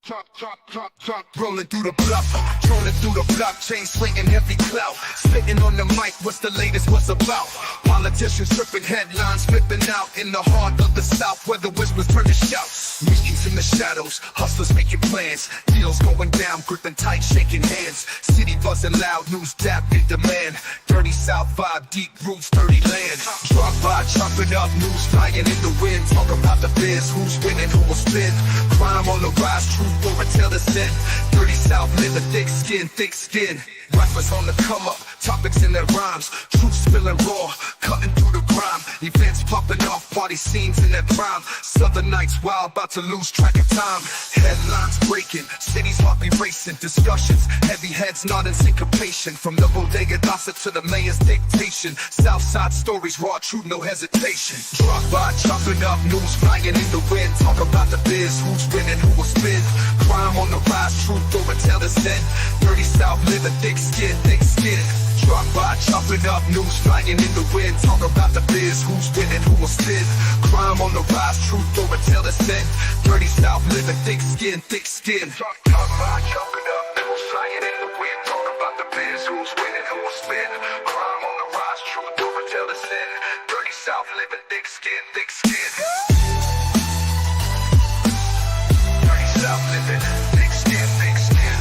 Rolling through the bluff, trolling through the blockchain, slinging heavy clout. Spitting on the mic, what's the latest, what's about? Politicians tripping headlines, flipping out in the heart of the South, where the whispers turn to shouts. Meetings in the shadows, hustlers making plans, deals going down, gripping tight, shaking hands. City buzzing loud, news dap in demand. Dirty South vibe, deep roots, dirty land. Drop by, chopping up, news flying in the wind. Talk about the biz, who's winning, who will spin. Crime on the rise, truth or tell the sin. Dirty South, live a thick skin, thick skin. Rappers on the come up, topics in their rhymes. Truth spilling raw, cutting through the grime. Events popping off, party scenes in their prime. Southern nights wild, about to lose track of time. Headlines breaking, cities heart be racing. Discussions, heavy heads nodding syncopation. From the bodega gossip to the mayor's dictation. Southside stories, raw truth, no hesitation. Drop by, chopping up, news flying in the wind. Talk about the biz, who's winning, who will spin. Crime on the rise, truth over tell the sin. Dirty South, live a thick skin, thick skin. Drop by, chopping up, news flying in the wind. Talk about the biz, who's winning, who will spin. Crime on the rise, truth over tell the sin. Dirty South, live a thick skin, thick skin. Drop by, chopping up, news flying in the wind. Talk about the biz, who's winning, who will spin. Crime on the rise, truth over tell the sin. Dirty South, live a thick skin, thick skin. South living, thick skin, thick skin.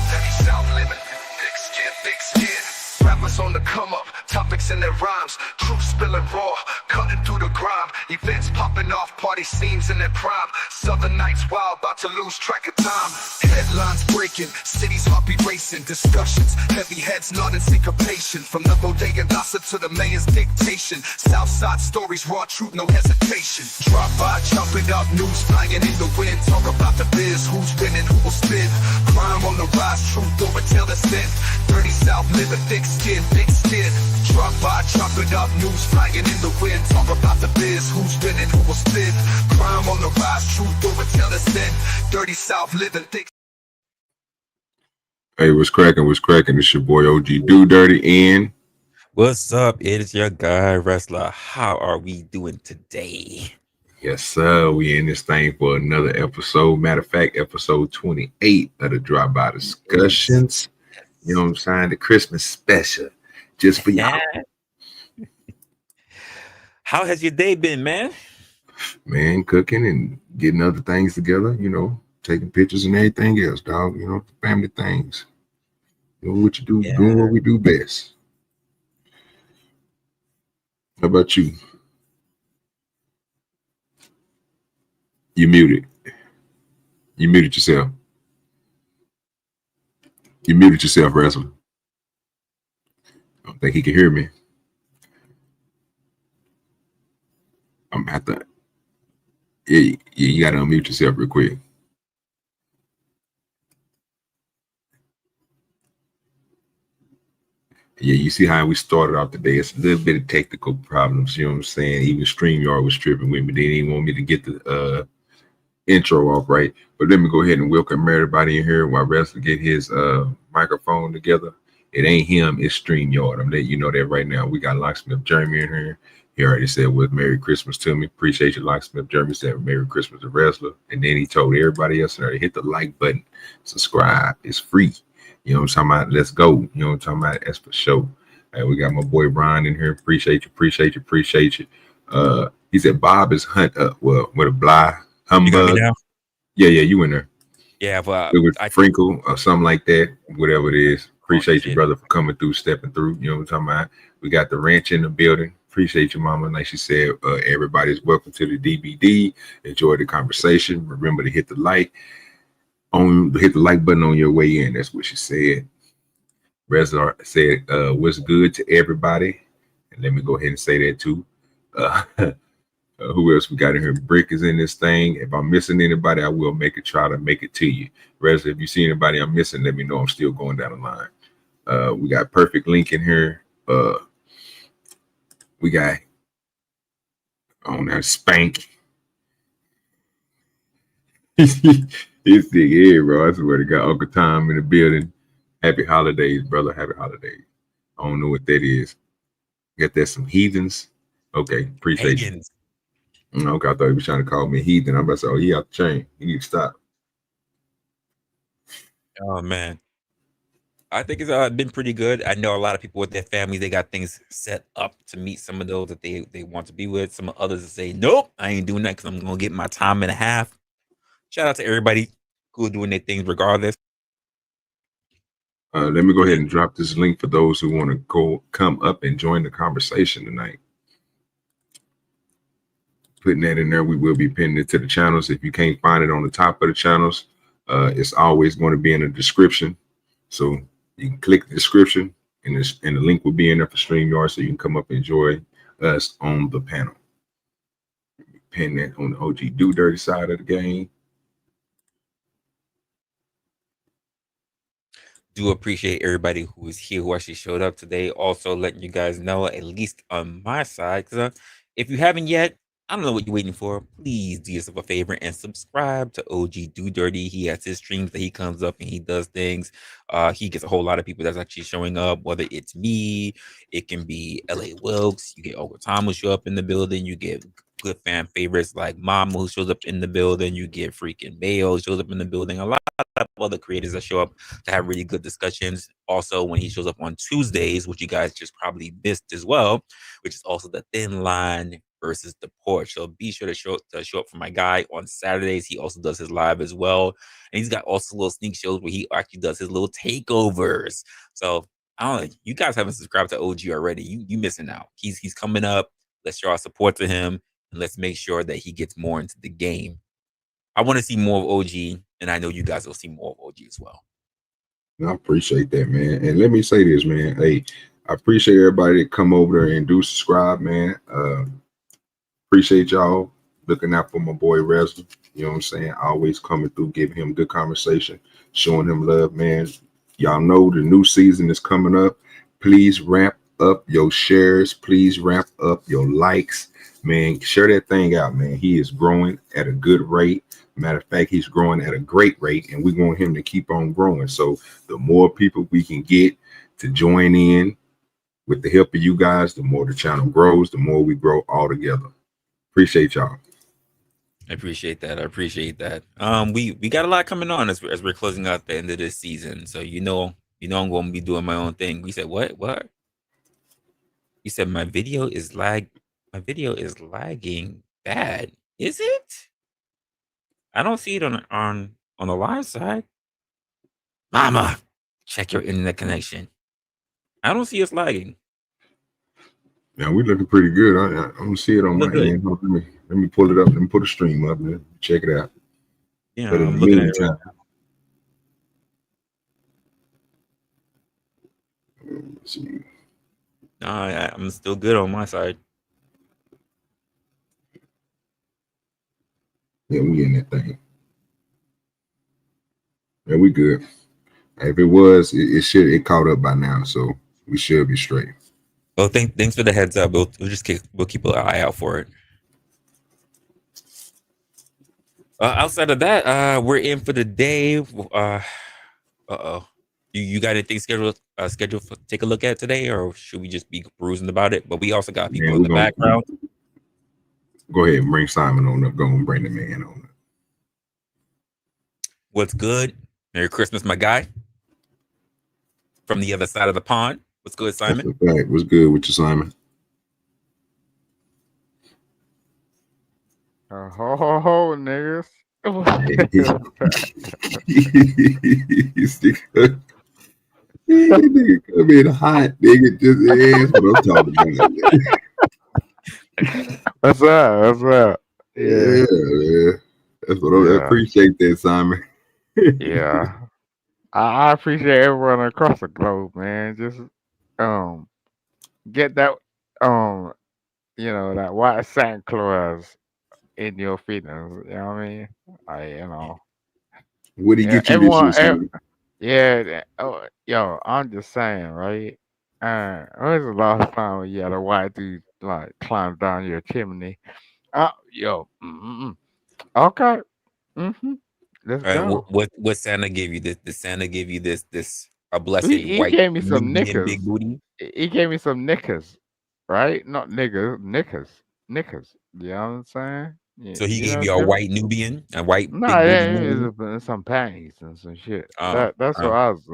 Dirty South living, thick skin, thick skin. Rappers on the come up, topics in their rhymes. Truth spilling raw, cutting through the grime. Events popping off, party scenes in their prime. Southern nights wild, about to lose track of time. Headlines breaking, cities heart be racing. Discussions, heavy heads nodding syncopation. From the bodega gossip to the mayor's dictation. Southside stories, raw truth, no hesitation. Drop by, chopping up, news flying in the wind. Talk about the biz, who's winning, who will spin. Crime on the rise, truth over tell the sin. Dirty South, live a thick skin, thick skin. Drop by, chopping up, news flying in the wind. Talk about the biz, who's winning, who will spin. Crime on the rise, truth over tell the sin. Dirty South, living thick. Hey, what's cracking? What's cracking? It's your boy OGDoDirty and What's up? It is your guy Wrestler. How are we doing today? yes, sir. We in this thing for another episode. Matter of fact, episode 28 of the Drop By Discussions. You know what I'm saying? The Christmas special, just for y'all. How has your day been, man? Man, cooking and getting other things together. You know, taking pictures and everything else, dog. You know, family things. Doing what you do, doing what we do best. How about you? You muted. You muted yourself. You muted yourself, Wrestler. I don't think he can hear me. I'm at the. Yeah, you gotta unmute yourself real quick. Yeah, you see how we started off today. It's a little bit of technical problems, you know what I'm saying? Even StreamYard was tripping with me. They didn't want me to get the intro off right. But let me go ahead and welcome everybody in here while Wrestler get his microphone together. It ain't him, it's StreamYard. I'm letting you know that right now. We got Locksmith Jeremy in here. He already said with Merry Christmas to me. Appreciate you, Locksmith Jeremy said Merry Christmas to Wrestler. And then he told everybody else to hit the like button, subscribe. It's free. You know what I'm talking about? Let's go. You know what I'm talking about? That's for sure. We got my boy Brian in here. Appreciate you. He said Bob is hunt up. Well, with a bly humbug. Yeah, you in there. Yeah, but it was Frinkle or something like that. Whatever it is. Appreciate you, brother, for coming through, stepping through. You know what I'm talking about? We got the ranch in the building. Appreciate you, mama. Like she said, everybody's welcome to the D.B.D. Enjoy the conversation. Remember to hit the like button on your way in. That's what she said. Reslar said, what's good to everybody? And let me go ahead and say that too. Who else we got in here? Brick is in this thing. If I'm missing anybody, I will try to make it to you. Reslar, if you see anybody I'm missing, let me know. I'm still going down the line. We got Perfect Link in here. We got on that Spank. It's the air, bro. I swear to God, Uncle Tom in the building. Happy holidays, brother. Happy holidays. I don't know what that is. Got that some heathens. Okay, appreciate you. Okay, I thought he was trying to call me heathen. I'm about to say, oh, he out the chain. He need to stop. Oh man, I think it's been pretty good. I know a lot of people with their families, they got things set up to meet some of those that they want to be with. Some others that say, nope, I ain't doing that because I'm gonna get my time and a half. Shout out to everybody who are doing their things regardless. Let me go ahead and drop this link for those who want to come up and join the conversation tonight. Putting that in there, we will be pinning it to the channels. If you can't find it on the top of the channels, it's always going to be in the description. So you can click the description, and the link will be in there for StreamYard, so you can come up and enjoy us on the panel. Pin that on the OGDoDirty side of the game. Do appreciate everybody who is here, who actually showed up today. Also letting you guys know, at least on my side, because if you haven't yet, I don't know what you're waiting for. Please do yourself a favor and subscribe to OGDoDirty. He has his streams that he comes up and he does things. He gets a whole lot of people that's actually showing up, whether it's me, it can be LA Wilkes, you get Uncle Tom who show up in the building, you get good fan favorites like Mama who shows up in the building, you get freaking Mayo who shows up in the building. A lot of other creators that show up to have really good discussions. Also, when he shows up on Tuesdays, which you guys just probably missed as well, which is also the Thin Line versus the Porch. So be sure to show up for my guy on Saturdays. He also does his live as well, and he's got also little sneak shows where he actually does his little takeovers. So I don't know, you guys haven't subscribed to OG already. You missing out. He's coming up. Let's show our support to him, and let's make sure that he gets more into the game. I want to see more of OG, and I know you guys will see more of OG as well. I appreciate that, man. And let me say this, man. Hey, I appreciate everybody that come over there and do subscribe, man. Appreciate y'all looking out for my boy Resla. You know what I'm saying? Always coming through, giving him good conversation, showing him love, man. Y'all know the new season is coming up. Please ramp up your shares. Please ramp up your likes. Man, share that thing out, man. He is growing at a good rate. Matter of fact, he's growing at a great rate, and we want him to keep on growing. So the more people we can get to join in with the help of you guys, the more the channel grows, the more we grow all together. Appreciate y'all. I appreciate that. I appreciate that. We got a lot coming on as we're closing out the end of this season. So I'm going to be doing my own thing. We said what? You said my video is lagging bad. Is it? I don't see it on the live side. Mama, check your internet connection. I don't see us lagging. Yeah, we're looking pretty good. I don't see it on my end. Let me pull it up. Let me put a stream up and check it out. Yeah, I'm looking at it right now. Let's see. No, I'm still good on my side. Yeah, we in that thing. Yeah, we good. If it was, it caught up by now, so we should be straight. Well, thanks for the heads up. We'll keep an eye out for it. Outside of that, we're in for the day. You got anything scheduled for take a look at today, or should we just be perusing about it? But we also got people in the background. Go ahead and bring Simon on up. Go and bring the man on up. What's good? Merry Christmas, my guy. From the other side of the pond. What's good, Simon? What's good with you, Simon? Ho, niggas. Nigga come in hot, nigga. Just ask what I'm talking about. What's up? Yeah, man. That's what I appreciate that, Simon. Yeah. I appreciate everyone across the globe, man. Just get that that white Santa Claus in your feelings. You know what I mean? What do you get you this year, yeah. I'm just saying, right? When's the last time you had a white dude like climb down your chimney? Okay. Let's go. What Santa give you? Did Santa give you this a blessed He white gave me some medium knickers. big booty? He gave me some knickers, right? Not niggers, knickers. You know what I'm saying? So he You gave know, you a white Nubian, a white no, big booty it Nubian. is some panties and some shit. Uh, That's what uh, I was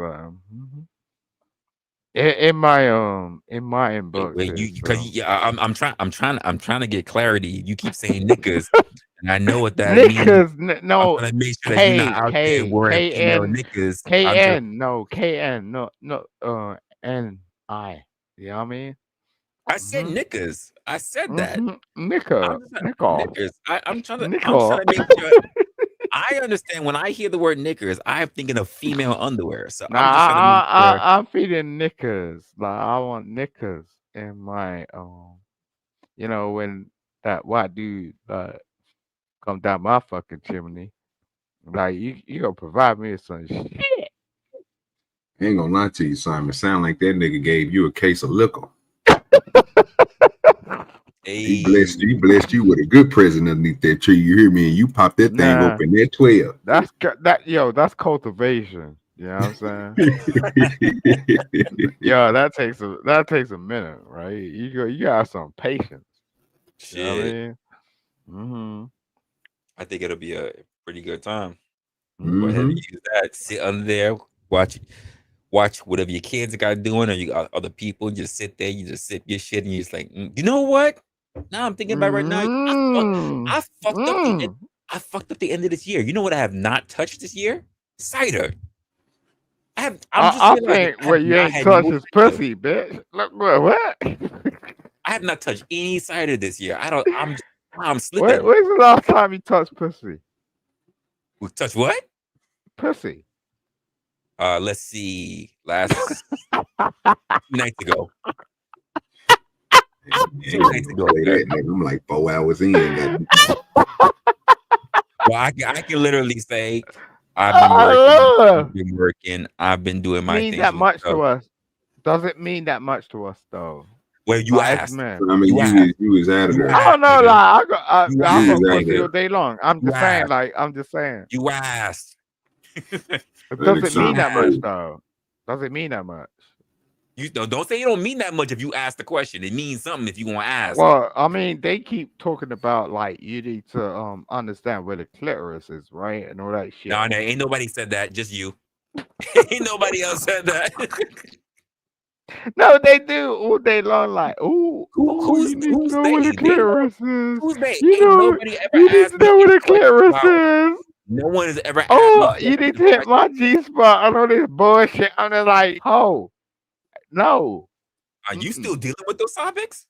in my wait, you inboxes. because So yeah, I'm trying to get clarity. You keep saying knickers, and I know what that means. knickers, I'm no trying to make sure that you're not out there wearing female knickers. I'm just N-I. You know what I mean? I said knickers. I said that. Knicker, I'm just not, nickel, knickers. I'm trying nickel. to make sure I understand when I hear the word knickers, I'm thinking of female underwear. So Nah, I'm just trying to make sure. I'm feeding knickers. Like I want knickers in my when that white dude come down my fucking chimney. Like you gonna provide me with some shit. I ain't gonna lie to you, Simon. Sound like that nigga gave you a case of liquor. He Hey, blessed you. He blessed you with a good present underneath that tree. You hear me? And you pop that thing Nah, open. That 12. that's cultivation. You know what I'm saying? Yo, that takes a minute, right? You got some patience. You know what I shit. mean? Mm-hmm. I think it'll be a pretty good time. Go ahead and Mm-hmm. use that. Sit under there, watch whatever your kids got doing, or you got other people. Just sit there, you just sip your shit, and you're just like, you know what? Now I'm thinking about it right now. Mm, I fucked up the mm. I fucked up the end of this year. You know what I have not touched this year? Cider. I'm just I realizing think I have what you not ain't had no touched is cider. pussy, bitch. Look what? I have not touched any cider this year. I'm slipping. When's the last time you touched pussy? We touch what? Pussy. Let's see. Last 2 nights ago. Man, 2 nights ago, play sir. that, nigga. I'm like 4 hours in. Well, I can literally say I've been working. I I've love been working. I've been doing my mean things that for much myself. to us. Does it mean that much to us though? Well, you Like as asked. men. I mean, You asked. you was out of You there. I don't asked, know, like nigga. I You I You asked, was fuck out of pussy there. all day long. I'm You just saying, asked. like I'm just saying. You asked. It That nigga doesn't mean sound that much crazy. though. Does it mean that much? You don't say it don't mean that much if you ask the question. It means something if you gonna ask. Well, I mean, they keep talking about like you need to understand where the clitoris is, right, and all that shit. No, ain't nobody said that. Just you. Ain't nobody else said that. No, they do all day long. Like, ooh, you need to Who's know where the they? They know clitoris is. who's they. You Ain't know, nobody ever you need asked to me know where any the questions clitoris about. is. No one has ever asked me Oh, you need to hit my G spot and all this bullshit. I'm just like, oh, no. Are you still dealing with those topics?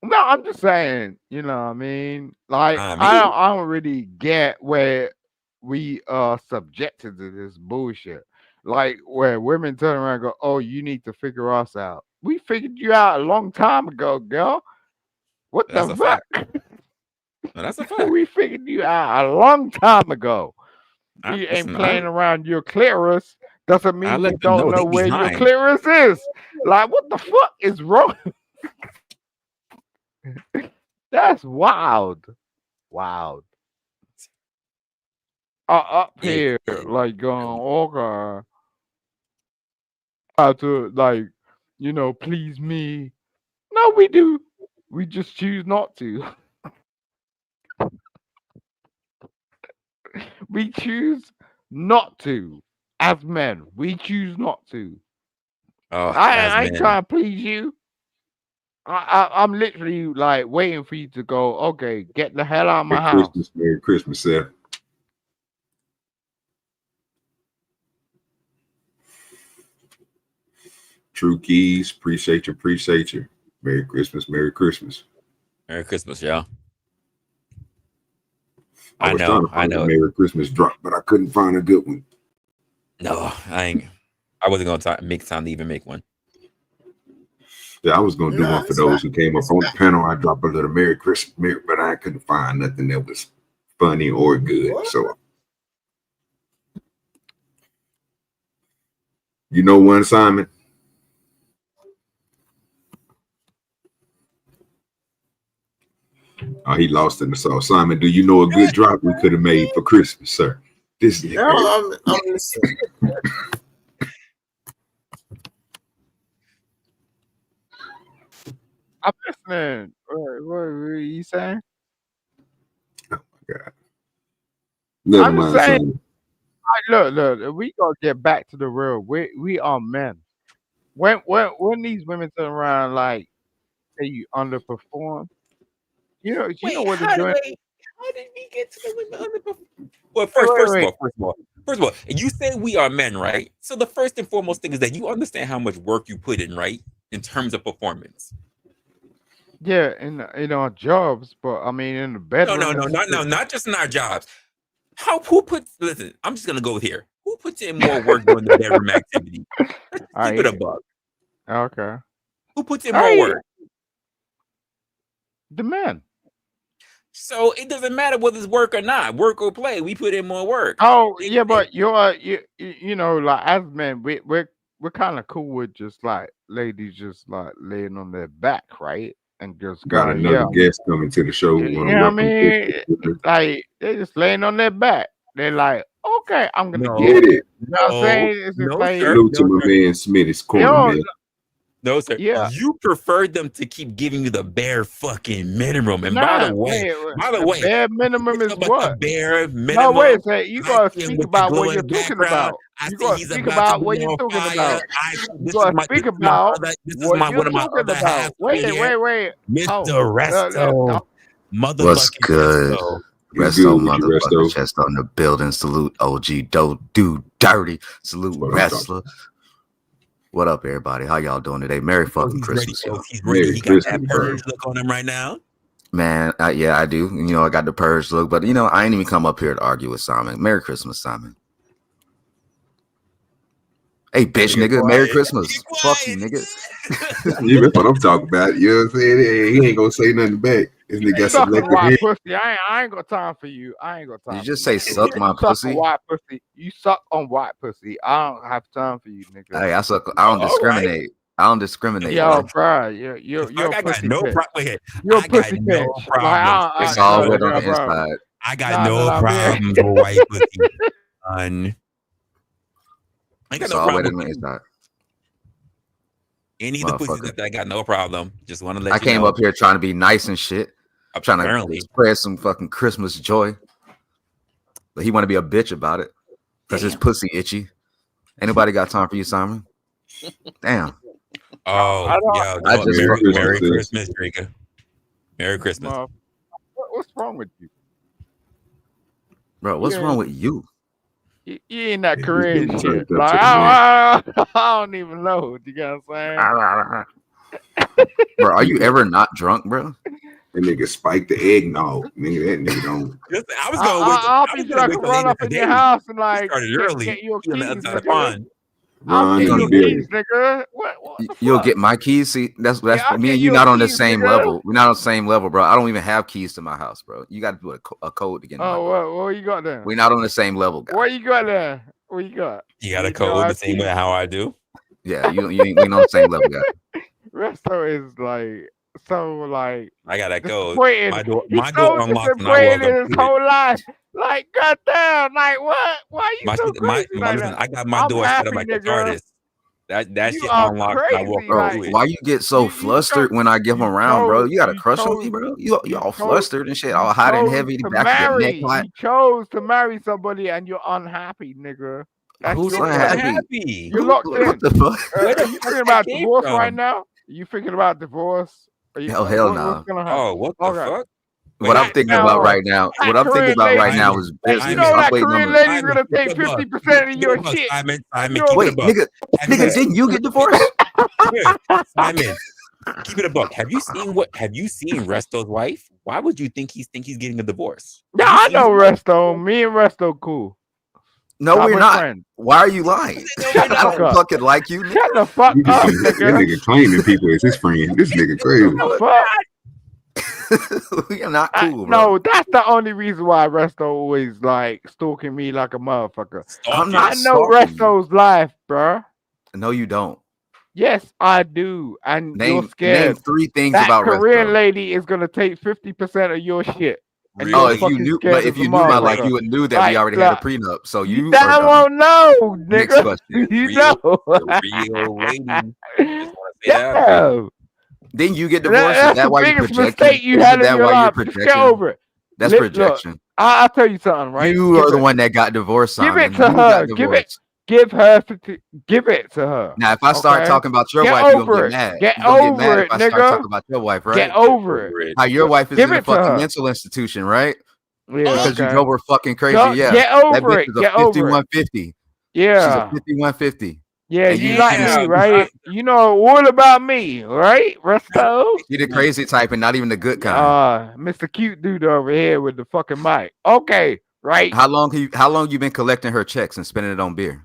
No, I'm just saying, you know what I mean? Like, Me. I don't really get where we are subjected to this bullshit. Like, where women turn around and go, oh, you need to figure us out. We figured you out a long time ago, girl. What That's the a fuck? fact. No, that's a fact. We figured you out a long time ago. We ain't Listen, playing around your clitoris. Doesn't I mean we let them don't know know they where your behind. clitoris is. Like, what the fuck is wrong? That's wild. Wild. Up here, like going, okay, how to like, please me. No, we do. We just choose not to. We choose not to. As men, we choose not to. Oh, as I ain't men. trying to please you. I'm literally like waiting for you to go. Okay, get the hell out of my house. Merry Christmas, sir. True Keys, appreciate you. Merry Christmas, Merry Christmas. Merry Christmas, y'all. I was trying to find a it. Merry Christmas drop, but I couldn't find a good one. No, I wasn't gonna make time to even make one. Yeah, I was gonna do one for those who came up on the panel. I dropped a little Merry Christmas, but I couldn't find nothing that was funny or good. What? So, you know one, Simon? Oh, he lost in the sauce. Simon, do you know a good drop we could have made for Christmas, sir? This is I'm listening. I'm listening. what are you saying? Oh my God. Never I'm just mind, saying. son. Look. We gotta get back to the real. We are men. When these women turn around like say you underperform, you know Wait, what they're doing. how did we get to the women underperform? Well, Wait. first of all, you say we are men, right? So the first and foremost thing is that you understand how much work you put in, right? In terms of performance. Yeah, in our jobs, but I mean in the bedroom. Not just in our jobs. Listen, I'm just gonna go here. Who puts in more work during the bedroom activity? Let's just keep it a buck. Okay. Who puts in more work? The men. So it doesn't matter whether it's work or not, work or play. We put in more work. Oh yeah, but you know, like as men, we're kind of cool with just like ladies just like laying on their back, right? And just Got going, another guest coming to the show. you know what I mean? Like they're just laying on their back. They're like, okay, I'm gonna get it. You know what I'm saying? It's just like, salute to my man Smitty's corner, man. No, sir. Yeah. You prefer them to keep giving you the bare fucking minimum. And by the way, bare minimum is what? The bare minimum. No, wait a second. You gotta speak about what you're talking about. You gotta speak about what you're talking about. You gotta speak about what you're talking about. Wait. Mr. Resto. What's good? Resto, motherfucker, Resto. chest on the building. Salute OGDoDirty. Salute Wrestler. What up, everybody? How y'all doing today? Merry fucking Christmas. He's ready. He got that purge look on him right now. Man, yeah, I do. You know, I got the purge look, but you know, I ain't even come up here to argue with Simon. Merry Christmas, Simon. Hey, bitch, nigga. Merry Christmas. Fuck you, nigga. Yeah, that's what I'm talking about. You know what I'm saying? Hey, he ain't gonna say nothing back. This nigga got some white pussy. I ain't got time for you. I ain't got time. You just say suck my pussy. White pussy. You suck on white pussy. I don't have time for you, nigga. Hey, I suck. I don't discriminate. Right. I don't discriminate. Yo, bro. You're I got no problem. You're a pussy bitch. It's all wet on the inside. I got no problem with white pussy. I got no problem with inside. Any of the pussies that I got no problem. Just want to let you know. I came up here trying to be nice and shit. I'm trying to spread some fucking Christmas joy. But he want to be a bitch about it. Because his pussy itchy. Ain't nobody got time for you, Simon. Damn. Oh, yeah. Merry Christmas, Drika. Merry Christmas. What's wrong with you? Bro, what's wrong with you? You ain't that Korean shit. Like, I don't even know. You know what I'm saying? Bro, are you ever not drunk, bro? That nigga spiked the eggnog. Nigga, that nigga don't. I was going I'll be drunk and run up in your house and like get your keys. Ron, nigga. You'll get my keys. See, that's me and you not on the same level. We're not on the same level, bro. I don't even have keys to my house, bro. You got to do a code to get in. What you got there? We're not on the same level, guys. What you got there? What you got? You got a code the same way how I do. Yeah, you ain't on the same level, guys. Resto is like so like. I got that code. My door unlocked and I woke his whole life. Like, goddamn, like what? Why you so crazy? Listen, I got my door set up like an artist. That shit unlocked. I walk bro, why you get so flustered when I give him around, bro? You got a crush on me, bro? You all flustered and shit, all hot and heavy. You chose to marry somebody and you're unhappy, nigga. Who's unhappy? You're locked in. What the fuck? Are you thinking about divorce right now? Are you thinking about divorce? Hell no. Oh, what the fuck? What I'm thinking about right now, is business. You know that Korean lady's gonna take 50% of your shit. Wait, nigga, didn't you get divorced? Simon, keep it a buck. Have you seen Resto's wife? Why would you think he's getting a divorce? Yeah, I know Resto. Me and Resto cool. No, we're not. Friend. Why are you lying? I don't fucking like you. Shut the fuck up, nigga. That nigga claiming people as his friend. This nigga crazy. We are not cool, bro. No, that's the only reason why Resto always like stalking me like a motherfucker. I know Resto's life, bro. No, you don't. Yes, I do. And you're scared. Name 3 things about Resto. That Korean lady is gonna take 50% of your shit. Really? Oh, if you knew, but if you knew my life, you would knew that we already had a prenup. So you won't know, nigga. You know. Real lady. Yeah. Then you get divorced. That's is that the why you biggest project? mistake you had in your life. Just get over it. That's Look, projection. I'll tell you something, right? You are the one that got divorced. Give Simon. it to You her. Give it to her. Now, if I start talking about your wife, you're gonna get mad. Get you're gonna over get mad it, if I nigga. start talking about your wife, right? Get over it. How your wife is Give in a it to fucking her. mental institution, right? Yeah, Because you drove her fucking crazy. Go- Yeah. Get That over bitch it. is a Get over it. 5150. Yeah. She's a 5150. Yeah, And you you- like Yeah. me, right? You know, what about me, right? Resto? She the crazy type and not even the good kind. Mr. Cute dude over here with the fucking mic. Okay, right. How long you been collecting her checks and spending it on beer?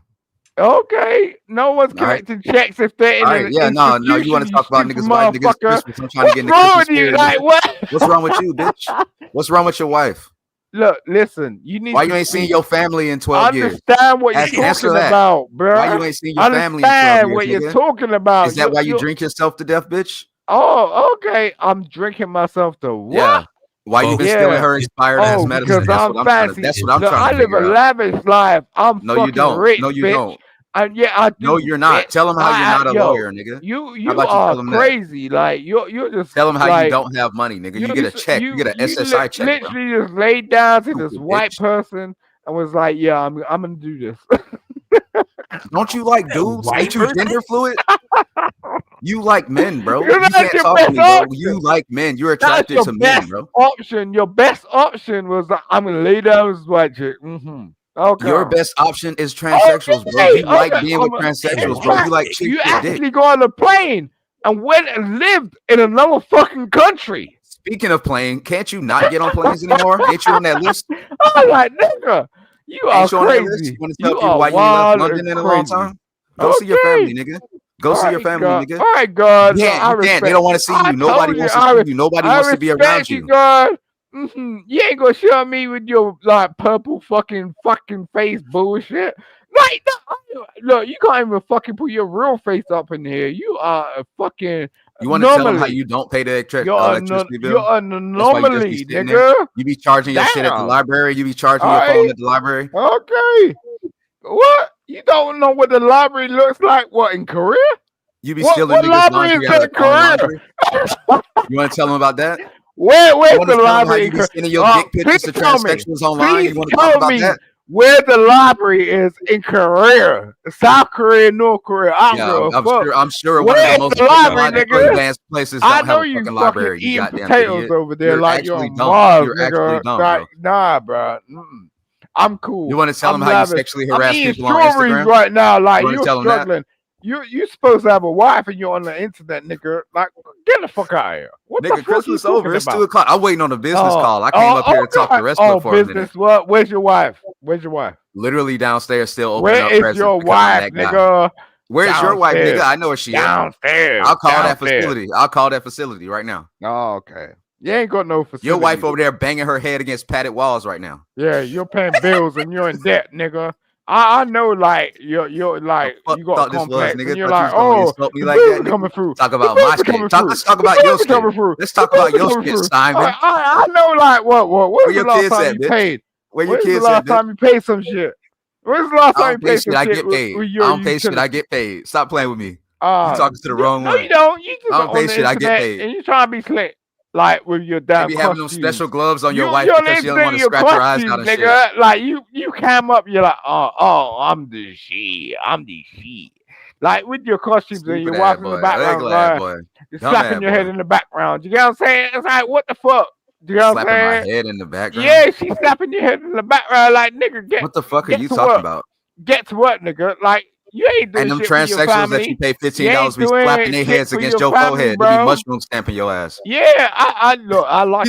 Okay, no one's collecting checks if they're in All an right, yeah, no, you want to talk about niggas' wife, niggas Christmas. I'm trying to get in the What's wrong Christmas with you? spirit, Like, nigga. what? What's wrong with you, bitch? What's wrong with your wife? Look, listen, you need Why to you ain't seen your family in 12 years? understand what you're Answer talking that. about, bro. Why you ain't seen your family in 12 Understand years, what you're nigga? talking about. Is that why you drink yourself to death, bitch? Oh, okay. I'm drinking myself to what? Yeah. Why you been stealing her inspired ass medicine? Because That's I'm what I'm fancy. trying to Look, I figure live a out. lavish life. I'm No, fucking you don't. rich, No, you bitch. don't. And yeah, I do. No, you're not. Bitch. Tell them how you're not a lawyer, nigga. You How about you are tell them that? crazy. Like you're just Tell them how like, you don't have money, nigga. You get a check. You get an SSI check, bro. Literally just laid down to this Stupid white bitch. person and was like, "Yeah, I'm gonna do this." Don't you like dudes? Ain't you gender fluid? You like men, bro. You're You not can't your talk to best me, bro. option. You like men. You're That's attracted your to men, best bro. option. Your best option was like, I'm gonna lay down with this white chick. Okay. Your best option is transsexuals, bro. You like being with transsexuals, bro. You like chicks You with actually dick. go on a plane and went and lived in another fucking country. Speaking of plane, can't you not get on planes anymore? Ain't you on that list? I'm like, nigga, you are Ain't you on that list? crazy. You want to tell You people are why you wild left London and in a long crazy. time? Go see your family, nigga. Go see All your right, family, God. nigga. All right, God. You I can't. respect. They don't want to see you. Nobody wants to see you. Nobody wants to be around you. God. You ain't gonna show me with your like purple fucking face bullshit. Like, look, you can't even fucking put your real face up in here. You are a fucking. You want to tell them how you don't pay the electricity bill? You're an anomaly, nigga. You be charging your shit at the library. You be charging your phone at the library. Okay. What? You don't know what the library looks like? What, in Korea? You be stealing niggas' laundry out of laundry. You want to tell them about that? Where's the library? You be sending your dick pictures to transsexuals online. You want to talk about that? Where the library is in Korea, South Korea, North Korea. I'm sure one of the most advanced places don't have a fucking library. You eating potatoes idiot. over there You're like you're actually on dumb. Mars, You're nigga. actually dumb, bro. Nah, bro. I'm cool. You want to tell them how you sexually harass people on Instagram? Right now, like you're struggling. You're supposed to have a wife and you're on the internet, nigga. Like, get the fuck out of here. What nigga, the Christmas over. It's 2:00. I'm waiting on a business call. I came up here to talk to Wrestler for a minute. What? Where's your wife? Where's your wife? Literally downstairs, still opening up presents. Where is your wife, nigga? Where's your wife, nigga? I know where she is. Downstairs. I'll call that facility. I'll call that facility right now. Oh, okay. You ain't got no facility. Your wife over there banging her head against padded walls right now. Yeah, you're paying bills and you're in debt, nigga. I know, like you're like you got a complex, and you're like, oh, me like that, coming through. Talk about my shit. Let's talk about your shit. Let's talk about your shit, Simon. I know, like what? Where's the last time you paid? Where your kids at? When's the last time you paid some shit? When's the last time you paid some shit? I get paid. I don't pay shit. I get paid. Stop playing with me. You talking to the wrong one. No, you don't. You just I don't pay shit. I get paid. And you trying to be slick. Like with your damn you having them special gloves on your wife because she don't want to scratch her eyes out and shit. Like you came up, you're like, oh, I'm the shit. Like with your costumes and your wife in the background, you're slapping your head in the background. You get what I'm saying? It's like, what the fuck? You know what I'm saying? My head in the background. Yeah, she's slapping your head in the background. Like, nigga, what the fuck are you talking about? Get to what, nigga? Like, you ain't doing and them shit transsexuals that you pay $15 be slapping their heads against your forehead. They be mushroom stamping your ass. Yeah, I like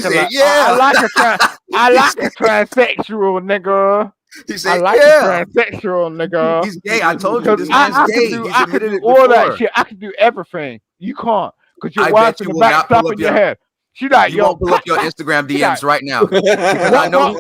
I like a transsexual nigga. He said, a transsexual nigga. He's gay. I told you this man's gay. I can do all that shit. I can do everything. You can't, because your wife's in the back slapping your head. She like, you won't pull up your Instagram DMs right now. Because I know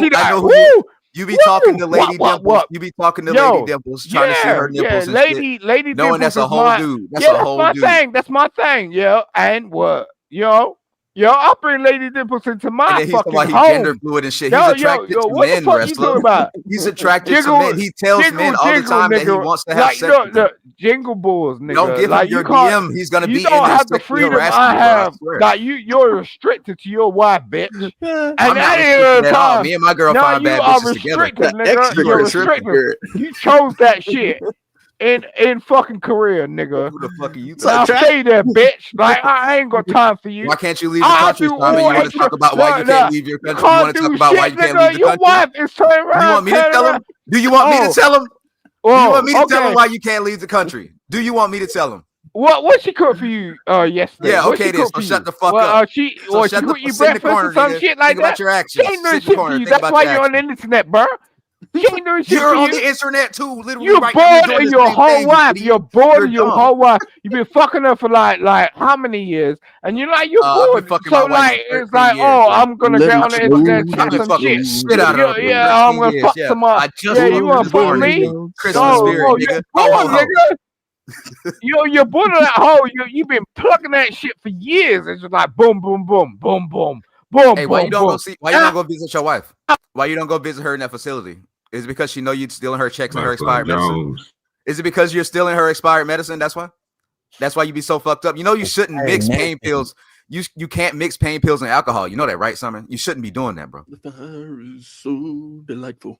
who. You be talking to Lady Dimples. You be talking to Lady Dimples, trying to see her nipples and Lady shit. Knowing that's a whole dude. That's a whole dude. That's my thing. Yeah, and what? Yo, I bring Lady Dimples into my fucking home. He's gender fluid and shit. He's attracted to men, Wrestler. He's attracted to men. He tells men all the time that he wants to have sex with them. jingle balls, nigga. Don't give like, him your DM. He's gonna be. You don't have the freedom I have. Like you're restricted to your wife, bitch. And that ain't the time. Me and my girl find bad bitches together. Nigga. You're restricted. You chose that shit. In fucking Korea, nigga. Who the fuck are you now stay there, bitch. Like I ain't got time for you. Why can't you leave the country, Simon? You want to talk about why you can't leave your country? You want to talk about why you can't leave the country? Your wife is turning around. You want me to tell him? Do you want me to tell him? Do you want me to tell him why you can't leave the country? Do you want me to tell him? What she cooked for you yesterday? Yeah, okay, then. So shut the fuck up. She cooked you breakfast or some shit like that. Your actions. She ain't doing shit for you. That's why you're on the internet, bro. You're on the internet too, literally. You're bored of your whole life. You're bored of your whole life. You've been fucking her for like how many years? And you're like you're bored. So like it's like I'm gonna get on the internet and chat some shit. Yeah, I'm gonna fuck some up. Yeah, you wanna fuck me? Christmas spirit, nigga. You're bored of that hole. You've been plugging that shit for years. It's just like boom, boom, boom, boom, boom, boom. Hey, why you don't go visit your wife? Why you don't go visit her in that facility? Is it because she know you're stealing her checks and her expired medicine? Is it because you're stealing her expired medicine? That's why? That's why you be so fucked up. You know you shouldn't mix pain pills. You can't mix pain pills and alcohol. You know that, right, Simon? You shouldn't be doing that, bro. The fire is so delightful.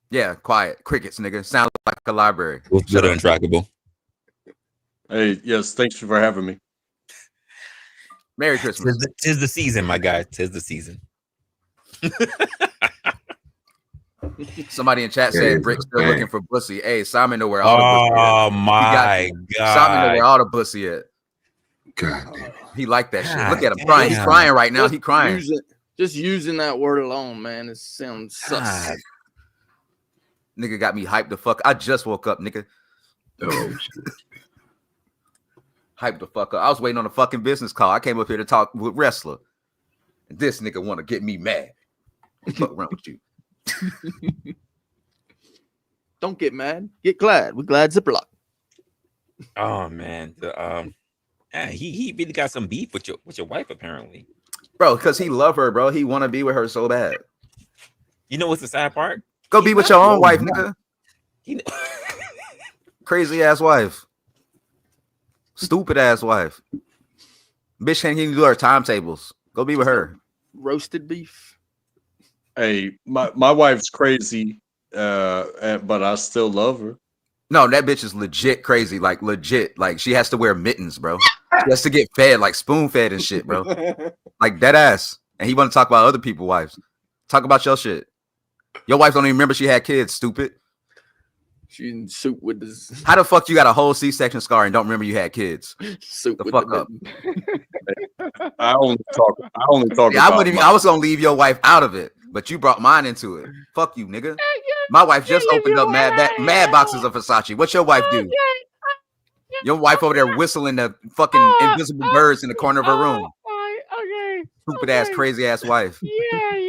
Yeah, quiet. Crickets, nigga. Sound like a library. Shut up, untrackable. Hey, yes, thanks for having me. Merry Christmas. Tis the season, my guy. Tis the season. Somebody in chat said Brick's still looking for pussy. Hey, Simon know where all the pussy at. Oh my god. Simon know where all the pussy at. God damn. He like that shit. Look at him crying. He's crying right now. He crying. Just using that word alone, man. It sounds sus. Nigga got me hyped the fuck. I just woke up, nigga. Oh shit. Hyped the fuck up. I was waiting on a fucking business call. I came up here to talk with Wrestler. And this nigga want to get me mad. Fuck around with you. Don't get mad. Get glad. We're glad Zipperlock. Oh man, he really got some beef with your wife apparently, bro. Because he love her, bro. He want to be with her so bad. You know what's the sad part? Go be with your own wife, nigga. Crazy ass wife. Stupid ass wife. Bitch can't even do her timetables. Go be with her. Roasted beef. Hey, my wife's crazy, but I still love her. No, that bitch is legit crazy, like legit. Like she has to wear mittens, bro. She has to get fed, like spoon fed and shit, bro. Like that ass. And he want to talk about other people's wives. Talk about your shit. Your wife don't even remember she had kids, stupid. She in soup with this. How the fuck you got a whole C-section scar and don't remember you had kids? Soup the fuck up. I only talk. Yeah, I was gonna leave your wife out of it, but you brought mine into it. Fuck you, nigga. My wife just opened up mad boxes of Versace. What's your wife do? Your wife over there whistling the fucking invisible birds in the corner of her room. Stupid ass, crazy ass wife. Yeah.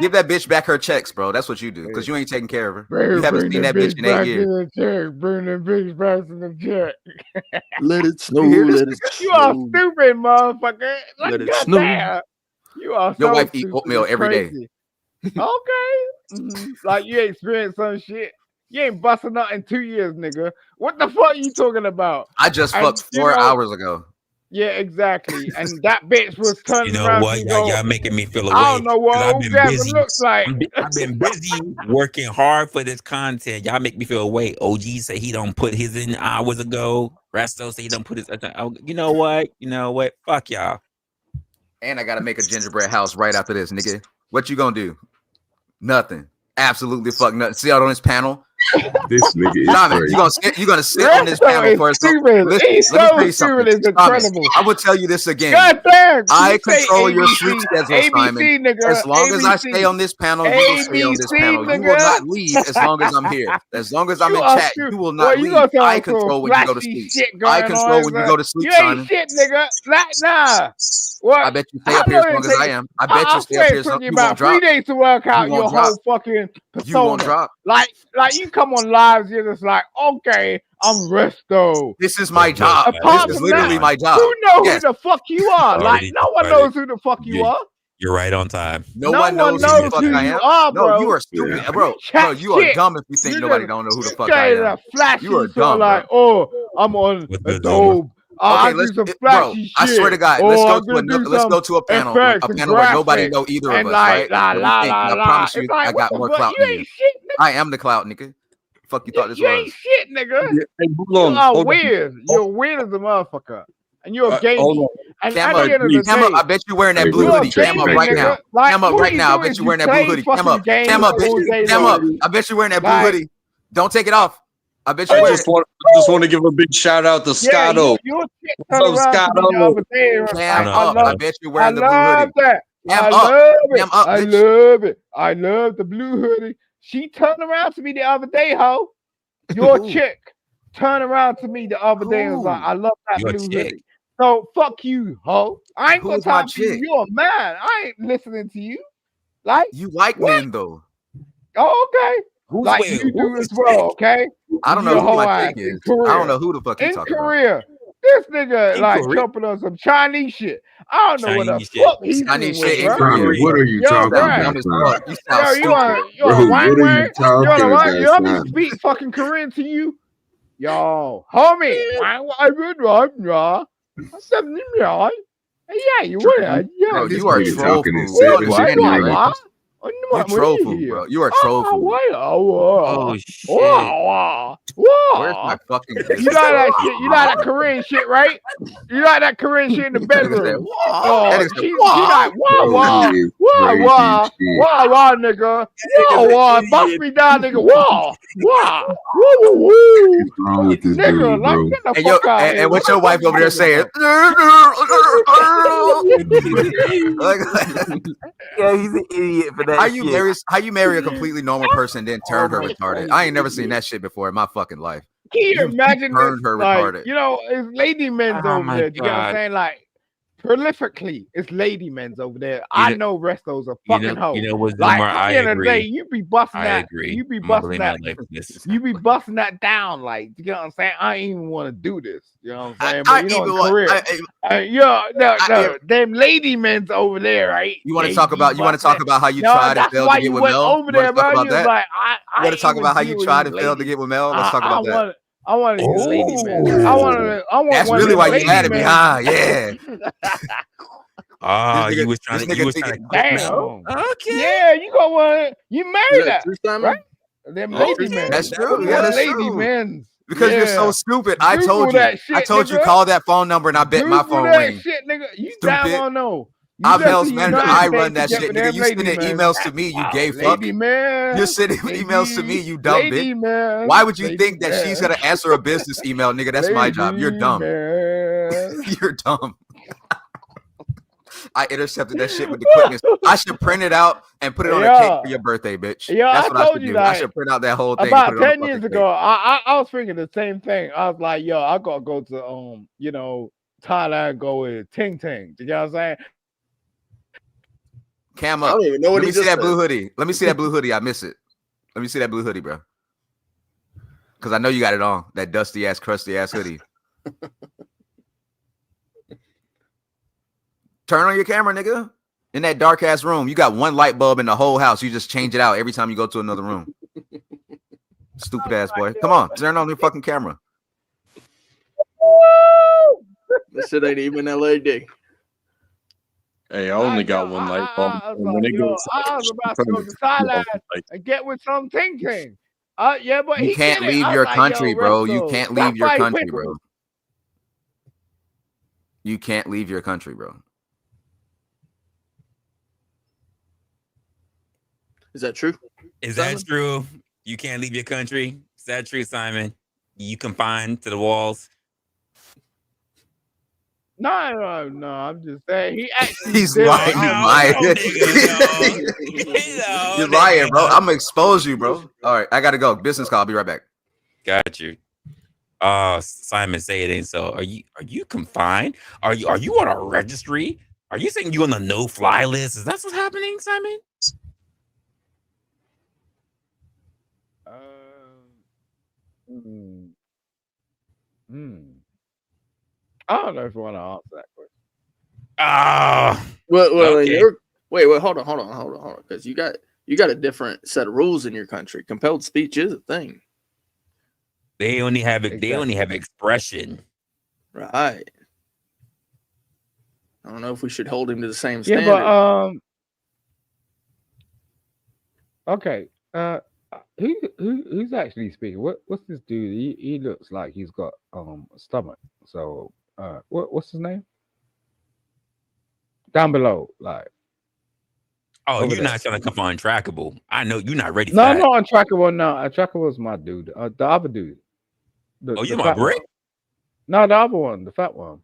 Give that bitch back her checks, bro. That's what you do, because you ain't taking care of her. You haven't seen that bitch in 8 years. Bring that bitch back to the check. Let it snow. Let it snow. You are stupid, motherfucker. Let it snow. You are your wife eat oatmeal every day. Okay. Like you experienced some shit. You ain't busting out in 2 years, nigga. What the fuck are you talking about? I just fucked 4 hours ago. Yeah, exactly. And that bitch was turning around. You know what? Y'all making me feel away. I don't know what orgasm looks like. I've been busy working hard for this content. Y'all make me feel away. OG say he don't put his in hours ago. Resto say he don't put his. You know what? You know what? Fuck y'all. And I gotta make a gingerbread house right after this, nigga. What you gonna do? Nothing. Absolutely fuck nothing. See out on this panel. This nigga is crazy. You gonna sit on this panel for a second. I will tell you this again. God damn, I control your sleep schedule, Simon. As long as I stay on this panel, you will stay on this panel. You will not leave as long as I'm here. As long as I'm in chat, you will not leave. I control when you go to sleep. I control when you go to sleep, Simon. You ain't shit, nigga. Nah. What? I bet you stay up here as long as I am. I bet you stay up here as long as you won't drop. 3 days to work out your whole fucking persona. You won't drop. Like you come on lives, you're just like, okay, I'm Resto. This is my job. This is literally my job. You know who the fuck you are. Like no one knows who the fuck you are. You're right on time. No one knows who the fuck I am. are, No, bro. you are stupid, Yeah. bro. Bro, you are dumb if you think nobody don't know who the fuck I am. Flashy, You are sort dumb, of like, oh, I'm on What's a good, Zoma? dope. Okay, I do some bro. flashy shit. I swear to God, Oh, let's I'm gonna go to a panel where nobody know either of and us, like, right? la Where we la think, la and I la. promise you, It's like, I got what more the fuck? clout You than you. ain't shit, nigga. I am the clout, nigga. Fuck you thought this You ain't was? shit, nigga. Hey, hold You on. are Hold on. weird. You're weird as a motherfucker, and you're a gay. Hold on. And Cam at up, the end of the Cam up. day, I bet you wearing that Hey, blue bro, you're a hoodie. check Cam up gaming back right in. now. nigga. Like, Cam up what right you now. I do bet is you wearing that blue play hoodie. Cam fucking up. games Cam up, bitch. all day Cam up. long. I bet you wearing that blue Like, hoodie. Don't take it off. I bet you I wearing just want to give a big shout out to yeah, Scotto. your shit What's turned up, around to me the Scotto? other day. And was Cam like, up. I bet you I wearing the blue love hoodie. that. Cam I up. love it. Cam up, I bitch. love it. I love the blue hoodie. She turned around to me the other day, ho. Your Who? chick turned around to me the other day and was like, Who? I love that Your blue chick. hoodie. So fuck you, ho. I ain't Who got is my time for you. chick? You're a man. I ain't listening to you. Like, You like what? men though. Oh, okay. Who's Like wait, you do who's as well, chick? okay? I don't Your know who whole my ass chick in is. I don't Korea. know who the fuck you In talking about. Korea. This nigga In like Korea? jumping on some Chinese shit. I don't know what the Chinese shit. fuck he's Chinese doing shit with, in bro. Simon, Korea. what are you Yo, talking You sound bro. dumb about, as Simon? fuck. You sound Yo, stupid. you on Bro, wang what are wang? you talking You about, want me to Simon? speak fucking Korean to you? Yo, homie. Wang wang wang. Yeah, you would. Yeah, Bro, This you are nigga troll talking in food. You seven understand different that, right? languages. You troll food, bro. You are troll food. Oh shit. Where's my fucking You business know that card? shit. You know that Korean shit, right? You know that Korean shit in the That nigga said, bedroom. "Wah." Oh, That nigga said, she "Wah." like Bro, wah he is wah crazy shit. wah nigga wah bust Idiot. me down, nigga wah woo woo woo What's wrong with this nigga dude, like bro? get the And fuck out and, here. and What what your the wife fuck over you there talking saying? Like, Yeah, he's an idiot for that shit. how you marry a completely normal person then turn her my retarded? I ain't never seen that shit before in my fucking life. Can you You imagine this? turned her Like, retarded. you know, it's lady men's Oh over my there. Do you get what I'm God. saying? Like, prolifically, it's lady men's over there. You I know- know Resto's a You fucking know, hoe. you know what, Like, Zumar? at I the end of the day, agree. you be busting I that. agree. You be I'm gonna busting blame my that. life for this. You be busting that down. Like, you know what I'm saying? I ain't even want to do this. You know what I'm saying? I But you know, even in want. Korea, them lady men's over there, right? You want They to talk be about? You want to busting talk about how you No, tried and that's failed why to get you with went Mel? over You want there, to talk bro. about You was that? like, You want to talk about how you tried and ladies. failed to get with Mel? Let's talk about that. I want these lady men. I want That's one really of why them you lady mad at me, men. huh? Yeah. Ah, This you nigga- was trying this to you nigga was think- trying to Damn. Mel? Okay. Yeah, you got one. You Is married that that, true, Simon? right? Them lady Okay. men. That's true. That Yeah, was that's lady true. men. Because you're so stupid. I Google told you. that shit, I told you nigga. call that phone number and I bet my Google phone that ring. shit, nigga. You Stupid. damn well know. You I'm just Mel's the manager. United I States run that to get shit, with nigga. them You lady sending men. emails to me, you gay fuck. Lady man. You're sending emails to me, you dumb lady bitch. man. Why would you lady think that she's gonna answer a business email, nigga? That's my job. You're lady dumb. Man. You're dumb. I intercepted that shit with the quickness. I should print it out and put it on a cake for your birthday, bitch. Yeah, That's I what I told should you do. that. I should print out that whole thing. About and put it 10 on a years fucking ago, cake. I was thinking the same thing. I was like, yo, I gotta go to Thailand and go with Ting Ting. You know what I'm saying? Cam I up. don't even know what Let he me see just that blue said. hoodie. Let me see that blue hoodie. I miss it. Let me see that blue hoodie, bro. Because I know you got it on. That dusty ass, crusty ass hoodie. Turn on your camera, nigga. In that dark ass room, you got one light bulb in the whole house. You just change it out every time you go to another room. Stupid ass boy. Come on, turn on your fucking camera. That shit ain't even LED. Hey, I only got one light bulb. I was And when like, it yo, goes I was about to go to Thailand and get with some Ting Ting. Yeah, but You he can't did it. leave I was your like, country, yo, bro. You Resto, can't that's leave your why he country, picked bro. You can't leave your country, bro. Is that true? Is Simon? that true? You can't leave your country? Is that true, Simon? You confined to the walls? No, I'm just saying he actually He's did lying. it. He's no, lying. no, nigga, no. You're No, lying, nigga. bro. I'm gonna expose you, bro. All right, I gotta go. Business call. I'll be right back. Got you. Simon, say it ain't so. Are you confined? Are you on a registry? Are you saying you on the no-fly list? Is that what's happening, Simon? I don't know if you want to answer that question. Ah, Well, okay. Wait, hold on. Because you got a different set of rules in your country. Compelled speech is a thing. They only have it. They only have expression. Right. I don't know if we should hold him to the same standard. Yeah, but okay. Who's actually speaking? What's this dude? He looks like he's got a stomach. So what's his name? Down below, like. Oh, you're not trying to come on Untrackable. I know you're not ready for that. that. No, Untrackable. No, Untrackable is my dude. The other dude. You're my brick? No, the other one, the fat one.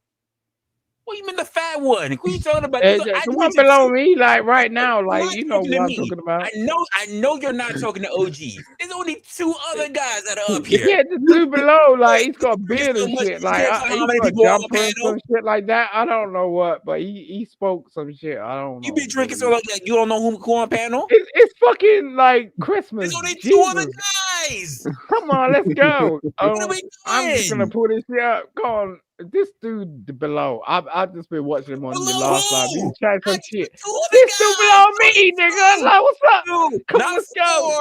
What you mean the fat one? Who you talking about? The one below me, like right now, like you know what I'm talking about. I know you're not talking to OG. There's only two other guys that are up here. Yeah, the dude below, like he's got a beard and shit, like he's got jumper and some shit like that. I don't know what, but he spoke some shit. I don't know. You be drinking so like that, you don't know who on panel? It's fucking like Christmas. There's only two other guys. Come on, let's go. What are we doing? I'm just gonna pull this shit up. Come on. This dude below, I've just been watching him on your last live. He's trying some shit. This dude below me, nigga. Like, what's up? Come on, let's go.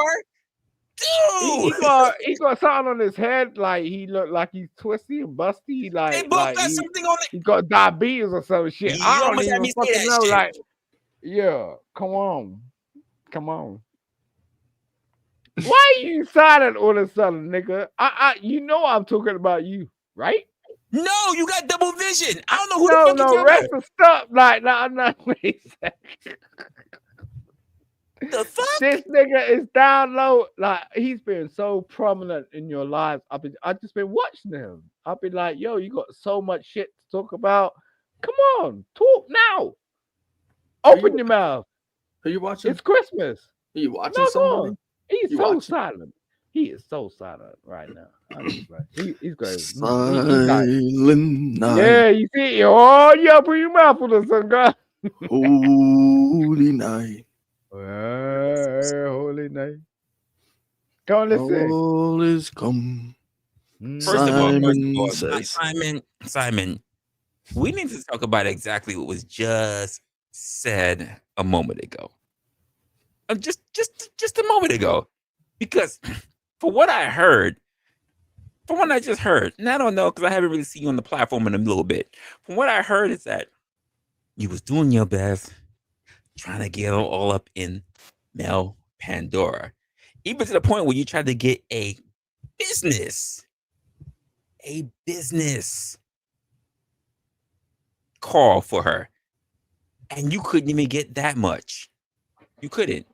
Dude, he got something on his head. Like he looked like he's twisty and busty. Like, they both got something on it. He got diabetes or some shit. I don't even fucking know. Like, yeah, come on. Why are you silent all of a sudden, nigga? You know I'm talking about you, right? No, you got double vision. I don't know who the fuck you you're rest of stuff. Like, no, wait a second. The fuck? This nigga is down low. Like, he's been so prominent in your lives. I've just been watching him. I've been like, yo, you got so much shit to talk about. Come on, talk now. Open your mouth. Are you watching? It's Christmas. Are you watching somebody? He's so silent. He is so silent right now. I'm just like, he's going silent night. Yeah, you see, open your mouth for the sun, God. Holy night. Holy night. Come on, let's sing. All is come. First of all, Simon, we need to talk about exactly what was just said a moment ago. Just a moment ago, because from what I just heard, and I don't know because I haven't really seen you on the platform in a little bit. From what I heard is that you was doing your best, trying to get all up in Mel Pandora, even to the point where you tried to get a business call for her, and you couldn't even get that much. You couldn't.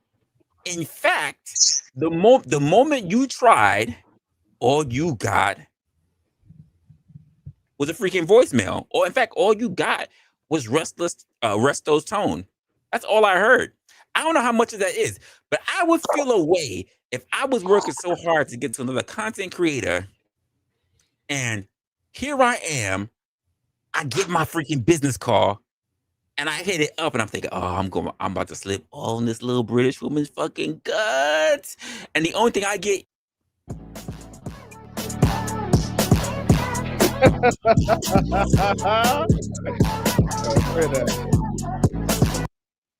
In fact, the moment you tried, all you got was a freaking voicemail. Or in fact, all you got was Resto's tone. That's all I heard. I don't know how much of that is, but I would feel a way if I was working so hard to get to another content creator, and here I am, I get my freaking business call, and I hit it up, and I'm thinking, I'm about to slip all in this little British woman's fucking guts. And the only thing I get,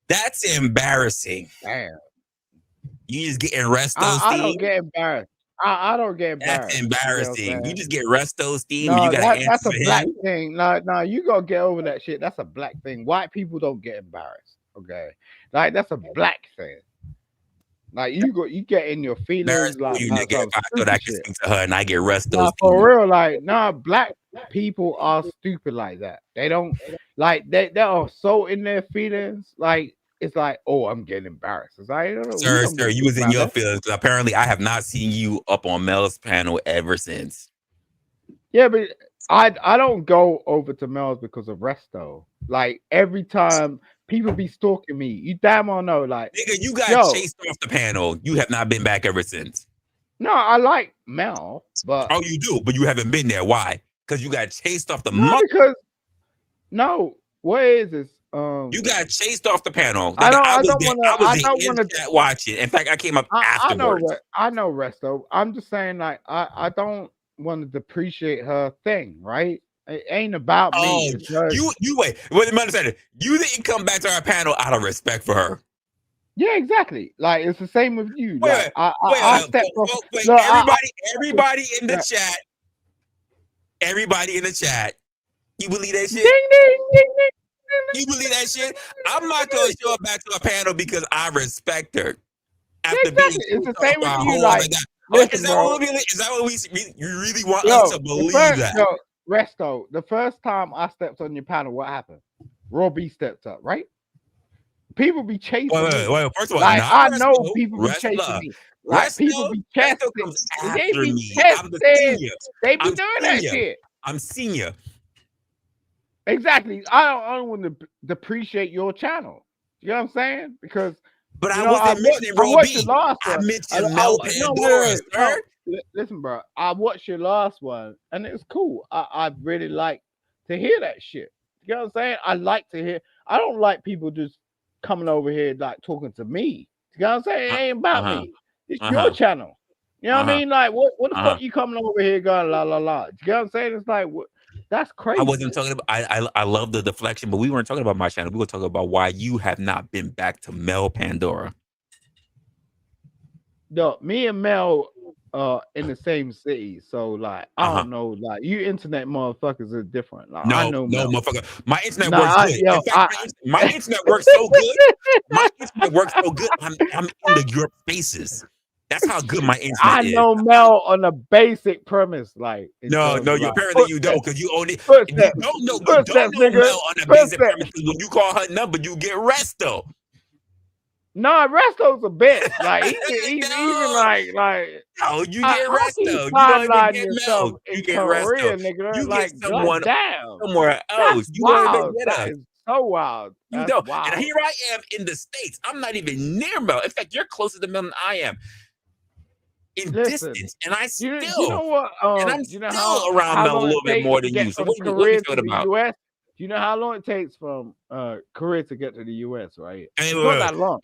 that's embarrassing. Damn. You just getting Resto's I don't get embarrassed. I don't get embarrassed. That's embarrassing. You just get Resto's theme no, and you got to that's answer a black him. thing. No, you gotta get over that shit. That's a black thing. White people don't get embarrassed. Okay, like that's a black thing. Like you get in your feelings. Like you nigga, if I thought I could speak to her and I get Resto's theme. For real, like black people are stupid like that. They don't like they are so in their feelings. Like it's like, I'm getting embarrassed. It's like, sir, you was in your feelings. Apparently, I have not seen you up on Mel's panel ever since. Yeah, but I don't go over to Mel's because of Resto. Like every time people be stalking me, you damn well know. Like nigga, you got chased off the panel. You have not been back ever since. No, I like Mel, but you do, but you haven't been there. Why? Because you got chased off the what is this? You got chased off the panel. I don't want to watch it. In fact, I came up afterwards. I know Resto. I'm just saying, like, I don't want to depreciate her thing, right? It ain't about me. You wait. Wait, understand? You didn't come back to our panel out of respect for her. Yeah, exactly. Like it's the same with you. Wait, everybody in the chat. Everybody in the chat. You believe that shit? Ding, ding, ding, ding, you believe that shit? I'm not gonna show up back to a panel because I respect her. After being it's the same with you. Like, is that what we really want us to believe that? Yo, Resto, the first time I stepped on your panel, what happened? Robbie stepped up, right? People be chasing me. Wait, first of all, like, I know people be chasing me. Like, people be testing. They be testing. They be doing that shit. I'm senior. Exactly. I don't want to depreciate your channel. You know what I'm saying? Because I wasn't mentioning Robbie. I mentioned Mel Pandora, sir. Listen, bro. I watched your last one, and it's cool. I really like to hear that shit. You know what I'm saying? I like to hear. I don't like people just coming over here like talking to me. You know what I'm saying? It ain't about me. It's your channel. You know what I mean? Like, what the fuck you coming over here going la la la? You know what I'm saying? It's like, what? That's crazy. I wasn't talking about. I love the deflection, but we weren't talking about my channel. We were talking about why you have not been back to Mel Pandora. No, me and Mel in the same city, so like I don't know, like you internet motherfuckers are different. Like, I know no, motherfucker. My internet works good. In fact, my internet works so good. My internet works so good. I'm in your spaces. That's how good my internet is. I know Mel on a basic premise, like no, apparently you don't, because you only don't know Mel on a basic premise. When you call her number, you get Resto. No, Resto's a bitch. Like he's even like. Oh, you get Resto. You don't even get Mel. You get Resto. Nigga. You like, get someone somewhere else. You don't even get us. So wild. You don't. And here I am in the States. I'm not even near Mel. In fact, you're closer to Mel than I am. In distance, and I still, you know what? And I'm still around Mel a little bit more than you. So what are you talking about? US? Do you know how long it takes from Korea to get to the US? Right? It's not that long.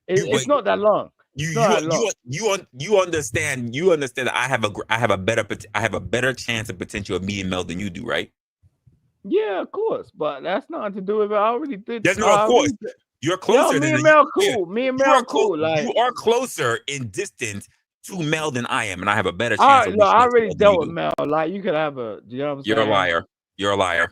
It's not that long. You understand? You understand that I have a better chance of potential of meeting Mel than you do, right? Yeah, of course, but that's nothing to do with it. I already did. There's no, of course. You're closer. Me and Mel cool. Me and Mel cool. Like, you are closer in distance to Mel than I am, and I have a better chance. I already dealt with Mel. Like, you could have a. You know what I'm saying? You're a liar. You're a liar.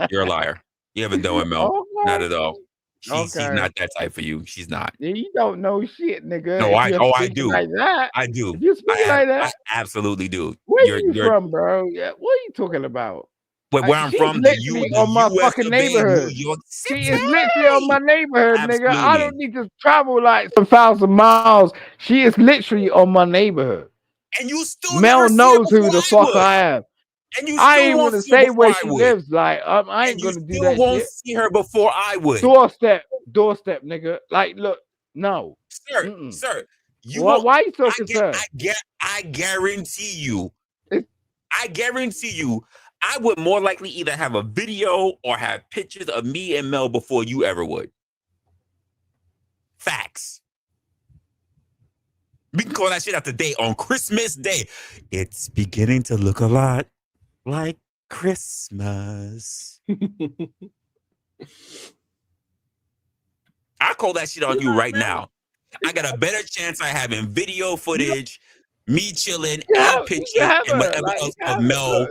You're a liar. You haven't dealt with Mel. Okay. Not at all. She's not that type for you. She's not. Yeah, you don't know shit, nigga. No, I do. Like that. I do. You speak like that. I absolutely do. Where you from, bro? Yeah, what are you talking about? Wait, where I'm from, on my fucking neighborhood. She is literally on my neighborhood, nigga. I don't need to travel like some 1,000 miles. She is literally on my neighborhood. And you still Mel knows who the fuck I am. And you I ain't want to say where she lives. Like, I ain't gonna do that. You won't see her before I would. Doorstep, nigga. Like, look, no, sir. Why are you so concerned? I guarantee you. I would more likely either have a video or have pictures of me and Mel before you ever would. Facts. We can call that shit out today on Christmas Day. It's beginning to look a lot like Christmas. I call that shit on you right now. I got a better chance of having video footage, me chilling, and pictures and whatever else of Mel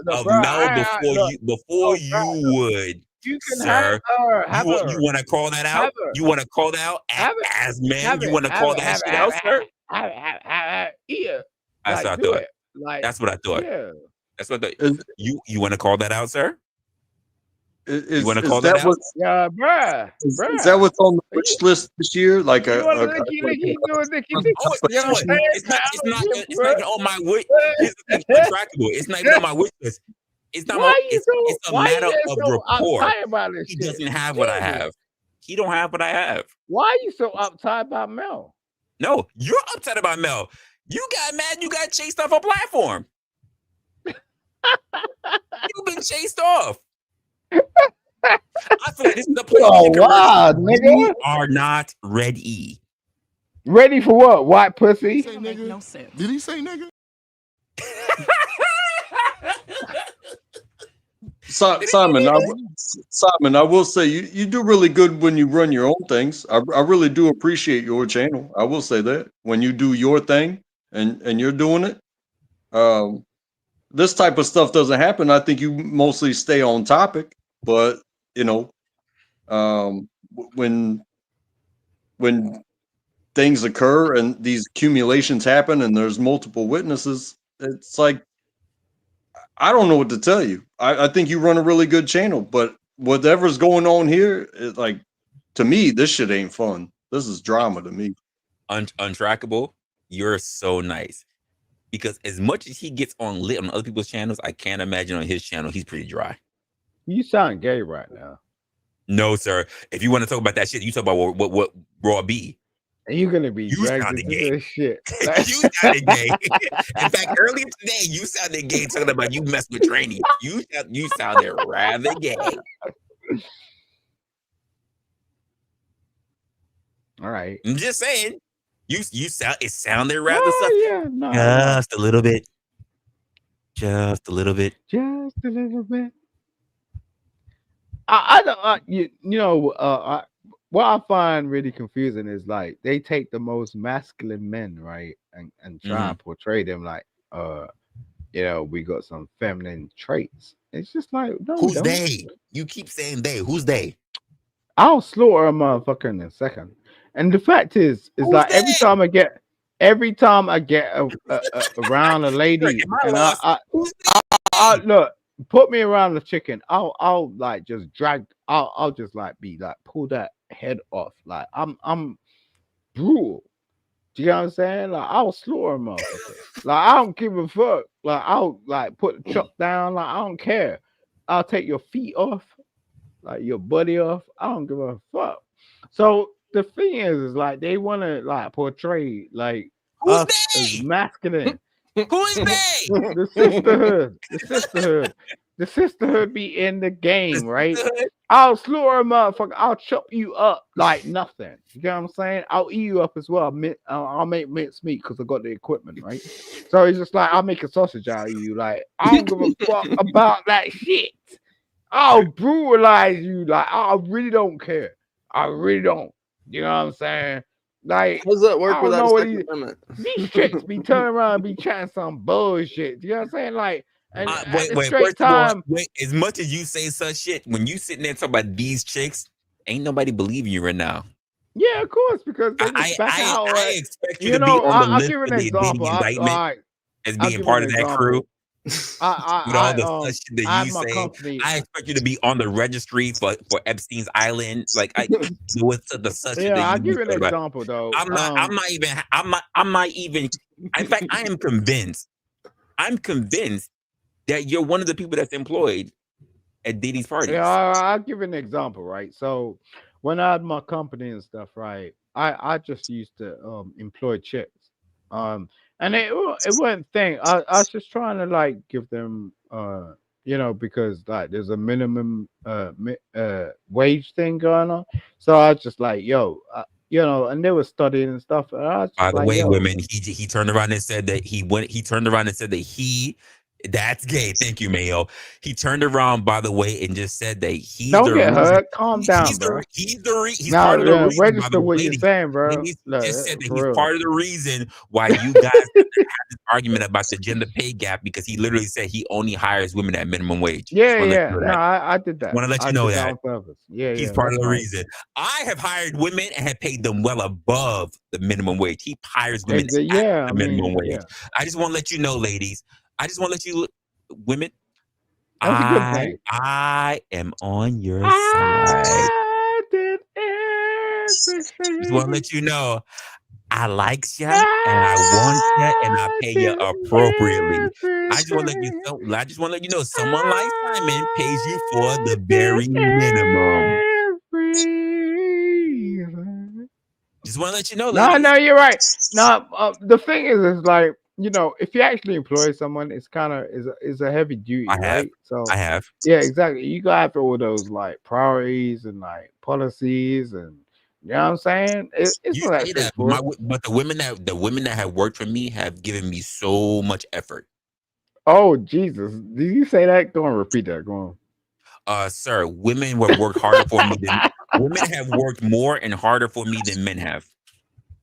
before you would. You can sir. Have her. You want to call that out? You want to call that out as men? You want to call that shit out, sir? Yeah. That's what I thought. That's what I thought. Yeah. That's what I thought. You want to call that out, sir? You want to call that out? Yeah, bruh. Is that what's on the wish list this year? Like it's not even on my wish. It's untrackable. It's not even on my wish list. It's not. It's a matter of rapport. He doesn't have what I have. He don't have what I have. Why are you so uptight about Mel? No, you're upset about Mel. You got mad. You got chased off a platform. You've been chased off. I feel like this is the place you are not ready. Ready for what? White pussy? Say nigga? No sense. Did he say nigga? Simon, I will say you do really good when you run your own things. I really do appreciate your channel. I will say that when you do your thing and you're doing it, this type of stuff doesn't happen. I think you mostly stay on topic, but you know, when things occur and these accumulations happen and there's multiple witnesses, it's like, I don't know what to tell you. I think you run a really good channel, but whatever's going on here, like, to me, this shit ain't fun. This is drama to me. Untrackable, you're so nice. Because as much as he gets on lit on other people's channels, I can't imagine on his channel he's pretty dry. You sound gay right now. No, sir. If you want to talk about that shit, you talk about what Raw B. And you're gonna be dragged into this shit. You sounded gay. In fact, earlier today, you sounded gay talking about you messed with training. You sounded rather gay. All right. I'm just saying. It sounded rather just a little bit. Just a little bit. Just a little bit. I don't what I find really confusing is like they take the most masculine men, right, and try and portray them like we got some feminine traits. It's just like, no, who's they? You keep saying they. Who's they? I'll slaughter a motherfucker in a second. And the fact is like every time I get around a lady, and I look, put me around the chicken, I'll like just drag, I'll just like be like pull that head off. Like I'm brutal. Do you know what I'm saying? Like I'll slaughter a motherfucker. Like I don't give a fuck. Like I'll like put the chuck down. Like I don't care. I'll take your feet off, like your body off. I don't give a fuck. So the thing is like they want to like portray like us as masculine. Who is they? The sisterhood be in the game, right? I'll slaughter a motherfucker. I'll chop you up like nothing. You know what I'm saying? I'll eat you up as well. I'll make mince meat because I got the equipment, right? So it's just like I'll make a sausage out of you. Like I don't give a fuck about that shit. I'll brutalize you. Like I really don't care. I really don't. You know what I'm saying? Like, how does that work without Second Amendment? These chicks be turning around and be chatting some bullshit. You know what I'm saying? Like, and wait, as much as you say such shit, when you sitting there talking about these chicks, ain't nobody believing you right now. Yeah, of course, because I expect you to be on the list of the indictment as being part of that crew. With all the shit that you say, I expect you to be on the registry for Epstein's Island. Like with the such. Yeah, I'll give you an example though. I'm not even. In fact, I am convinced. I'm convinced that you're one of the people that's employed at Diddy's parties. Yeah, I'll give you an example, right? So when I had my company and stuff, right, I just used to employ chicks. And it wasn't thing. I was just trying to like give them, because like there's a minimum wage thing going on. So I was just like, and they were studying and stuff. And I was by the way, women, he turned around and said that he turned around and said that that's gay. Thank you, Mayo. He turned around, by the way, and just said that he's don't get hurt. Calm down, bro. He's part of the reason. Register what you're saying, bro. He just said that he's part of the reason why you guys have this argument about the gender pay gap, because he literally said he only hires women at minimum wage. Yeah. No, I did that. Want to let you know that. Yeah, he's part of the reason. I have hired women and have paid them well above the minimum wage. He hires women at the minimum wage. Yeah. I just want to let you know, ladies. I just want to let you, women, I am on your side. Just want to let you know, I like you and I want you and I pay you appropriately. I just want to let you know, someone like Simon pays you for the very minimum. Just want to let you know. No, you're right. No, the thing is like, if you actually employ someone, it's kind of is a heavy duty, right? So I have. Yeah, exactly. You got after all those like priorities and like policies, and you know what I'm saying. It's not that, but the women that have worked for me have given me so much effort. Oh Jesus! Did you say that? Go on, repeat that. Go on. Sir, women have worked harder for me than women have worked more and harder for me than men have.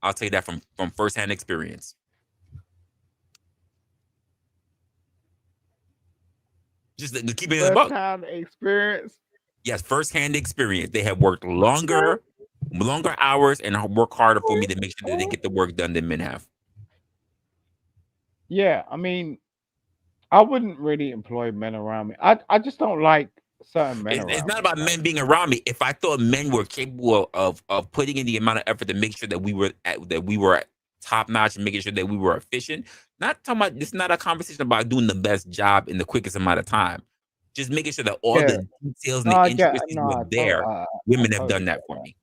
I'll tell you that from firsthand experience. Just to keep it in the book. First-hand experience. Yes, firsthand experience. They have worked longer hours and work harder for me to make sure that they get the work done than men have. Yeah, I mean, I wouldn't really employ men around me. I just don't like certain men. It's not about men being around me. If I thought men were capable of putting in the amount of effort to make sure that we were top notch and making sure that we were efficient. Not talking about, this is not a conversation about doing the best job in the quickest amount of time. Just making sure that all the details and the intricacies were there. Women have done that for me.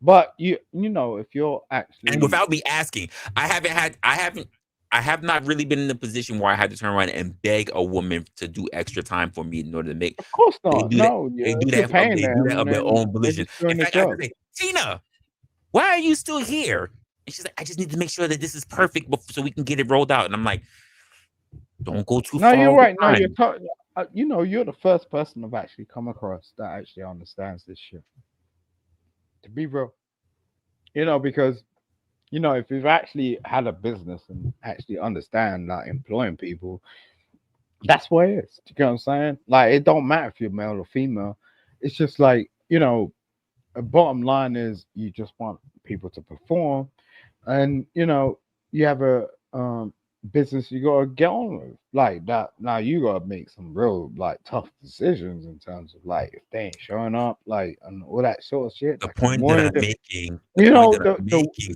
But you know, if you're actually, and without me asking, I have not really been in a position where I had to turn around and beg a woman to do extra time for me in order to make. Of course not. They do that of their own volition. In fact, I have to say, Tina, why are you still here? And she's like, I just need to make sure that this is perfect so we can get it rolled out. And I'm like, don't go too far. No, you're right. No, you know, you're the first person I've actually come across that actually understands this shit. To be real, you know, because, you know, if you've actually had a business and actually understand that employing people, that's what it is. Do you get what I'm saying? Like, it don't matter if you're male or female. It's just like, you know, the bottom line is you just want people to perform, and you know, you have a business you gotta get on with like that. Now you gotta make some real like tough decisions in terms of like if they ain't showing up, like, and all that sort of shit. The point that I'm making,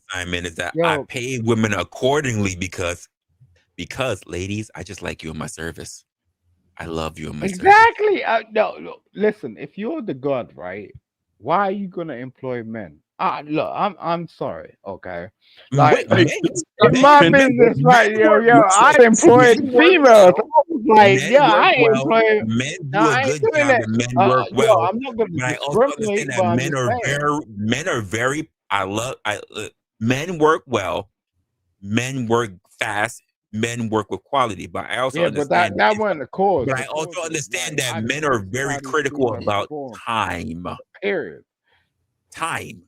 Simon, is that I pay women accordingly because ladies, I just like you in my service. I love you in my service. Exactly. No, listen, if you're the god, right? Why are you gonna employ men? Look, I'm sorry, okay. Like, in my business, like, yo, I employed females. Like, I employ men do a good job and men work well. I'm not gonna but I also understand that men are very. Men work well, men work fast, men work with quality. But I also understand that wasn't the cause. But I also understand that men are very critical about time. Period. Time.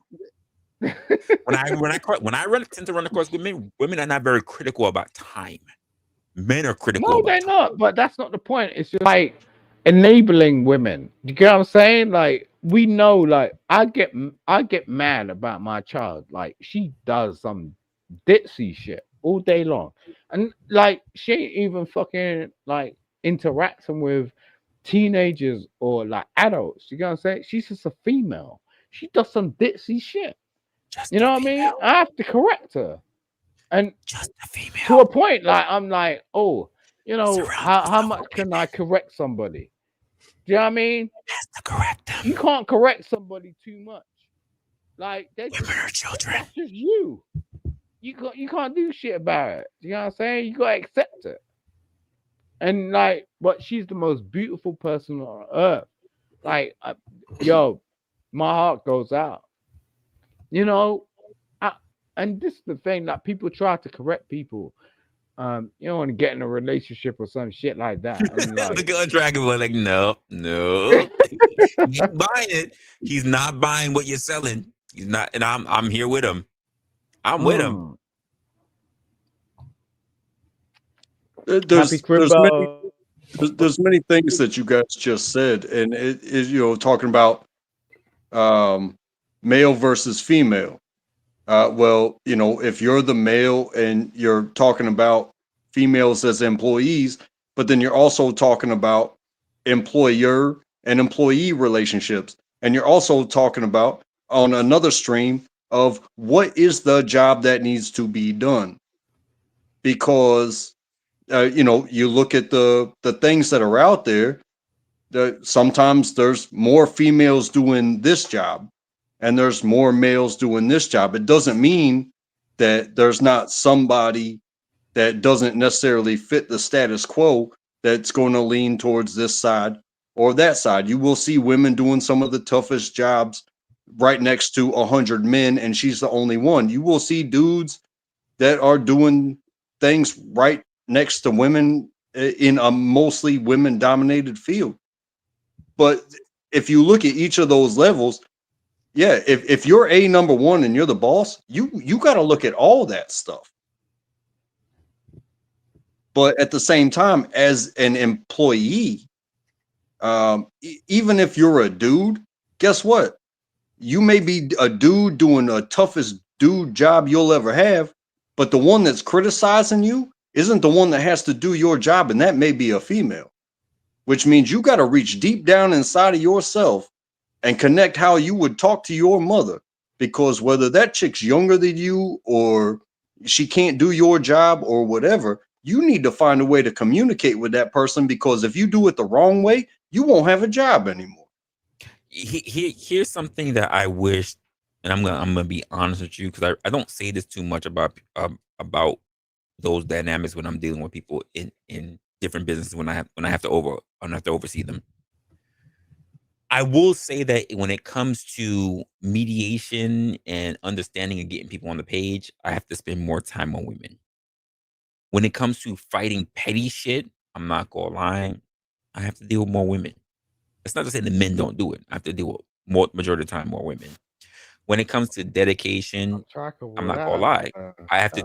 when I tend to run across women are not very critical about time. Men are critical. No, they're not. But that's not the point. It's just like enabling women. You get what I'm saying? Like, we know. Like, I get mad about my child. Like, she does some ditzy shit all day long, and like she ain't even fucking like interacting with teenagers or like adults. You get what I'm saying? She's just a female. She does some ditzy shit. You know what I mean? I have to correct her. And just a female. To a point, like, I'm like, oh, you know, how much can I correct somebody? Do you know what I mean? Has to correct them. You can't correct somebody too much. Like, women are children. That's just you. You can't do shit about it. You know what I'm saying? You gotta accept it. And like, but she's the most beautiful person on earth. Like, my heart goes out. You know, and this is the thing that people try to correct people. You don't want to get in a relationship or some shit like that. And like, the gun dragon was like, no. He ain't buying it. He's not buying what you're selling. He's not, and I'm here with him. I'm with him. There's many things that you guys just said, and it is, you know, talking about male versus female. Well, you know, if you're the male and you're talking about females as employees, but then you're also talking about employer and employee relationships, and you're also talking about on another stream of what is the job that needs to be done, because you know, you look at the things that are out there. Sometimes there's more females doing this job and there's more males doing this job. It doesn't mean that there's not somebody that doesn't necessarily fit the status quo that's going to lean towards this side or that side. You will see women doing some of the toughest jobs right next to 100 men, and she's the only one. You will see dudes that are doing things right next to women in a mostly women-dominated field. But if you look at each of those levels, yeah, if you're a number one and you're the boss, you got to look at all that stuff. But at the same time, as an employee, even if you're a dude, guess what? You may be a dude doing the toughest dude job you'll ever have, but the one that's criticizing you isn't the one that has to do your job, and that may be a female, which means you got to reach deep down inside of yourself and connect how you would talk to your mother, because whether that chick's younger than you or she can't do your job or whatever, you need to find a way to communicate with that person, because if you do it the wrong way, you won't have a job anymore. Here's something that I wish, and I'm gonna be honest with you, because I don't say this too much about those dynamics when I'm dealing with people in different businesses when I have to oversee them. I will say that when it comes to mediation and understanding and getting people on the page, I have to spend more time on women. When it comes to fighting petty shit, I'm not gonna lie, I have to deal with more women. It's not to say the men don't do it. I have to deal with more, majority of the time, more women. When it comes to dedication, I'm not gonna lie, I have to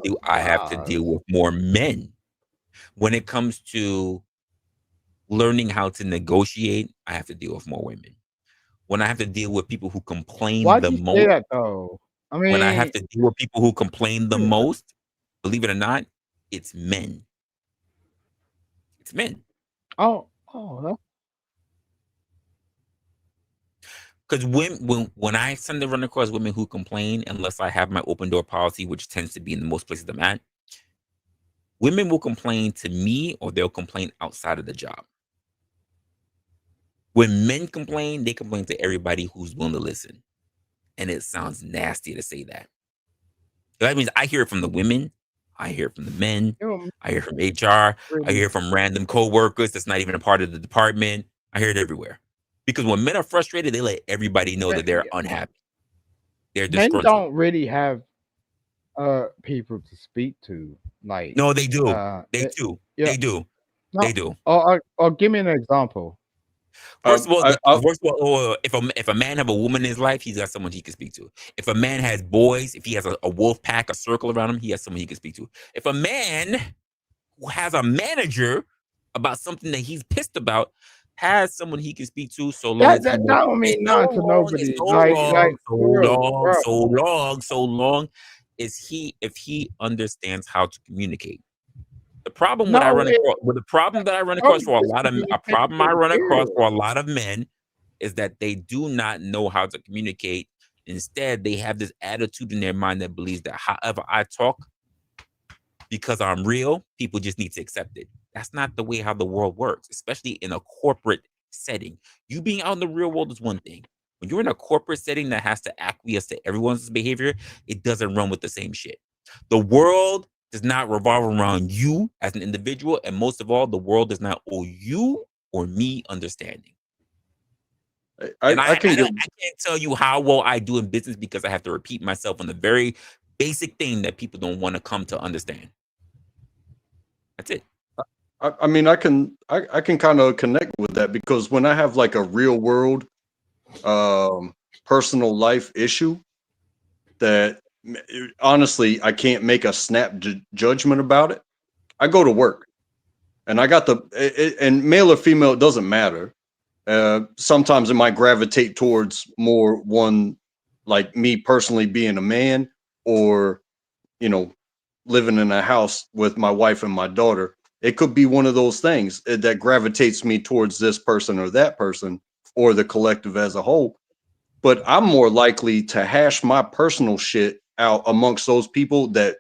deal with more men. When it comes to learning how to negotiate, I have to deal with more women. When I have to deal with people who complain Why the do you most, say that though? I when I have mean, to deal with people who complain the most, believe it or not, it's men. It's men. oh, Because when I tend to run across women who complain, unless I have my open door policy, which tends to be in the most places I'm at, women will complain to me or they'll complain outside of the job. When men complain, they complain to everybody who's willing to listen. And it sounds nasty to say that. That means I hear it from the women, I hear it from the men, I hear it from HR, I hear it from random coworkers that's not even a part of the department. I hear it everywhere. Because when men are frustrated, they let everybody know that they're unhappy. They're men disgruntled. don't really have people to speak to. Like, no, they do. They do. Yeah. They do. No, They do. Or give me an example. First of all, if a man have a woman in his life, he's got someone he can speak to. If a man has boys, if he has a wolf pack, a circle around him, he has someone he can speak to. If a man who has a manager about something that he's pissed about, has someone he can speak to, so long as that don't mean nothing to nobody. So long as he understands how to communicate. The problem that I run across for a lot of men is that they do not know how to communicate. Instead, they have this attitude in their mind that believes that however I talk, because I'm real, people just need to accept it. That's not the way how the world works, especially in a corporate setting. You being out in the real world is one thing. When you're in a corporate setting that has to acquiesce to everyone's behavior, it doesn't run with the same shit. The world does not revolve around you as an individual, and most of all, the world does not owe you or me understanding. I can't tell you how well I do in business because I have to repeat myself on the very basic thing that people don't want to come to understand. That's it. I mean, I can kind of connect with that, because when I have like a real world personal life issue that honestly I can't make a snap judgment about it, I go to work. And I got and male or female, it doesn't matter. Sometimes it might gravitate towards more one, like me personally being a man, or, you know, living in a house with my wife and my daughter. It could be one of those things that gravitates me towards this person or that person, or the collective as a whole. But I'm more likely to hash my personal shit out amongst those people that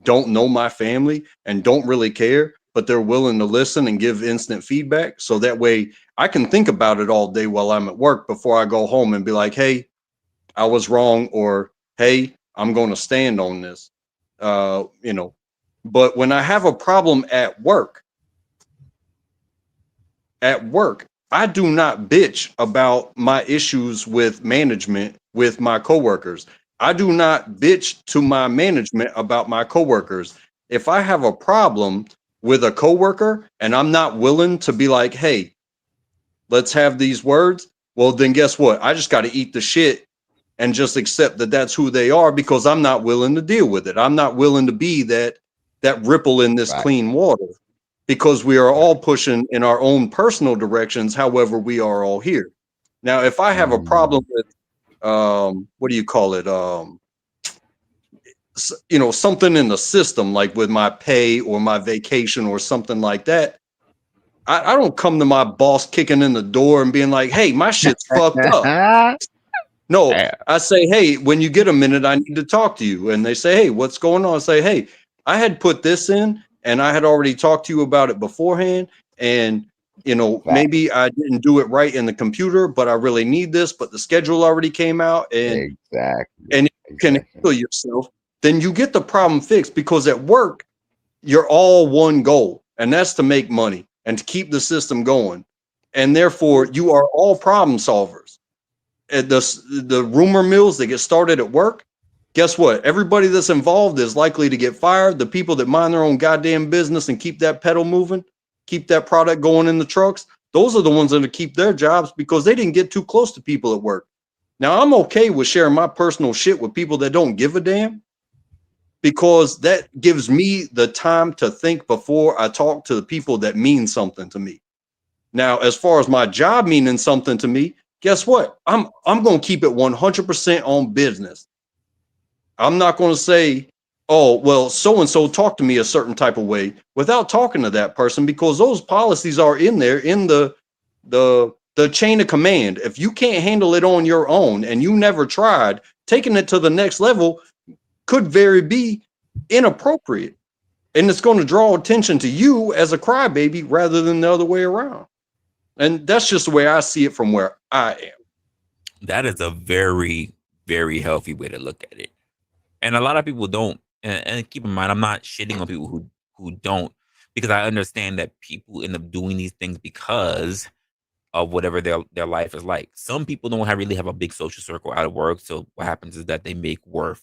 don't know my family and don't really care, but they're willing to listen and give instant feedback. So that way I can think about it all day while I'm at work before I go home and be like, hey, I was wrong, or hey, I'm going to stand on this. You know, but when I have a problem at work, I do not bitch about my issues with management with my coworkers. I do not bitch to my management about my coworkers. If I have a problem with a coworker and I'm not willing to be like, hey, let's have these words. Well, then guess what? I just got to eat the shit and just accept that that's who they are, because I'm not willing to deal with it. I'm not willing to be that ripple in this clean water, because we are all pushing in our own personal directions. However, we are all here. Now, if I have a problem with, what do you call it? You know, something in the system, like with my pay or my vacation or something like that, I don't come to my boss kicking in the door and being like, hey, my shit's fucked up. No, I say, hey, when you get a minute, I need to talk to you. And they say, hey, what's going on? I say, hey, I had put this in and I had already talked to you about it beforehand. And, you know, maybe I didn't do it right in the computer, but I really need this. But the schedule already came out. And and you can handle yourself, then you get the problem fixed, because at work, you're all one goal, and that's to make money and to keep the system going. And therefore, you are all problem solvers. At the rumor mills that get started at work, guess what? Everybody that's involved is likely to get fired. The people that mind their own goddamn business and keep that pedal moving, keep that product going in the trucks, those are the ones that keep their jobs, because they didn't get too close to people at work. Now, I'm okay with sharing my personal shit with people that don't give a damn, because that gives me the time to think before I talk to the people that mean something to me. Now, as far as my job meaning something to me, guess what? I'm going to keep it 100% on business. I'm not going to say, oh, well, so-and-so talked to me a certain type of way without talking to that person, because those policies are in there in the chain of command. If you can't handle it on your own and you never tried, taking it to the next level could very be inappropriate, and it's going to draw attention to you as a crybaby rather than the other way around. And that's just the way I see it from where I am. That is a very, very healthy way to look at it. And a lot of people don't. And keep in mind, I'm not shitting on people who don't, because I understand that people end up doing these things because of whatever their life is like. Some people don't really have a big social circle out of work. So what happens is that they make work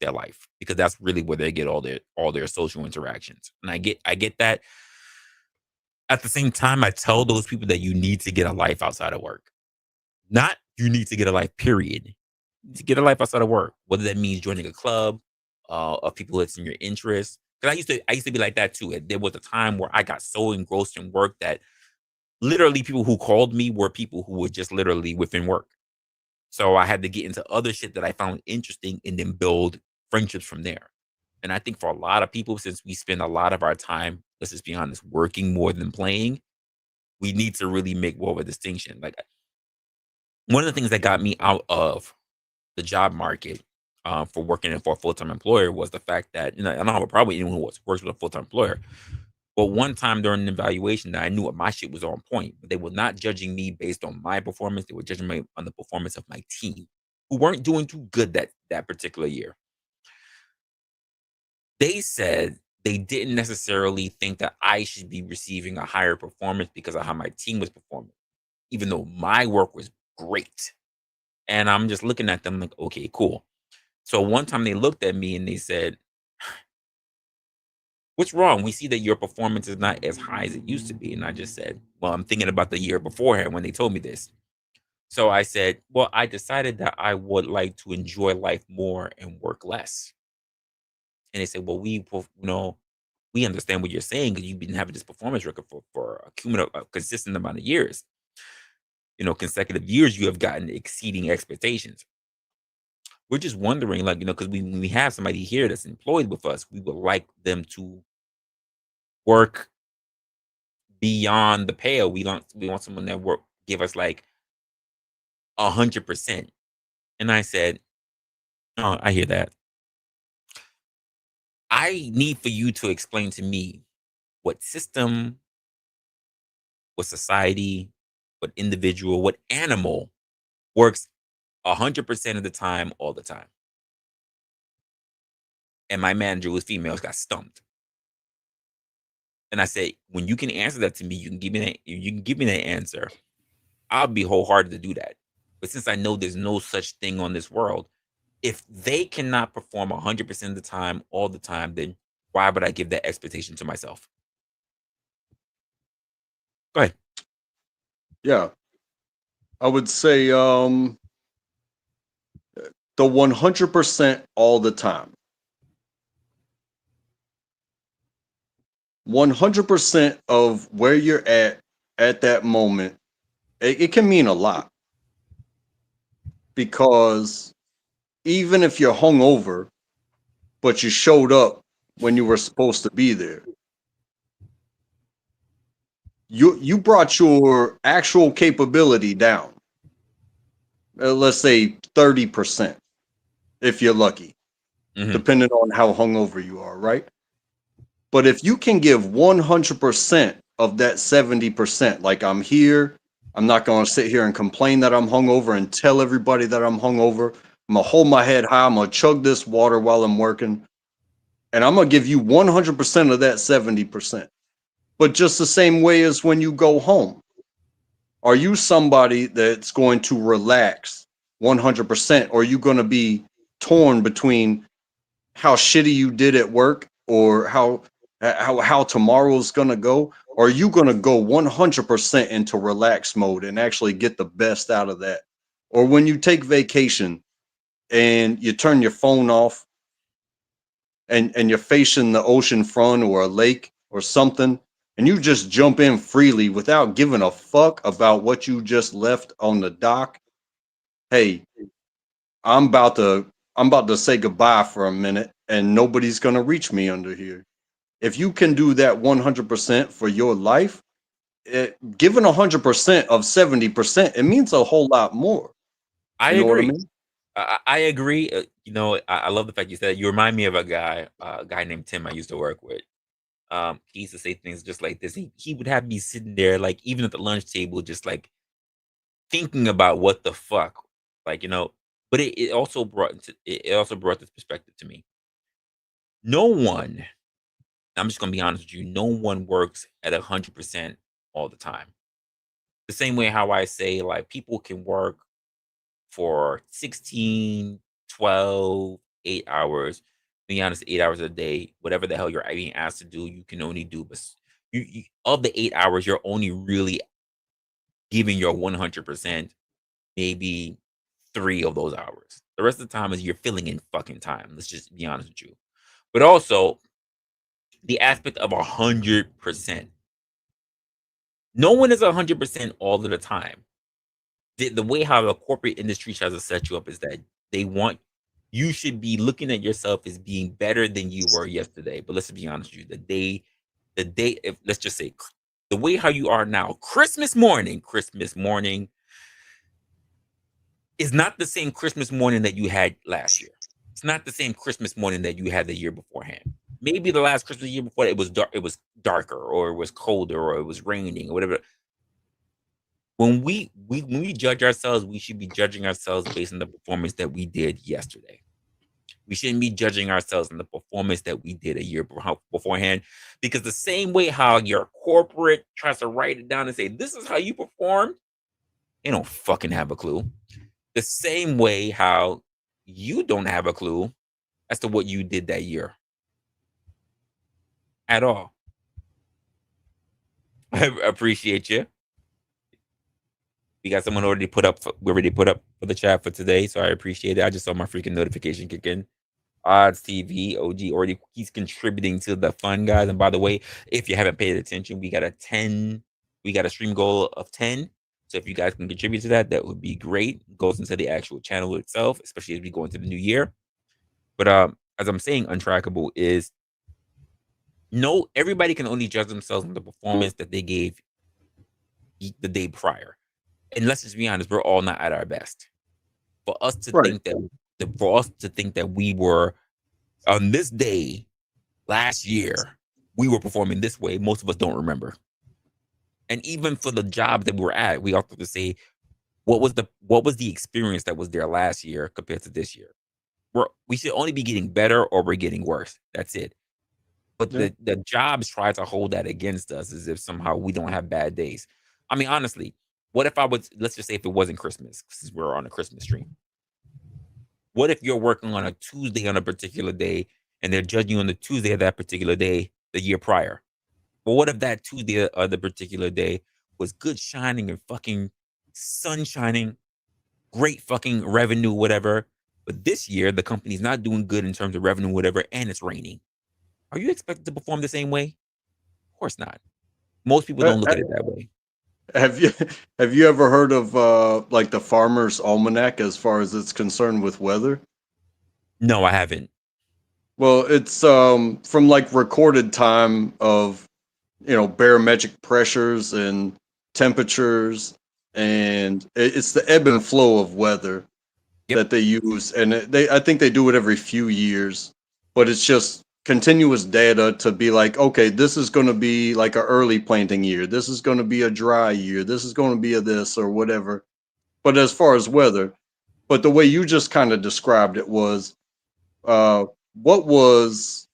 their life, because that's really where they get all their social interactions. And I get that. At the same time, I tell those people that you need to get a life outside of work. Not you need to get a life, period. You need to get a life outside of work, whether that means joining a club of people that's in your interest. Because I used to be like that too. There was a time where I got so engrossed in work that literally people who called me were people who were just literally within work. So I had to get into other shit that I found interesting and then build friendships from there. And I think for a lot of people, since we spend a lot of our time, let's just be honest, working more than playing, we need to really make more of a distinction. Like, one of the things that got me out of the job market for working for a full-time employer was the fact that, I don't have a problem with anyone who works with a full-time employer. But one time during an evaluation, that I knew what my shit was on point, but they were not judging me based on my performance. They were judging me on the performance of my team, who weren't doing too good that particular year. They said they didn't necessarily think that I should be receiving a higher performance because of how my team was performing, even though my work was great. And I'm just looking at them like, okay, cool. So one time they looked at me and they said, what's wrong? We see that your performance is not as high as it used to be. And I just said, well, I'm thinking about the year beforehand when they told me this. So I said, well, I decided that I would like to enjoy life more and work less. And they said, well, we understand what you're saying, because you've been having this performance record for a consistent amount of years. Consecutive years you have gotten exceeding expectations. We're just wondering, like, because when we have somebody here that's employed with us, we would like them to work beyond the pale. We want someone that give us like 100%. And I said, oh, I hear that. I need for you to explain to me what system, what society, what individual, what animal works 100% of the time, all the time. And my manager, who was female, got stumped. And I said, when you can answer that to me, you can give me that answer. I'll be wholehearted to do that. But since I know there's no such thing on this world, if they cannot perform 100% of the time, all the time, then why would I give that expectation to myself? Go ahead. Yeah. I would say the 100% all the time. 100% of where you're at that moment, it can mean a lot. Because even if you're hungover, but you showed up when you were supposed to be there, you brought your actual capability down. Let's say 30%, if you're lucky, depending on how hungover you are, right? But if you can give 100% of that 70%, like I'm here, I'm not going to sit here and complain that I'm hungover and tell everybody that I'm hungover. I'm going to hold my head high. I'm going to chug this water while I'm working. And I'm going to give you 100% of that 70%. But just the same way as when you go home. Are you somebody that's going to relax 100%? Or are you going to be torn between how shitty you did at work or how tomorrow's going to go? Or are you going to go 100% into relax mode and actually get the best out of that? Or when you take vacation and you turn your phone off and you're facing the ocean front or a lake or something, and you just jump in freely without giving a fuck about what you just left on the dock. Hey, I'm about to say goodbye for a minute and nobody's going to reach me under here. If you can do that 100% for your life, given 100% of 70%, it means a whole lot more. I agree. I agree. You know, I love the fact you said you remind me of a guy named Tim I used to work with. He used to say things just like this. He would have me sitting there, like even at the lunch table, just like thinking about what the fuck, like, you know. But it also brought this perspective to me. No one, I'm just gonna be honest with you, no one works at 100% all the time. The same way how I say, like, people can work for 16, 12, 8 hours. Be honest, 8 hours a day, whatever the hell you're being asked to do, you can only do. But you of the 8 hours, you're only really giving your 100%, maybe 3 of those hours. The rest of the time is you're filling in fucking time. Let's just be honest with you. But also, the aspect of 100%. No one is 100% all of the time. The way how the corporate industry tries to set you up is that they want you should be looking at yourself as being better than you were yesterday. But let's be honest with you, the day, if let's just say the way how you are now, Christmas morning is not the same Christmas morning that you had last year. It's not the same Christmas morning that you had the year beforehand. Maybe the last Christmas year before it was darker, or it was colder, or it was raining, or whatever. When we judge ourselves, we should be judging ourselves based on the performance that we did yesterday. We shouldn't be judging ourselves on the performance that we did a year beforehand, because the same way how your corporate tries to write it down and say, this is how you performed, they don't fucking have a clue. The same way how you don't have a clue as to what you did that year at all. I appreciate you. We got someone already put up for the chat for today, so I appreciate it. I just saw my freaking notification kick in. Odds TV OG already, he's contributing to the fun, guys. And by the way, if you haven't paid attention, we got a stream goal of 10. So if you guys can contribute to that, that would be great. Goes into the actual channel itself, especially as we go into the new year. But as I'm saying, untrackable is everybody can only judge themselves on the performance that they gave the day prior. And let's just be honest, we're all not at our best. For us to think that we were on this day last year, we were performing this way, most of us don't remember. And even for the job that we were at, we also have to say, what was the experience that was there last year compared to this year? We should only be getting better, or we're getting worse. That's it. But the jobs try to hold that against us as if somehow we don't have bad days. I mean, honestly, what if let's just say if it wasn't Christmas, because we're on a Christmas stream. What if you're working on a Tuesday on a particular day, and they're judging you on the Tuesday of that particular day the year prior? But what if that Tuesday of the particular day was good shining and fucking sun shining, great fucking revenue, whatever. But this year, the company's not doing good in terms of revenue, whatever, and it's raining. Are you expected to perform the same way? Of course not. Most people don't look at it that way. Have you ever heard of like the Farmer's Almanac as far as it's concerned with weather? No, I haven't. Well, it's from like recorded time of barometric pressures and temperatures, and it's the ebb and flow of weather that they use, and I think they do it every few years, but it's just continuous data to be like, okay, this is going to be like an early planting year, this is going to be a dry year, this is going to be a this or whatever. But as far as weather, but the way you just kind of described it was, what was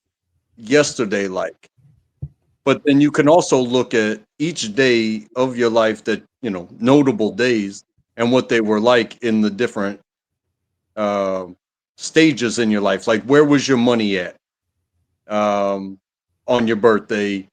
yesterday like? But then you can also look at each day of your life that, notable days and what they were like in the different stages in your life. Like, where was your money at on your birthday,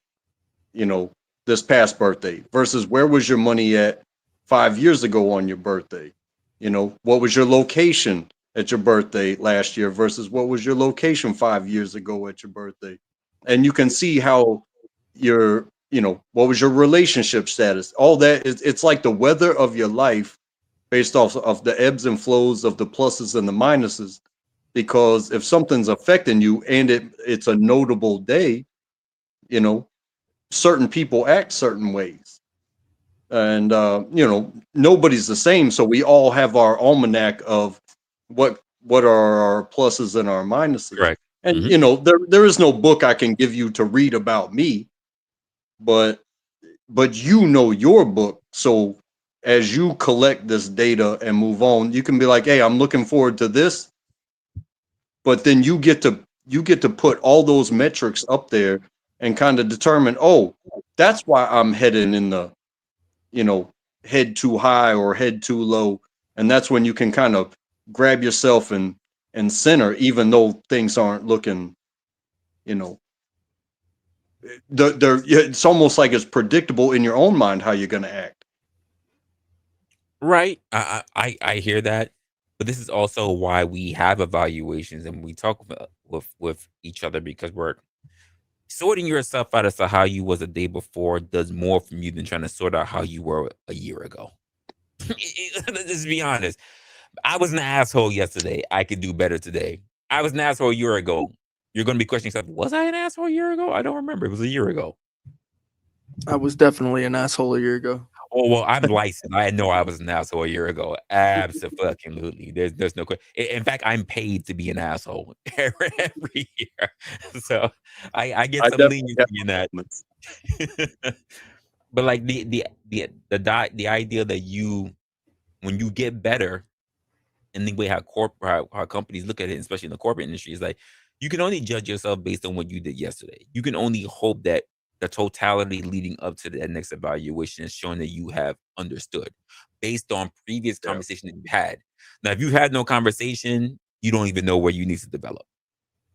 this past birthday, versus where was your money at 5 years ago on your birthday? What was your location at your birthday last year versus what was your location 5 years ago at your birthday? And you can see how what was your relationship status? All that it's like the weather of your life based off of the ebbs and flows of the pluses and the minuses. Because if something's affecting you and it's a notable day, certain people act certain ways. And nobody's the same, so we all have our almanac of what are our pluses and our minuses. Correct. And there is no book I can give you to read about me, but your book. So as you collect this data and move on, you can be like, hey, I'm looking forward to this. But then you get to put all those metrics up there and kind of determine, oh, that's why I'm heading in the, head too high or head too low. And that's when you can kind of grab yourself and center, even though things aren't looking, it's almost like it's predictable in your own mind how you're going to act. Right. I hear that. But this is also why we have evaluations and we talk with each other, because we're sorting yourself out as to how you was a day before does more from you than trying to sort out how you were a year ago. Let's be honest. I was an asshole yesterday. I could do better today. I was an asshole a year ago. You're going to be questioning yourself, was I an asshole a year ago? I don't remember. It was a year ago. I was definitely an asshole a year ago. Oh, well, I'm licensed. I know I was an asshole a year ago. Absolutely. There's no question. In fact, I'm paid to be an asshole every year. So I get some leniency in that. But like the idea that when you get better, and the way how companies look at it, especially in the corporate industry, is like you can only judge yourself based on what you did yesterday. You can only hope that the totality leading up to that next evaluation is showing that you have understood based on previous conversation that you had. Now, if you had no conversation, you don't even know where you need to develop.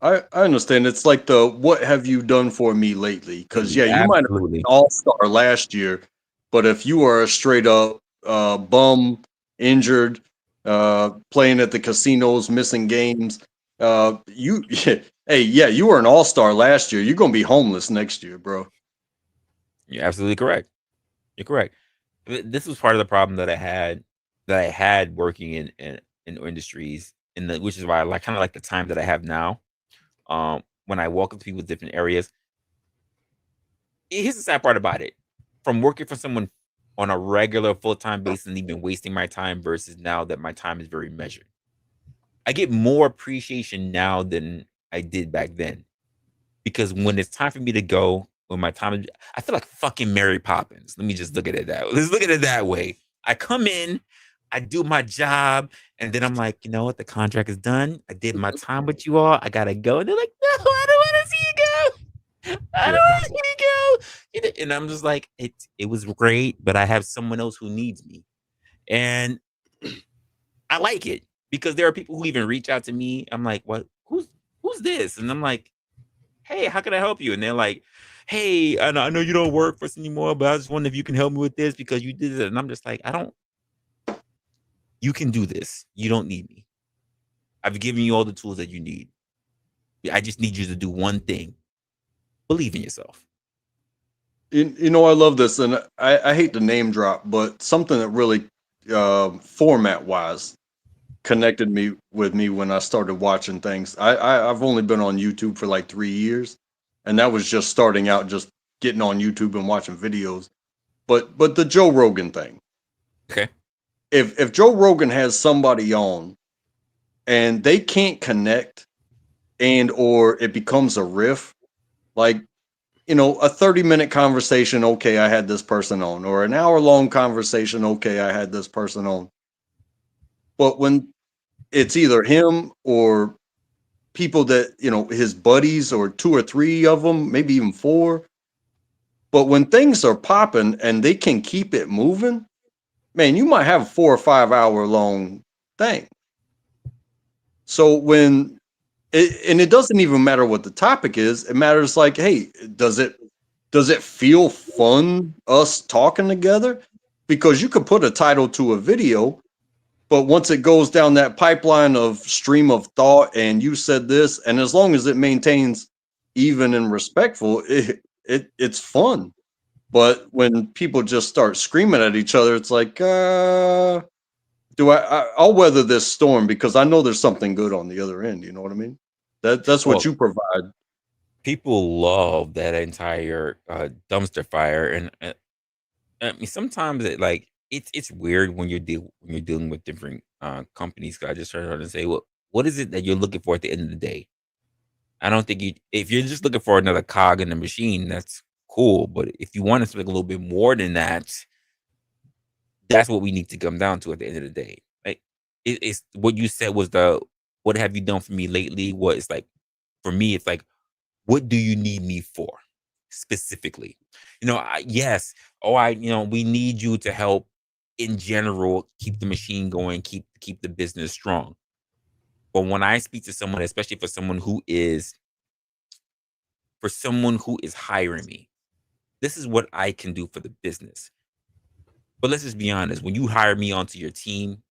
I understand. It's like what have you done for me lately? Because you might have been an all-star last year, but if you are a straight up bum, injured, playing at the casinos, missing games, you were an all-star last year. You're gonna be homeless next year, bro. You're absolutely correct. You're correct. This was part of the problem that I had working in industries, which is why I kind of like the time that I have now. When I walk into people's different areas, here's the sad part about it. From working for someone on a regular full-time basis and even wasting my time versus now that my time is very measured, I get more appreciation now than I did back then. Because when it's time for me to go, when my time is, I feel like fucking Mary Poppins. Let me just look at it that way. Let's look at it that way. I come in, I do my job, and then I'm like, you know what? The contract is done. I did my time with you all. I gotta go. And they're like, no, I don't want to see you go. I don't want to see you go. And I'm just like, it was great, but I have someone else who needs me. And I like it because there are people who even reach out to me. I'm like, what? Who's this? And I'm like, hey, how can I help you? And they're like, hey, I know you don't work for us anymore, but I just wonder if you can help me with this because you did it. And I'm just like, you can do this. You don't need me. I've given you all the tools that you need. I just need you to do one thing. Believe in yourself. You know, I love this, and I hate to name drop, but something that really format wise connected me with me when I started watching things. I've only been on YouTube for like 3 years, and that was just starting out, just getting on YouTube and watching videos. But the Joe Rogan thing. Okay. If Joe Rogan has somebody on and they can't connect, and or it becomes a riff, like, you know, a 30-minute conversation, okay, I had this person on, or an hour-long conversation, okay, I had this person on. But when it's either him or people that, you know, his buddies, or 2 or 3 of them, maybe even 4. But when things are popping and they can keep it moving, man, you might have a 4 or 5 hour long thing. So when it doesn't even matter what the topic is, it matters like, hey, does it feel fun us talking together? Because you could put a title to a video, but once it goes down that pipeline of stream of thought and you said this, and as long as it maintains even and respectful, it's fun. But when people just start screaming at each other, it's like, I'll weather this storm because I know there's something good on the other end. You know what I mean? That's what you provide. People love that entire dumpster fire, and I mean, sometimes it's weird when you're dealing with different companies. I just turn around and say, well, what is it that you're looking for at the end of the day? I don't think if you're just looking for another cog in the machine, that's cool. But if you want something a little bit more than that, that's what we need to come down to at the end of the day. Like, it's what you said was what have you done for me lately? What it's like for me, it's like, what do you need me for specifically? You know, yes. We need you to help in general, keep the machine going, keep the business strong. But when I speak to someone, especially for someone who is hiring me, this is what I can do for the business. But let's just be honest, when you hire me onto your team,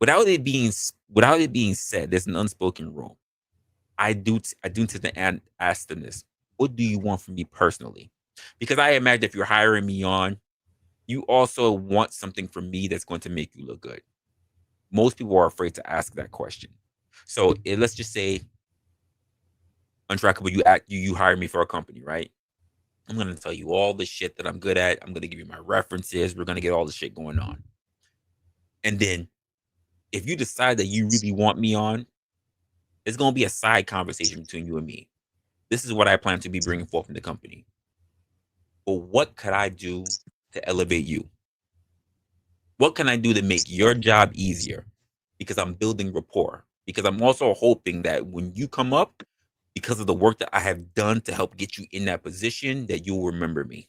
without it being said, there's an unspoken rule. I do to ask them this: what do you want from me personally? Because I imagine if you're hiring me on, you also want something from me that's going to make you look good. Most people are afraid to ask that question. So let's just say, Untrackable, you hire me for a company, right? I'm going to tell you all the shit that I'm good at. I'm going to give you my references. We're going to get all the shit going on. And then if you decide that you really want me on, it's going to be a side conversation between you and me. This is what I plan to be bringing forth in the company. But what could I do to elevate you? What can I do to make your job easier? Because I'm building rapport. Because I'm also hoping that when you come up, because of the work that I have done to help get you in that position, that you'll remember me.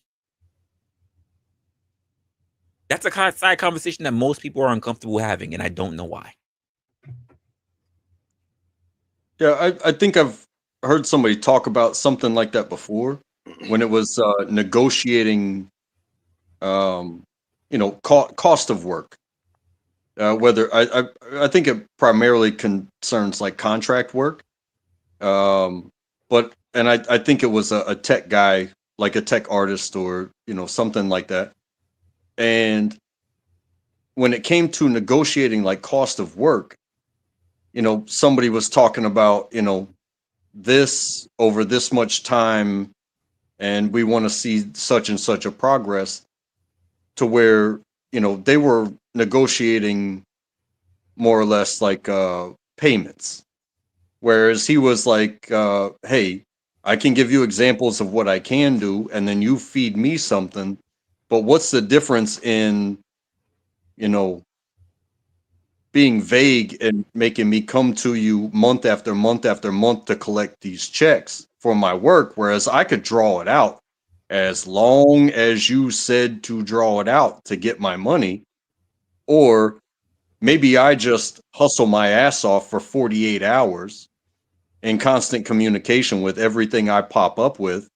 That's a kind of side conversation that most people are uncomfortable having, and I don't know why. Yeah, I think I've heard somebody talk about something like that before, when it was negotiating, cost of work. Whether I think it primarily concerns like contract work, but I think it was a tech guy, like a tech artist, or something like that. And when it came to negotiating like cost of work, somebody was talking about, this over this much time, and we want to see such and such a progress, to where, they were negotiating more or less like payments. Whereas he was like, hey, I can give you examples of what I can do, and then you feed me something. But what's the difference in, being vague and making me come to you month after month after month to collect these checks for my work, whereas I could draw it out as long as you said to draw it out to get my money? Or maybe I just hustle my ass off for 48 hours in constant communication with everything I pop up with.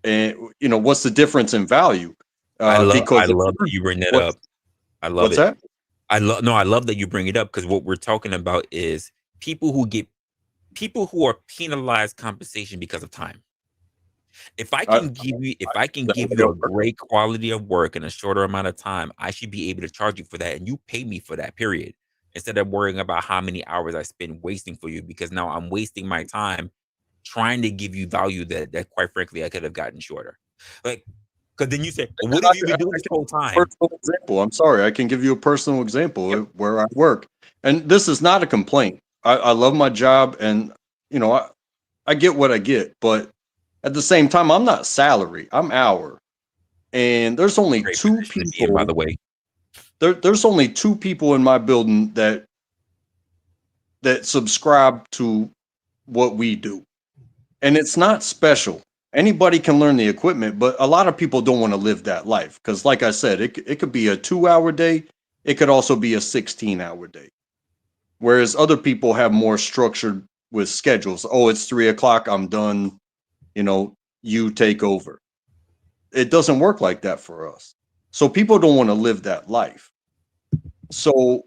And what's the difference in value? I love Because that you bring that up. I love what's it. that? I love that you bring it up, because what we're talking about is people who are penalized compensation because of time. If I can give you a great quality of work in a shorter amount of time, I should be able to charge you for that, and you pay me for that, period. Instead of worrying about how many hours I spend wasting for you, because now I'm wasting my time trying to give you value that quite frankly I could have gotten shorter. Like, because then you say, well, what have you been doing this whole time? Personal example. I'm sorry, I can give you a personal example of where I work, and this is not a complaint. I love my job, and I get what I get, but at the same time, I'm not salary. I'm hour, and there's only Great two position to be people. in, by the way, There's only two people in my building that subscribe to what we do, and it's not special. Anybody can learn the equipment, but a lot of people don't want to live that life because, like I said, it could be a 2-hour day. It could also be a 16-hour day. Whereas other people have more structured with schedules. Oh, it's 3:00. I'm done. You take over. It doesn't work like that for us. So people don't want to live that life. So,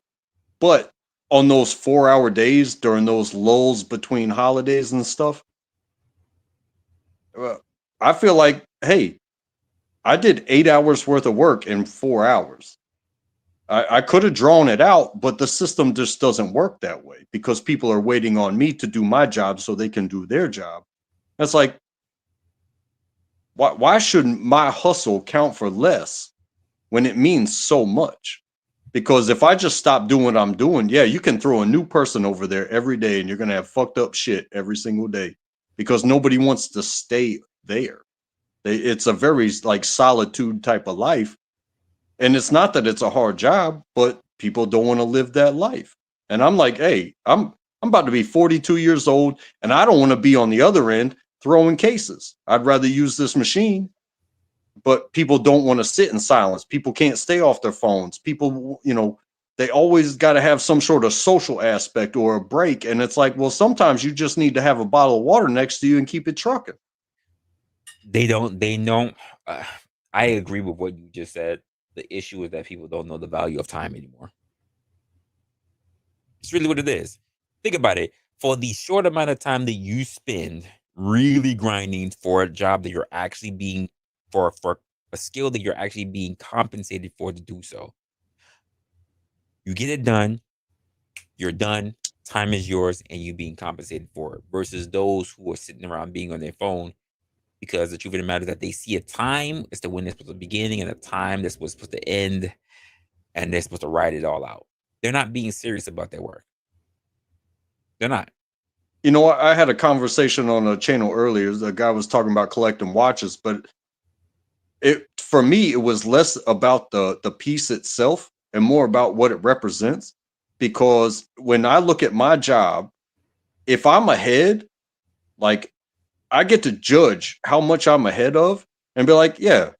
but on those 4-hour days during those lulls between holidays and stuff, I feel like, hey, I did 8 hours worth of work in 4 hours. I could have drawn it out, but the system just doesn't work that way because people are waiting on me to do my job so they can do their job. That's like, why shouldn't my hustle count for less when it means so much? Because if I just stop doing what I'm doing, yeah, you can throw a new person over there every day and you're going to have fucked up shit every single day because nobody wants to stay there. It's a very like solitude type of life. And it's not that it's a hard job, but people don't want to live that life. And I'm like, hey, I'm about to be 42 years old and I don't want to be on the other end throwing cases. I'd rather use this machine. But people don't want to sit in silence. People can't stay off their phones. People, they always got to have some sort of social aspect or a break. And it's like, well, sometimes you just need to have a bottle of water next to you and keep it trucking. They don't. I agree with what you just said. The issue is that people don't know the value of time anymore. It's really what it is. Think about it. For the short amount of time that you spend really grinding for a job that you're actually being for a skill that you're actually being compensated for to do so, you get it done. You're done. Time is yours, and you being compensated for it. Versus those who are sitting around being on their phone. Because the truth of the matter is that they see a time as to when it's supposed to begin and a time that's what's supposed to end, and they're supposed to write it all out. They're not being serious about their work. They're not. I had a conversation on a channel earlier. The guy was talking about collecting watches, but for me, it was less about the piece itself and more about what it represents. Because when I look at my job, if I'm ahead, like I get to judge how much I'm ahead of and be like, yeah,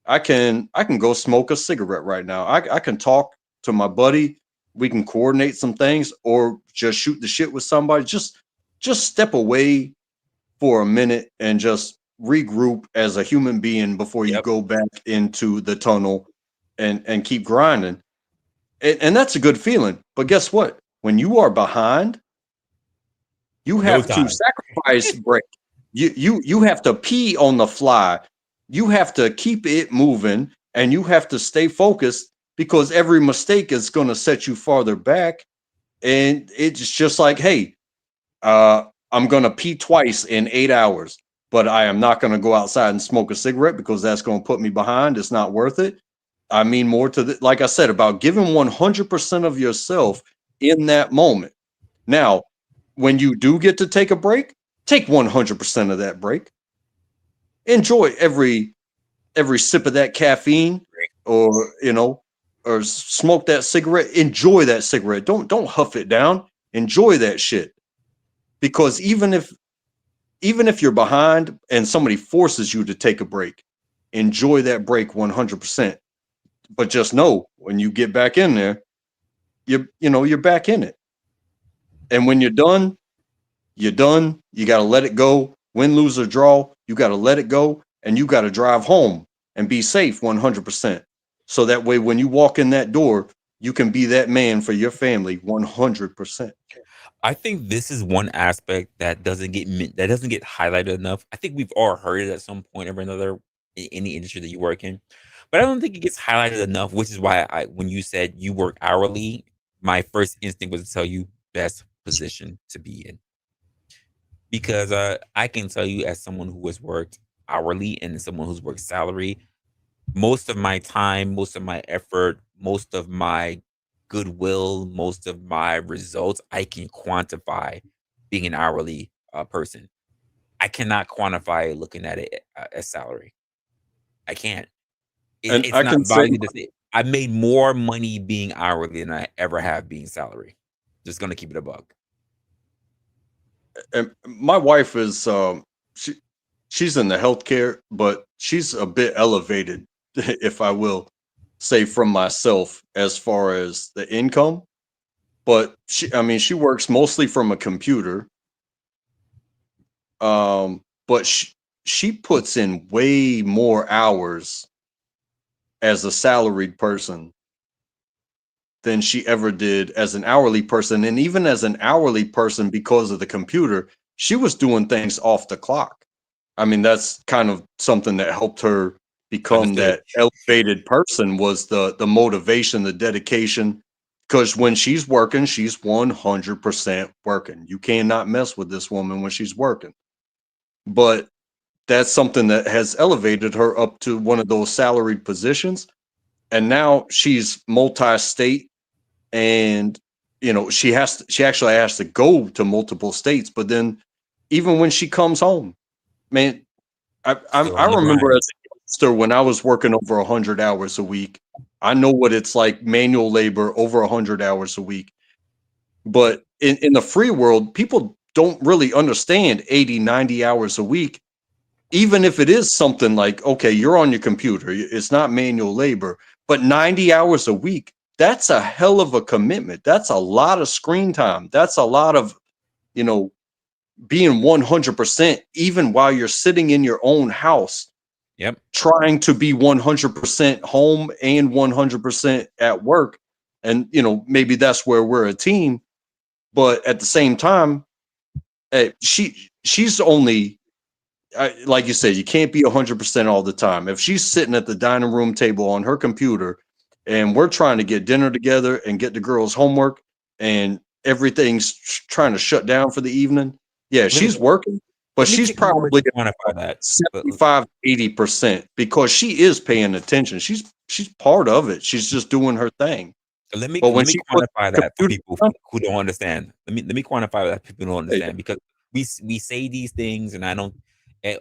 I can go smoke a cigarette right now. I can talk to my buddy. We can coordinate some things or just shoot the shit with somebody. Just step away for a minute and just regroup as a human being before you go back into the tunnel and keep grinding. And that's a good feeling. But guess what? When you are behind, you have to sacrifice break. You have to pee on the fly. You have to keep it moving and you have to stay focused because every mistake is going to set you farther back. And it's just like, hey, I'm going to pee twice in 8 hours, but I am not going to go outside and smoke a cigarette because that's going to put me behind. It's not worth it. I mean, more to like I said, about giving 100% of yourself in that moment. Now, when you do get to take a break, take 100% of that break. Enjoy every sip of that caffeine or, or smoke that cigarette. Enjoy that cigarette. Don't huff it down. Enjoy that shit. Because even if you're behind and somebody forces you to take a break, enjoy that break 100%. But just know when you get back in there, you're back in it. And when you're done, you're done. You got to let it go. Win, lose, or draw, you got to let it go, and you got to drive home and be safe 100%. So that way, when you walk in that door, you can be that man for your family 100%. I think this is one aspect that doesn't get highlighted enough. I think we've all heard it at some point or another in any industry that you work in, but I don't think it gets highlighted enough. Which is why when you said you work hourly, my first instinct was to tell you best position to be in, because I can tell you, as someone who has worked hourly and someone who's worked salary, most of my time, most of my effort, most of my goodwill, most of my results, I can quantify being an hourly person. I cannot quantify looking at it as salary. I can't. It's I not can say, valued. I made more money being hourly than I ever have being salary. Just gonna keep it a buck. and my wife is she's in the healthcare, but she's a bit elevated, if I will say, from myself as far as the income. But she works mostly from a computer. But she puts in way more hours as a salaried person than she ever did as an hourly person. And even as an hourly person, because of the computer, she was doing things off the clock. I mean, that's kind of something that helped her become that elevated person, was the motivation, the dedication. Because when she's working, she's 100% working. You cannot mess with this woman when she's working. But that's something that has elevated her up to one of those salaried positions. And now she's multi-state, and she actually has to go to multiple states. But then even when she comes home, man, I remember as a youngster when I was working over 100 hours a week. I know what it's like, manual labor over 100 hours a week. But in the free world, people don't really understand 80, 90 hours a week. Even if it is something like, okay, you're on your computer, it's not manual labor, but 90 hours a week, that's a hell of a commitment. That's a lot of screen time. That's a lot of, being 100%, even while you're sitting in your own house. Yep. Trying to be 100% home and 100% at work. And, maybe that's where we're a team. But at the same time, she's only, like you said, you can't be 100% all the time. If she's sitting at the dining room table on her computer and we're trying to get dinner together and get the girls' homework and everything's trying to shut down for the evening, yeah, she's working, but she's probably quantify that 75-80% because she is paying attention. She's part of it. She's just doing her thing. Let me quantify that for people who don't understand. Let me quantify that for people who don't understand, because we say these things and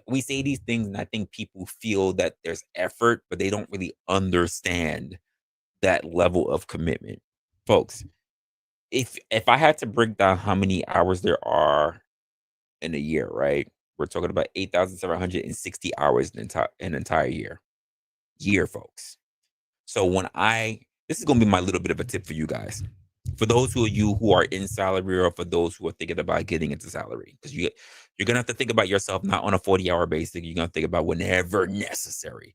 we say these things and I think people feel that there's effort, but they don't really understand that level of commitment. Folks, if I had to break down how many hours there are in a year, right? We're talking about 8,760 hours in an entire year, folks. So this is going to be my little bit of a tip for you guys. For those of you who are in salary, or for those who are thinking about getting into salary, because you're going to have to think about yourself not on a 40-hour basis. You're going to think about whenever necessary.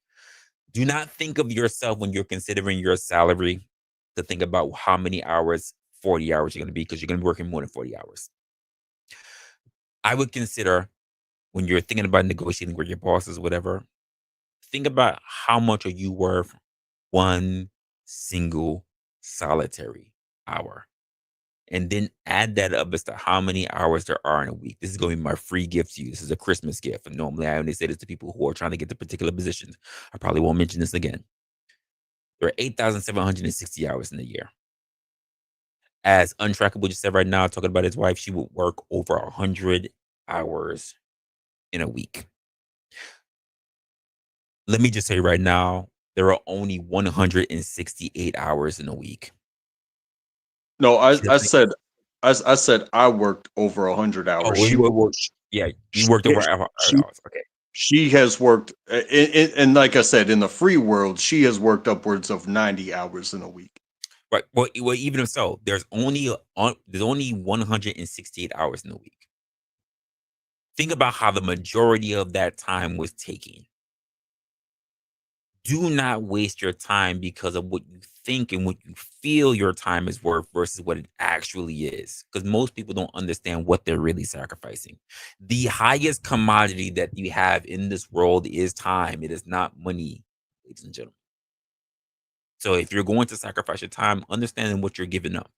Do not think of yourself when you're considering your salary to think about how many hours, 40 hours you're going to be, because you're going to be working more than 40 hours. I would consider, when you're thinking about negotiating with your bosses, whatever, think about how much are you worth one single solitary hour, and then add that up as to how many hours there are in a week. This is going to be my free gift to you. This is a Christmas gift. And normally I only say this to people who are trying to get to particular positions. I probably won't mention this again. There are 8,760 hours in a year. As Untrackable just said right now, talking about his wife, she would work over 100 hours in a week. Let me just say right now, there are only 168 hours in a week. No, I said I worked over 100 hours. Oh, you worked over 100 hours. Okay. She has worked, and like I said, in the free world, she has worked upwards of 90 hours in a week. Right. Well, even so, there's only 168 hours in a week. think about how the majority of that time was taken. Do not waste your time because of what you think and what you feel your time is worth versus what it actually is. Because most people don't understand what they're really sacrificing. The highest commodity that you have in this world is time. It is not money, ladies and gentlemen. So if you're going to sacrifice your time, understanding what you're giving up.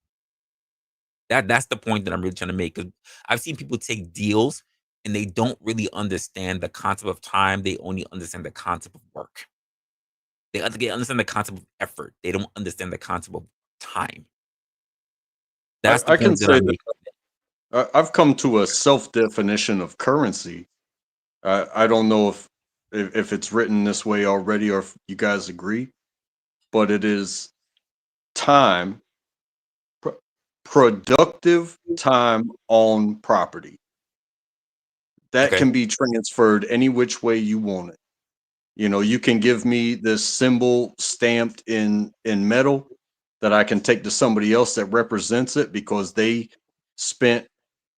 That's the point that I'm really trying to make. Because I've seen people take deals and they don't really understand the concept of time. They only understand the concept of work. They understand the concept of effort. They don't understand the concept of time. That's the I can point that say I'm making. I've come to a self-definition of currency. I don't know if it's written this way already or if you guys agree, but it is time, productive time on property. That Okay. can be transferred any which way you want it. You know, you can give me this symbol stamped in metal that I can take to somebody else that represents it because they spent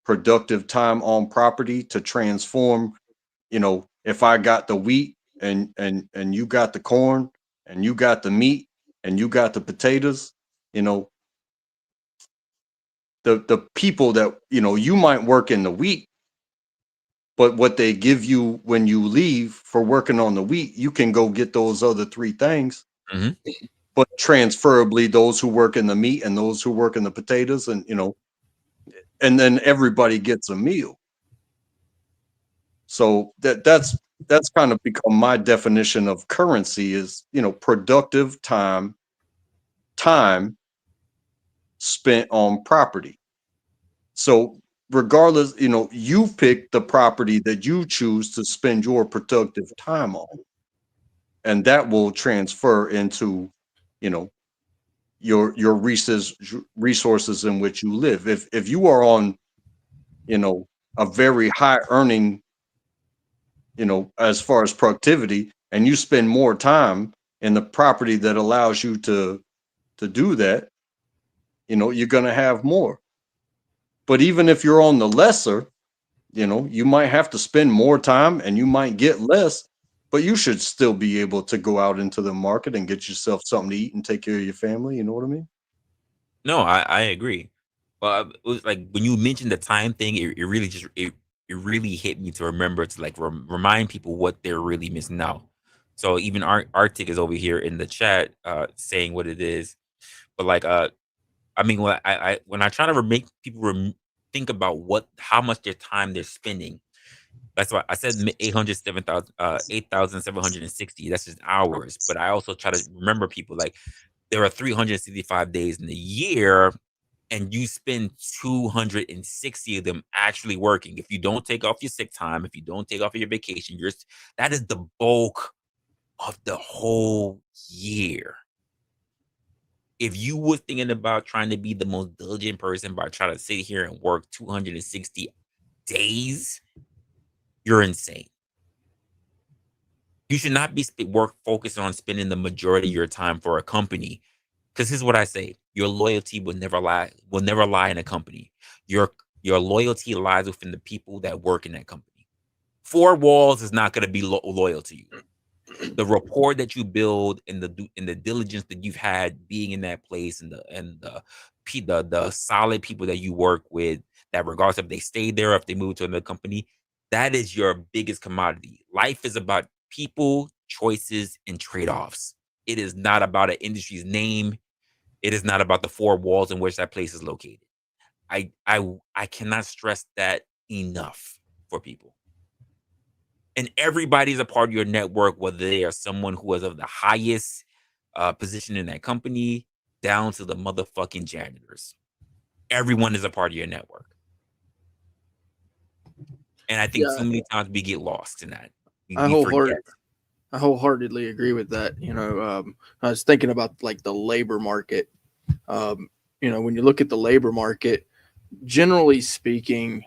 productive time on property to transform. You know, if I got the wheat and you got the corn and you got the meat and you got the potatoes, you know, the people that, you know, you might work in the wheat, but what they give you when you leave for working on the wheat, you can go get those other three things. Mhm. But transferably, those who work in the meat and those who work in the potatoes, and you know, and then everybody gets a meal. So that's kind of become my definition of currency is, you know, productive time spent on property. So regardless, you know, you pick the property that you choose to spend your productive time on, and that will transfer into, you know, your resources in which you live. If you are on, you know, a very high earning, you know, as far as productivity, and you spend more time in the property that allows you to do that, you know, you're going to have more. But even if you're on the lesser, you know, you might have to spend more time and you might get less, but you should still be able to go out into the market and get yourself something to eat and take care of your family. You know what I mean? No, I agree. But it was like when you mentioned the time thing, it really just it really hit me to remember to like remind people what they're really missing out. So even Arctic is over here in the chat saying what it is. But like I mean when I try to make people think about how much their time they're spending. That's why I said 8,760. That's just hours. But I also try to remember people like there are 365 days in the year, and you spend 260 of them actually working. If you don't take off your sick time, if you don't take off your vacation, that is the bulk of the whole year. If you were thinking about trying to be the most diligent person by trying to sit here and work 260 days, you're insane. You should not be focused on spending the majority of your time for a company. Because here's what I say: your loyalty will never lie. Will never lie in a company. Your loyalty lies within the people that work in that company. Four walls is not going to be loyal to you. The rapport that you build and the diligence that you've had being in that place and the solid people that you work with, that regardless if they stay there or if they move to another company, that is your biggest commodity. Life is about people, choices, and trade-offs. It is not about an industry's name. It is not about the four walls in which that place is located. I cannot stress that enough for people. And everybody's a part of your network, whether they are someone who is of the highest position in that company down to the motherfucking janitors. Everyone is a part of your network. And I think too many times we get lost in that. We forget. I wholeheartedly agree with that. You know, I was thinking about like the labor market. You know, when you look at the labor market, generally speaking,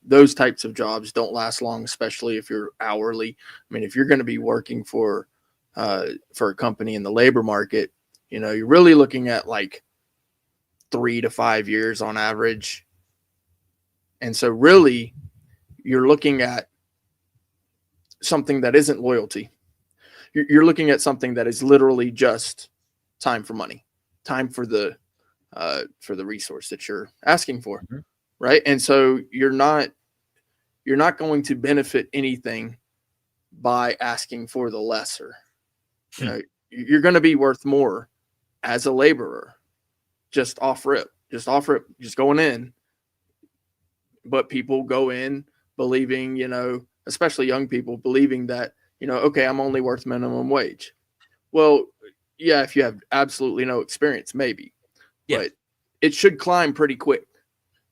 those types of jobs don't last long, especially if you're hourly. I mean, if you're going to be working for a company in the labor market, you know, you're really looking at like 3 to 5 years on average. And so really, you're looking at something that isn't loyalty. You're looking at something that is literally just time for money, time for the resource that you're asking for, right? And so you're not going to benefit anything by asking for the lesser. You know, you're going to be worth more as a laborer. Just offer it, just going in. But people go in believing, you know, especially young people believing that, you know, okay, I'm only worth minimum wage. Well, yeah, if you have absolutely no experience, maybe, but it should climb pretty quick,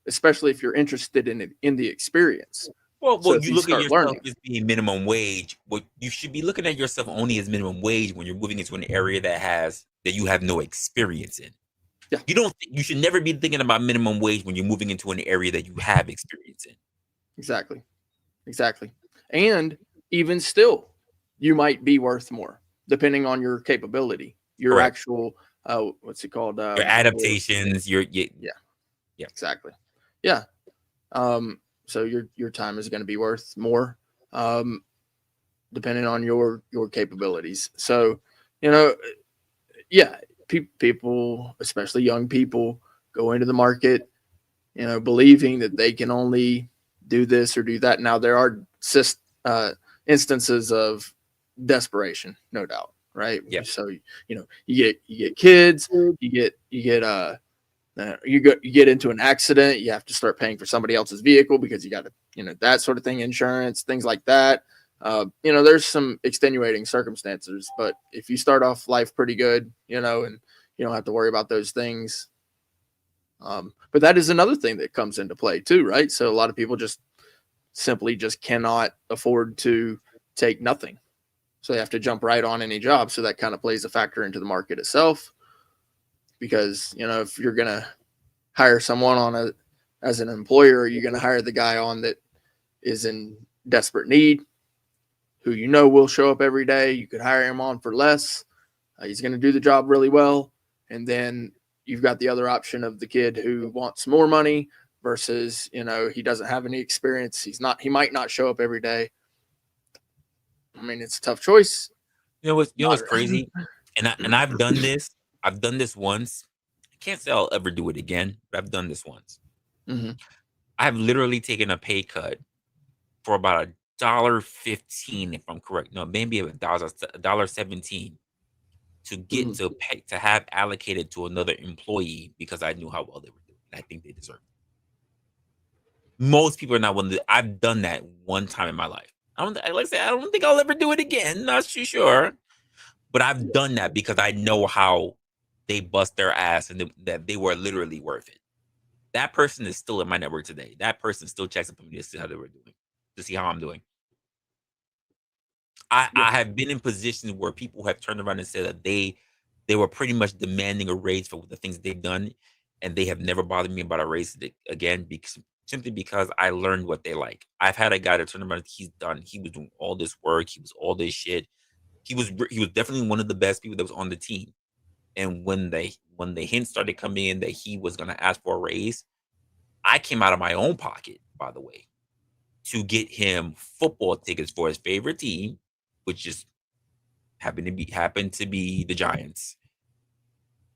especially if you're interested in the experience. Well, you look at yourself as being minimum wage. Well, you should be looking at yourself only as minimum wage when you're moving into an area that you have no experience in. Yeah. You should never be thinking about minimum wage when you're moving into an area that you have experience in. Exactly. And even still, you might be worth more depending on your capability, your Correct. Actual, what's it called? Your adaptations, exactly. Yeah. So your time is going to be worth more, depending on your capabilities. So, you know, people, especially young people, go into the market, you know, believing that they can only do this or do that. Now there are instances of desperation, no doubt, right? Yeah. So you know, you get kids, you get into an accident, you have to start paying for somebody else's vehicle because you got to, you know, that sort of thing, insurance, things like that. You know, there's some extenuating circumstances, but if you start off life pretty good, you know, and you don't have to worry about those things. But that is another thing that comes into play too, right? So a lot of people simply cannot afford to take nothing. So they have to jump right on any job. So that kind of plays a factor into the market itself. Because, you know, if you're going to hire someone as an employer, you're going to hire the guy on that is in desperate need, who you know will show up every day. You could hire him on for less. He's going to do the job really well. And then you've got the other option of the kid who wants more money versus, you know, he doesn't have any experience. He might not show up every day. I mean, it's a tough choice. You know what's crazy? And I've done this. I've done this once. I can't say I'll ever do it again, but I've done this once. Mm-hmm. I've literally taken a pay cut for about $1.15, if I'm correct. No, maybe $1.17 to get to have allocated to another employee because I knew how well they were doing. I think they deserve it. Most people are not willing to. I've done that one time in my life. I don't think I'll ever do it again. Not too sure, but I've done that because I know how they bust their ass and that they were literally worth it. That person is still in my network today. That person still checks up on me to see how they were doing, to see how I'm doing. I have been in positions where people have turned around and said that they were pretty much demanding a raise for the things they've done, and they have never bothered me about a raise again simply because I learned what they like. I've had a guy that turned around, he was doing all this work, he was all this shit. He was definitely one of the best people that was on the team. And when the hints started coming in that he was going to ask for a raise, I came out of my own pocket, by the way, to get him football tickets for his favorite team, which just happened to be the Giants.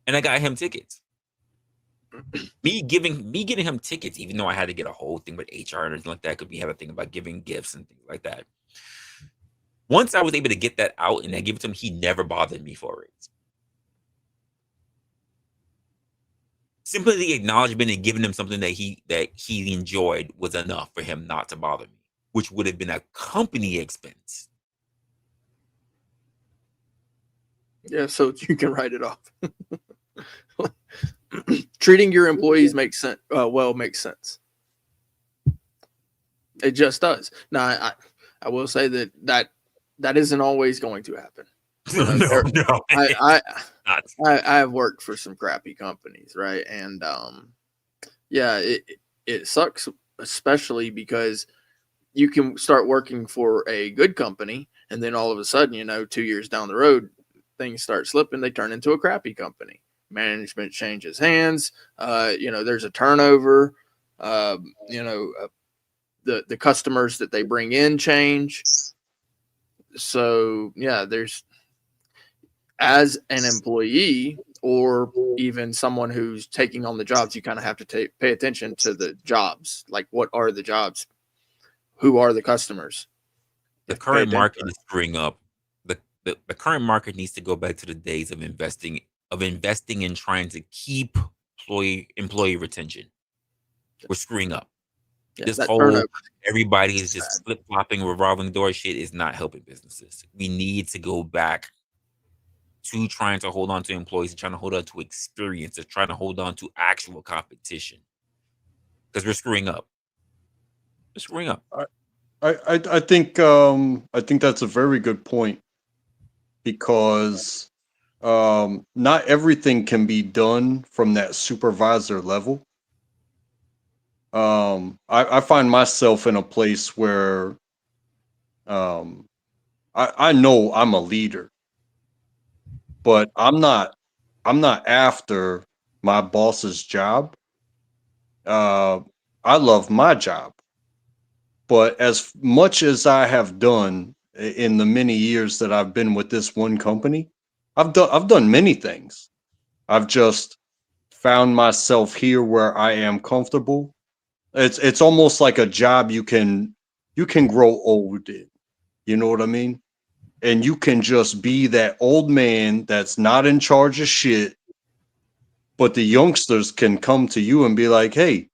And I got him tickets. Me getting him tickets, even though I had to get a whole thing with HR and everything like that, because we have a thing about giving gifts and things like that. Once I was able to get that out and I give it to him, he never bothered me for it. Simply the acknowledgement and giving him something that he enjoyed was enough for him not to bother me, which would have been a company expense. Yeah, so you can write it off. Treating your employees makes sense. Makes sense. It just does. Now, I will say that isn't always going to happen. No. I have worked for some crappy companies, right? And it sucks, especially because you can start working for a good company, and then all of a sudden, 2 years down the road, things start slipping. They turn into a crappy company. Management changes hands. There's a turnover. the customers that they bring in change. So yeah, there's, as an employee or even someone who's taking on the jobs, you kind of have to pay attention to the jobs. Like, what are the jobs? Who are the customers? The current market is screwing up. The current market needs to go back to the days of investing in trying to keep employee retention. We're screwing up. Yeah, This whole everybody is just flip-flopping, revolving door shit is not helping businesses. We need to go back to trying to hold on to employees and trying to hold on to experience and trying to hold on to actual competition, because we're screwing up. We're screwing up. I think that's a very good point, because not everything can be done from that supervisor level. I find myself in a place where I know I'm a leader, but I'm not after my boss's job. I love my job, but as much as I have done in the many years that I've been with this one company, I've done many things. I've just found myself here where I am comfortable. It's almost like a job you can grow old in. You know what I mean? And you can just be that old man that's not in charge of shit, but the youngsters can come to you and be like, hey,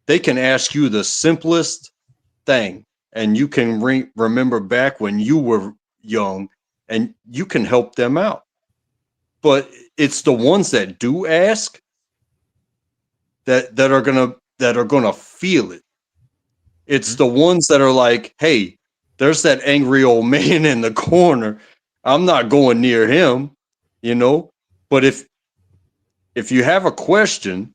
they can ask you the simplest thing, and you can remember back when you were young, and you can help them out. But it's the ones that do ask that are gonna feel it. It's the ones that are like, hey, there's that angry old man in the corner. I'm not going near him, you know. But if you have a question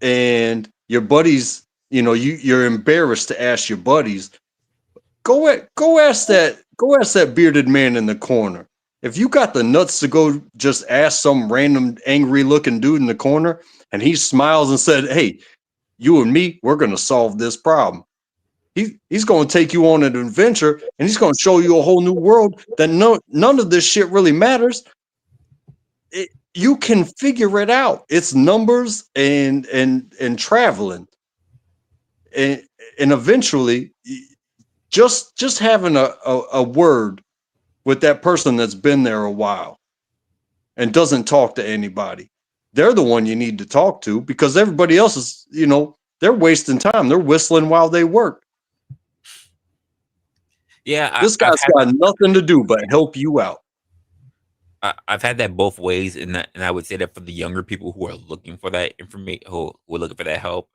and your buddies, you know, you're embarrassed to ask your buddies, go ask that bearded man in the corner. If you got the nuts to go just ask some random angry looking dude in the corner, and he smiles and said, hey, you and me, we're going to solve this problem. He's going to take you on an adventure, and he's going to show you a whole new world that none of this shit really matters. You can figure it out. It's numbers and traveling, and eventually, just having a word with that person that's been there a while and doesn't talk to anybody. They're the one you need to talk to, because everybody else is, you know, they're wasting time. They're whistling while they work. Yeah, this guy's got nothing to do but help you out. I've had that both ways, and I would say that for the younger people who are looking for that information, who are looking for that help,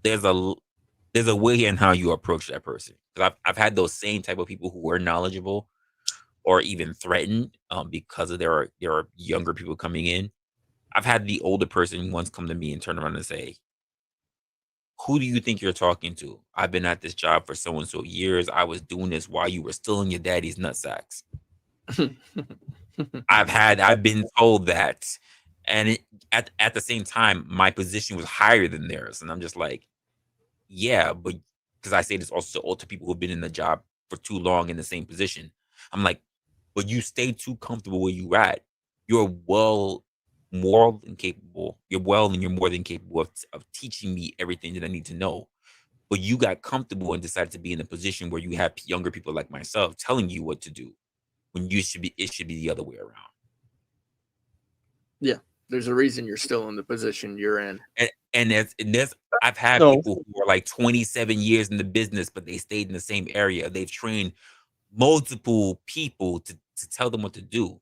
there's a way in how you approach that person. Because I've had those same type of people who were knowledgeable or even threatened because of there are younger people coming in. I've had the older person once come to me and turn around and say, who do you think you're talking to? I've been at this job for so and so years. I was doing this while you were still in your daddy's nutsacks. I've been told that, and at the same time, my position was higher than theirs, and I'm just like, yeah, but because I say this also to people who've been in the job for too long in the same position, I'm like, but you stay too comfortable where you're at. You're more than capable. You're more than capable of teaching me everything that I need to know. But you got comfortable and decided to be in a position where you have younger people like myself telling you what to do, when it should be the other way around. Yeah, there's a reason you're still in the position you're in. And I've had people who are like 27 years in the business, but they stayed in the same area. They've trained multiple people to tell them what to do.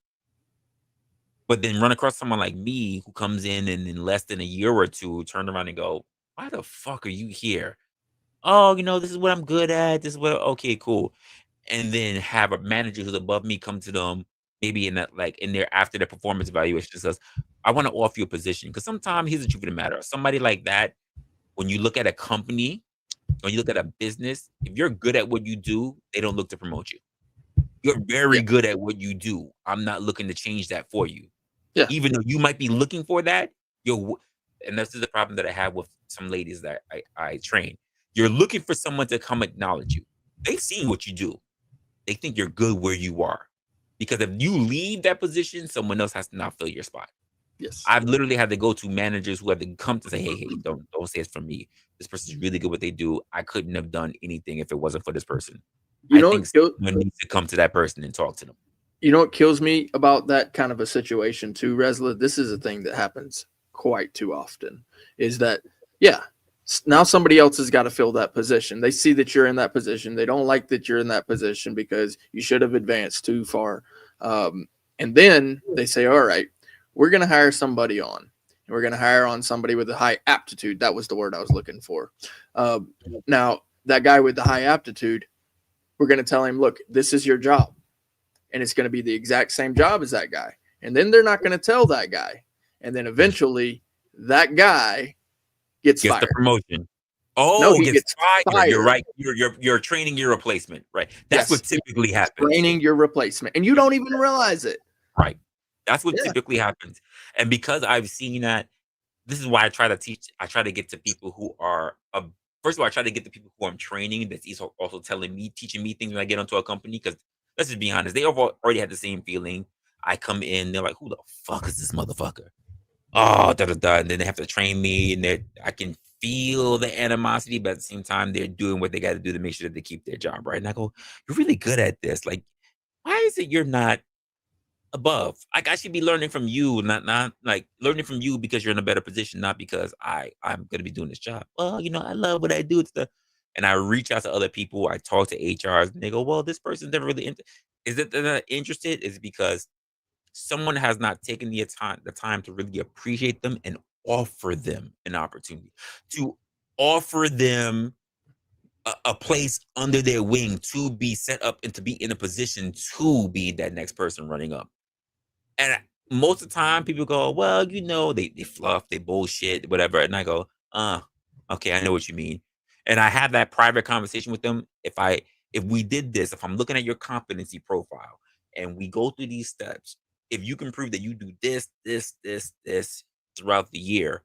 But then run across someone like me who comes in and in less than a year or two, turn around and go, why the fuck are you here? Oh, you know, this is what I'm good at. This is what, okay, cool. And then have a manager who's above me come to them, maybe in that, like in there after their performance evaluation, says, I want to offer you a position. Because sometimes here's the truth of the matter. Somebody like that, when you look at a company, when you look at a business, if you're good at what you do, they don't look to promote you. You're very good at what you do. I'm not looking to change that for you. Yeah. Even though you might be looking for that, and this is the problem that I have with some ladies that I train. You're looking for someone to come acknowledge you. They've seen what you do. They think you're good where you are. Because if you leave that position, someone else has to now fill your spot. Yes. I've literally had to go to managers who have to come to say, hey, don't say it's from me. This person's really good what they do. I couldn't have done anything if it wasn't for this person. I think someone needs to come to that person and talk to them. You know what kills me about that kind of a situation too, Resla? This is a thing that happens quite too often, is that, yeah, now somebody else has got to fill that position. They see that you're in that position. They don't like that you're in that position because you should have advanced too far. And then they say, all right, we're going to hire somebody on. And we're going to hire on somebody with a high aptitude. That was the word I was looking for. Now, that guy with the high aptitude, we're going to tell him, look, this is your job. And it's going to be the exact same job as that guy. And then they're not going to tell that guy. And then eventually that guy gets fired. The promotion. Oh, no, he gets fired. You're right. You're training your replacement. Right. That's what typically happens. Training your replacement. And you don't even realize it. Right. That's what typically happens. And because I've seen that, this is why I try to teach. I try to get to people who are, first of all, I try to get to people who I'm training that's also teaching me things when I get onto a company. Because let's just be honest, they already had the same feeling. I come in, they're like, who the fuck is this motherfucker? Oh, and then they have to train me, and I can feel the animosity, but at the same time, they're doing what they got to do to make sure that they keep their job, right? And I go, you're really good at this. Like, why is it you're not above? Like, I should be learning from you, not like learning from you because you're in a better position, not because I'm going to be doing this job. Well, I love what I do. And I reach out to other people. I talk to HRs, and they go, well, this person's never really is it they're not interested? Is it because someone has not taken the time to really appreciate them and offer them an opportunity, to offer them a place under their wing to be set up and to be in a position to be that next person running up. And most of the time people go, well, they fluff, they bullshit, whatever. And I go, okay, I know what you mean. And I have that private conversation with them. If we did this, if I'm looking at your competency profile and we go through these steps, if you can prove that you do this throughout the year,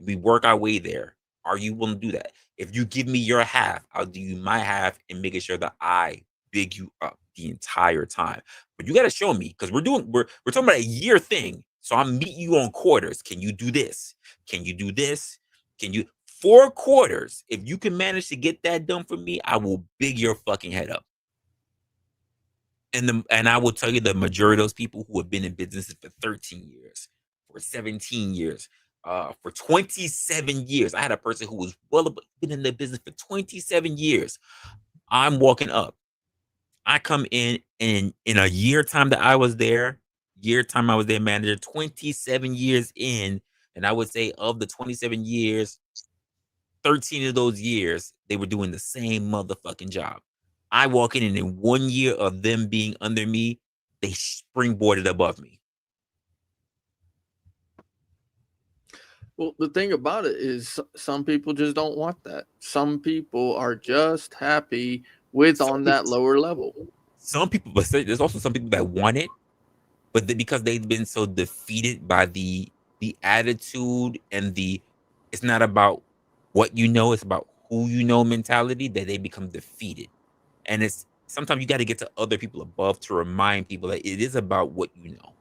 we work our way there. Are you willing to do that? If you give me your half, I'll do you my half and making sure that I big you up the entire time. But you got to show me, because we're talking about a year thing. So I'm meeting you on quarters. Can you do this? Can you do this? Can you 4 quarters? If you can manage to get that done for me, I will big your fucking head up. And I will tell you, the majority of those people who have been in businesses for 13 years, for 17 years, for 27 years. I had a person who was been in the business for 27 years. I'm walking up. I come in a year time that I was there, manager, 27 years in. And I would say of the 27 years, 13 of those years, they were doing the same motherfucking job. I walk in, and in 1 year of them being under me, they springboarded above me. Well, the thing about it is some people just don't want that. Some people are just happy with on that lower level. Some people, but there's also some people that want it, but because they've been so defeated by the attitude and it's not about what you know, it's about who you know mentality, that they become defeated. And it's sometimes you got to get to other people above to remind people that it is about what you know.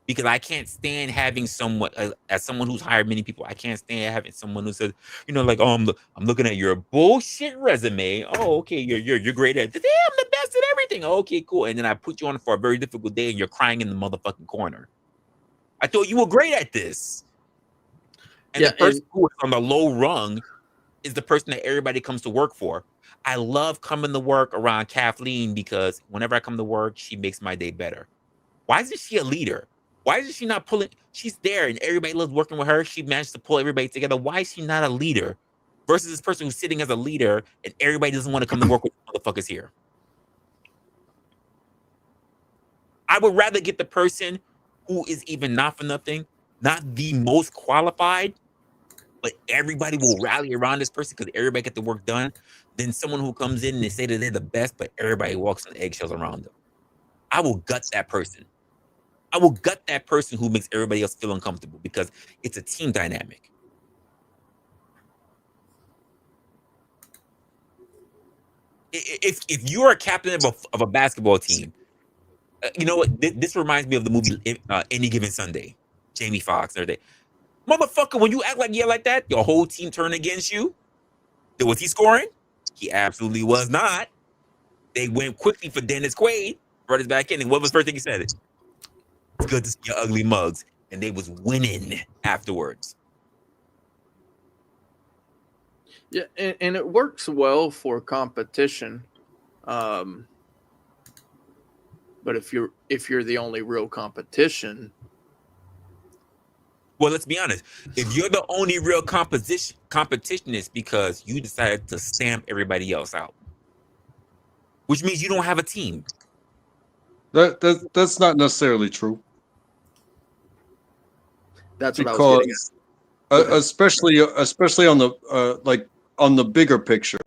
Because I can't stand having someone, as someone who's hired many people, I can't stand having someone who says, like, oh, I'm looking at your bullshit resume. Oh, okay, you're great at this. Yeah, I'm the best at everything. Okay, cool. And then I put you on for a very difficult day, and you're crying in the motherfucking corner. I thought you were great at this. And the person who is on the low rung is the person that everybody comes to work for. I love coming to work around Kathleen because whenever I come to work, she makes my day better. Why isn't she a leader? Why isn't she not pulling? She's there and everybody loves working with her. She managed to pull everybody together. Why is she not a leader versus this person who's sitting as a leader and everybody doesn't want to come to work with motherfuckers here? I would rather get the person who is even not for nothing, not the most qualified, but everybody will rally around this person because everybody get the work done, than someone who comes in and they say that they're the best, but everybody walks on eggshells around them. I will gut that person. I will gut that person who makes everybody else feel uncomfortable because it's a team dynamic. if you're a captain of a basketball team, you know what? This reminds me of the movie Any Given Sunday. Jamie Foxx, everything. Motherfucker, when you act like that, your whole team turned against you. Was he scoring? He absolutely was not. They went quickly for Dennis Quaid, brought us back in, and what was the first thing he said? It's good to see your ugly mugs, and they was winning afterwards. Yeah, and it works well for competition, but if you're the only real competition, well, let's be honest. If you're the only real competition, it's because you decided to stamp everybody else out, which means you don't have a team. That's not necessarily true. That's what I was getting at. Especially on the on the bigger picture.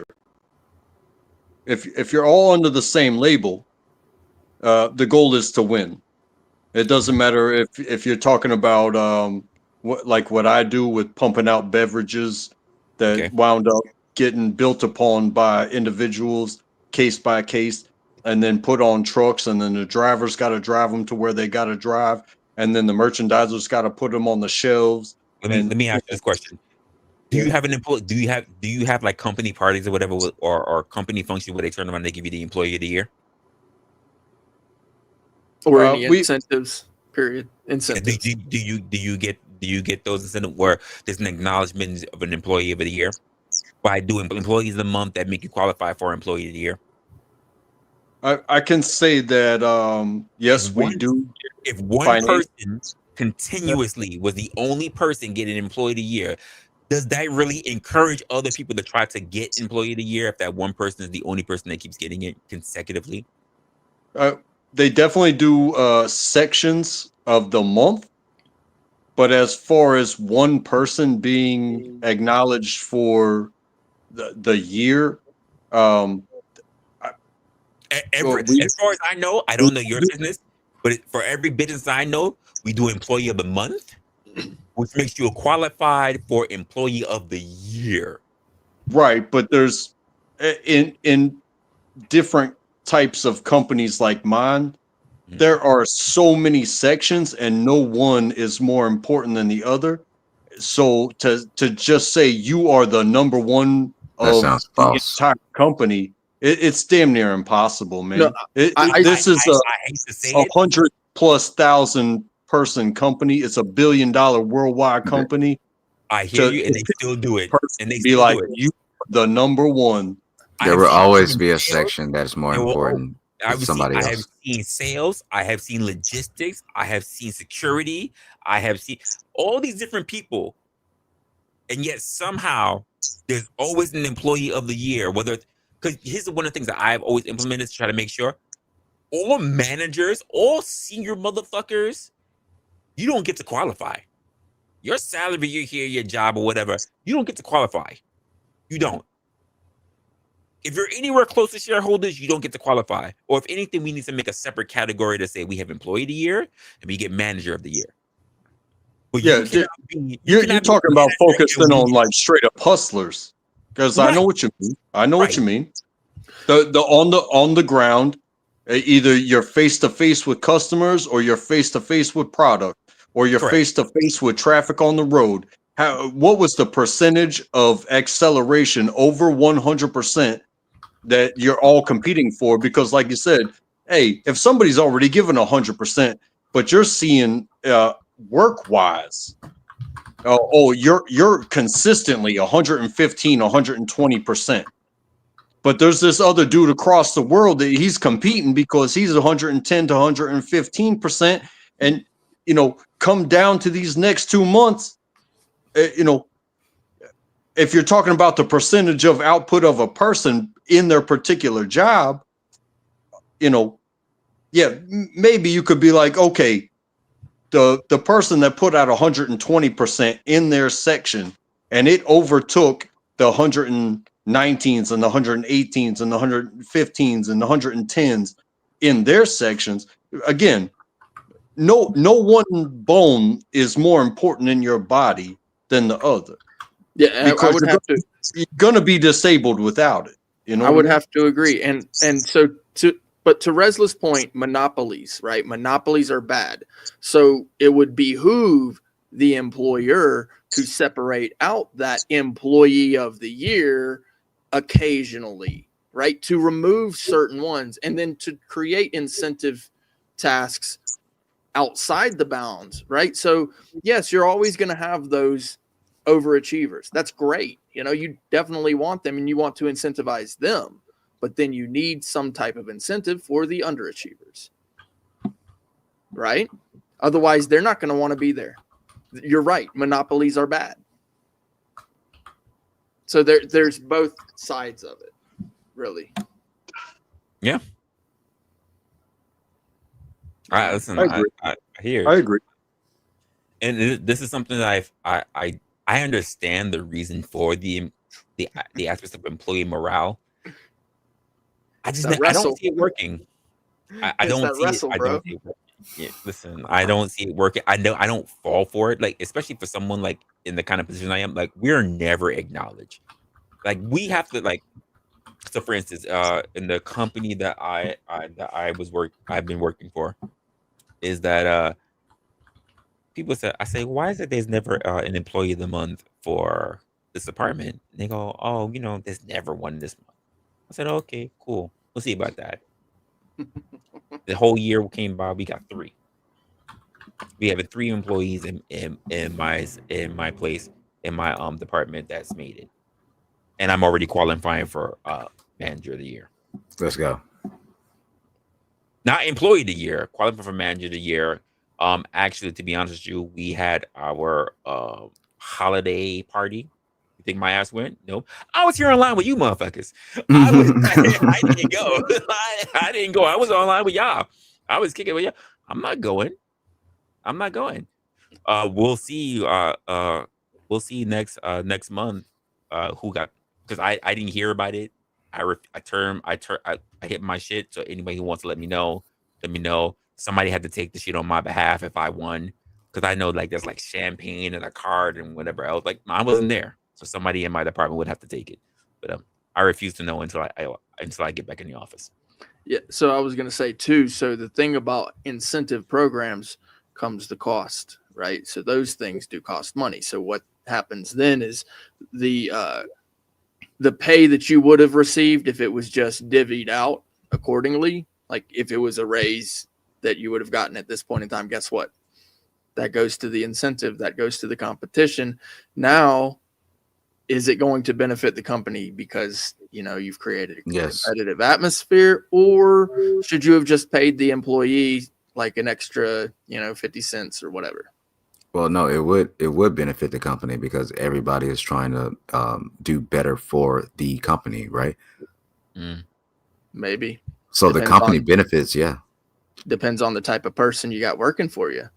If you're all under the same label, the goal is to win. It doesn't matter if you're talking about what I do with pumping out beverages that wound up getting built upon by individuals case by case, and then put on trucks, and then the drivers got to drive them to where they got to drive, and then the merchandisers got to put them on the shelves. Let me ask you this question: Do you have an employee? Do you have like company parties or whatever, or company function where they turn around and they give you the employee of the year, or any incentives? Period. Incentives. Do you get those incentives where there's an acknowledgement of an employee of the year by doing employees of the month that make you qualify for employee of the year? I can say that yes, we do. If one person continuously was the only person getting employee of the year, does that really encourage other people to try to get employee of the year if that one person is the only person that keeps getting it consecutively? They definitely do sections of the month, but as far as one person being acknowledged for the year, as far as I know, I don't know your business, but for every business I know, we do employee of the month, which makes you qualified for employee of the year. Right, but there's in different types of companies like mine, there are so many sections and no one is more important than the other. So to just say you are the number one of the entire company, it's damn near impossible, man. No, this is a 100,000+ person company. It's $1 billion worldwide company. I hear you, and they still do it. And they be still like, do it. you the number one. There will always be a section that is more important than somebody else. I have seen sales. I have seen logistics. I have seen security. I have seen all these different people. And yet somehow there's always an employee of the year. Because here's one of the things that I've always implemented to try to make sure all managers, all senior motherfuckers, you don't get to qualify. Your salary, you're here, your job or whatever, you don't get to qualify. You don't. If you're anywhere close to shareholders, you don't get to qualify. Or if anything, we need to make a separate category to say we have employee of the year and we get manager of the year. But yeah, you're talking about focusing on like straight up hustlers. Because I know what you mean. I know what you mean. The on the ground, either you're face to face with customers, or you're face to face with product, or you're face to face with traffic on the road. What was the percentage of acceleration over 100% that you're all competing for? Because like you said, hey, if somebody's already given 100%, but you're seeing work wise, you're consistently 115, 120%. But there's this other dude across the world that he's competing because he's 110 to 115%. And, come down to these next 2 months, if you're talking about the percentage of output of a person in their particular job, maybe you could be like, okay, the person that put out 120% in their section and it overtook the 119s and the 118s and the 115s and the 110s in their sections. Again, no one bone is more important in your body than the other. Yeah, because you're going to be disabled without it. You know, I would have to agree. And so to Resla's point, monopolies, right? Monopolies are bad. So it would behoove the employer to separate out that employee of the year occasionally, right? To remove certain ones and then to create incentive tasks outside the bounds, right? So yes, you're always going to have those overachievers. That's great. You know, you definitely want them and you want to incentivize them, but then you need some type of incentive for the underachievers, right? Otherwise, they're not going to want to be there. You're right. Monopolies are bad. So there's both sides of it, really. Yeah. Listen, I hear. I agree. And this is something that I understand the reason for the aspects of employee morale. I don't see it working. I don't see it. I don't see it working. Yeah, listen, I don't see it working. I don't fall for it. Like, especially for someone like in the kind of position I am, like we're never acknowledged. Like we have to like. So, for instance, in the company that I've been working for, is that people say, I say, why is it there's never an employee of the month for this department? And they go, oh, you know, there's never one this month. I said, okay, cool. We'll see about that. The whole year came by, we got 3. We have 3 employees in my place, in my department that's made it. And I'm already qualifying for manager of the year. Let's go. Not employee of the year, qualifying for manager of the year. Actually, to be honest with you, we had our holiday party. You think my ass went? No. I was here online with you motherfuckers. I didn't go. I didn't go. I was online with y'all. I was kicking with y'all. I'm not going. We'll see. We'll see next month who got, because I didn't hear about it. I hit my shit. So anybody who wants to let me know, let me know. Somebody had to take the shit on my behalf if I won, because I know like there's like champagne and a card and whatever else. Like I wasn't there, so somebody in my department would have to take it. But I refuse to know until I get back in the office. Yeah. So I was going to say too. So the thing about incentive programs comes the cost, right? So those things do cost money. So what happens then is the pay that you would have received if it was just divvied out accordingly, like if it was a raise that you would have gotten at this point in time, guess what? That goes to the incentive, that goes to the competition. Now, is it going to benefit the company because, you know, you've created a competitive atmosphere, or should you have just paid the employee like an extra, 50 cents or whatever? Well, no, it would benefit the company because everybody is trying to do better for the company, right? Maybe. So the company benefits, yeah. Depends on the type of person you got working for you.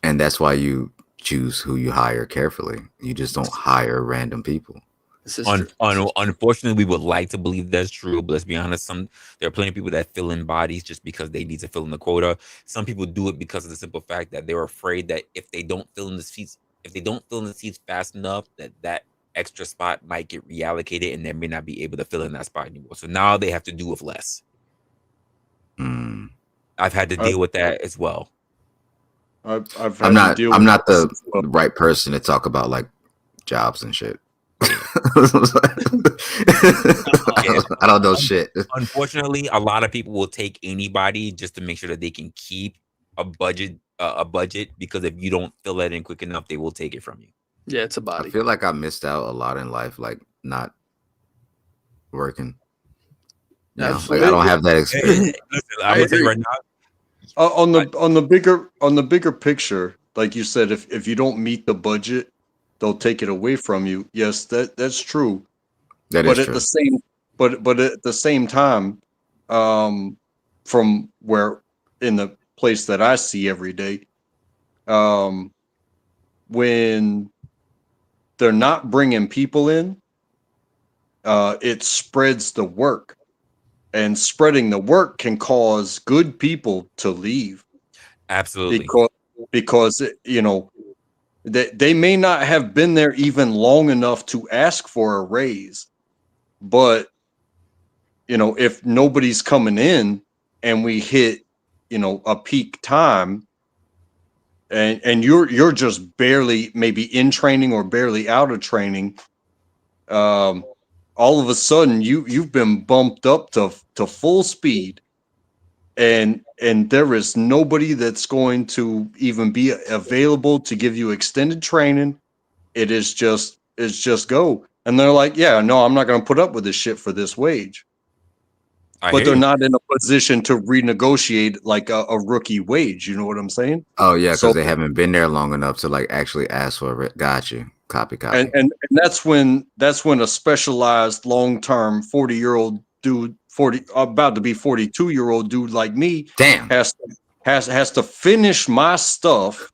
And that's why you choose who you hire carefully. You just don't hire random people. Unfortunately, we would like to believe that's true, but let's be honest, there are plenty of people that fill in bodies just because they need to fill in the quota. Some people do it because of the simple fact that they're afraid that if they don't fill in the seats fast enough, that extra spot might get reallocated and they may not be able to fill in that spot anymore. So now they have to do with less. I've had to deal with that as well. I'm not the right person to talk about like jobs and shit. I don't know shit. Unfortunately, a lot of people will take anybody just to make sure that they can keep a budget, because if you don't fill that in quick enough, they will take it from you. Yeah, it's a body. I feel like I missed out a lot in life, like not working. No, like I don't have that experience. Listen, I'm gonna tell you right now. On the bigger picture, like you said, if you don't meet the budget, they'll take it away from you. Yes, that's true. But at the same time, from where in the place that I see every day, when they're not bringing people in, it spreads the work. And spreading the work can cause good people to leave. Absolutely. Because they may not have been there even long enough to ask for a raise, but if nobody's coming in and we hit, a peak time, and you're just barely maybe in training or barely out of training, all of a sudden you've been bumped up to full speed, and there is nobody that's going to even be available to give you extended training. It's just go. And they're like, yeah, no, I'm not going to put up with this shit for this wage. But they're not in a position to renegotiate like a rookie wage. You know what I'm saying? Oh yeah, because they haven't been there long enough to like actually ask for it. Got you. Copy. And that's when a specialized long-term 40-year-old dude, about to be 42-year-old dude like me, damn, has to finish my stuff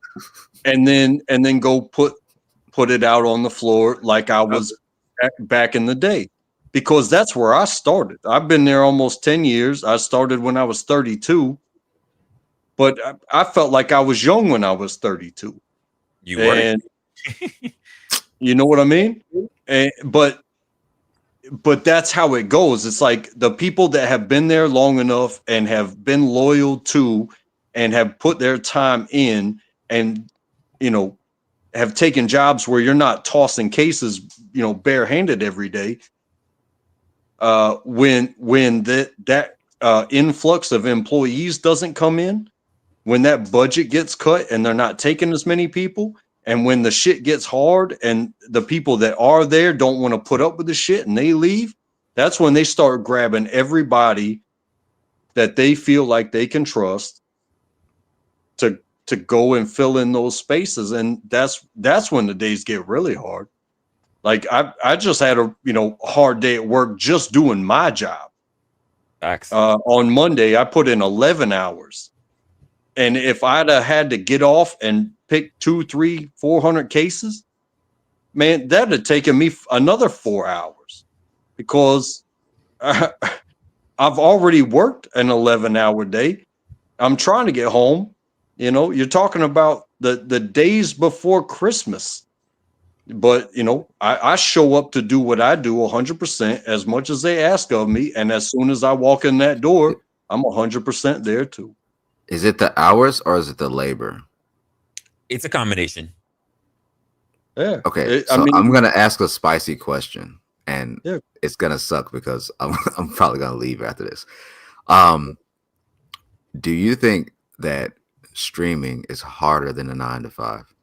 and then go put it out on the floor like I was back in the day. Because that's where I started. I've been there almost 10 years. I started when I was 32, but I felt like I was young when I was 32. You were. You know what I mean? But that's how it goes. It's like the people that have been there long enough and have been loyal to and have put their time in and, have taken jobs where you're not tossing cases, barehanded every day. When that influx of employees doesn't come in, when that budget gets cut and they're not taking as many people, and when the shit gets hard and the people that are there don't want to put up with the shit and they leave, that's when they start grabbing everybody that they feel like they can trust to go and fill in those spaces. And that's when the days get really hard. Like I just had a hard day at work just doing my job. On Monday, I put in 11 hours. And if I'd have had to get off and pick 200, 300, 400 cases, man, that'd have taken me another 4 hours because I've already worked an 11-hour day. I'm trying to get home. You're talking about the days before Christmas. But, I show up to do what I do 100% as much as they ask of me. And as soon as I walk in that door, I'm 100% there too. Is it the hours or is it the labor? It's a combination. Yeah. Okay. So I'm going to ask a spicy question and it's going to suck because I'm probably going to leave after this. Do you think that streaming is harder than a 9 to 5?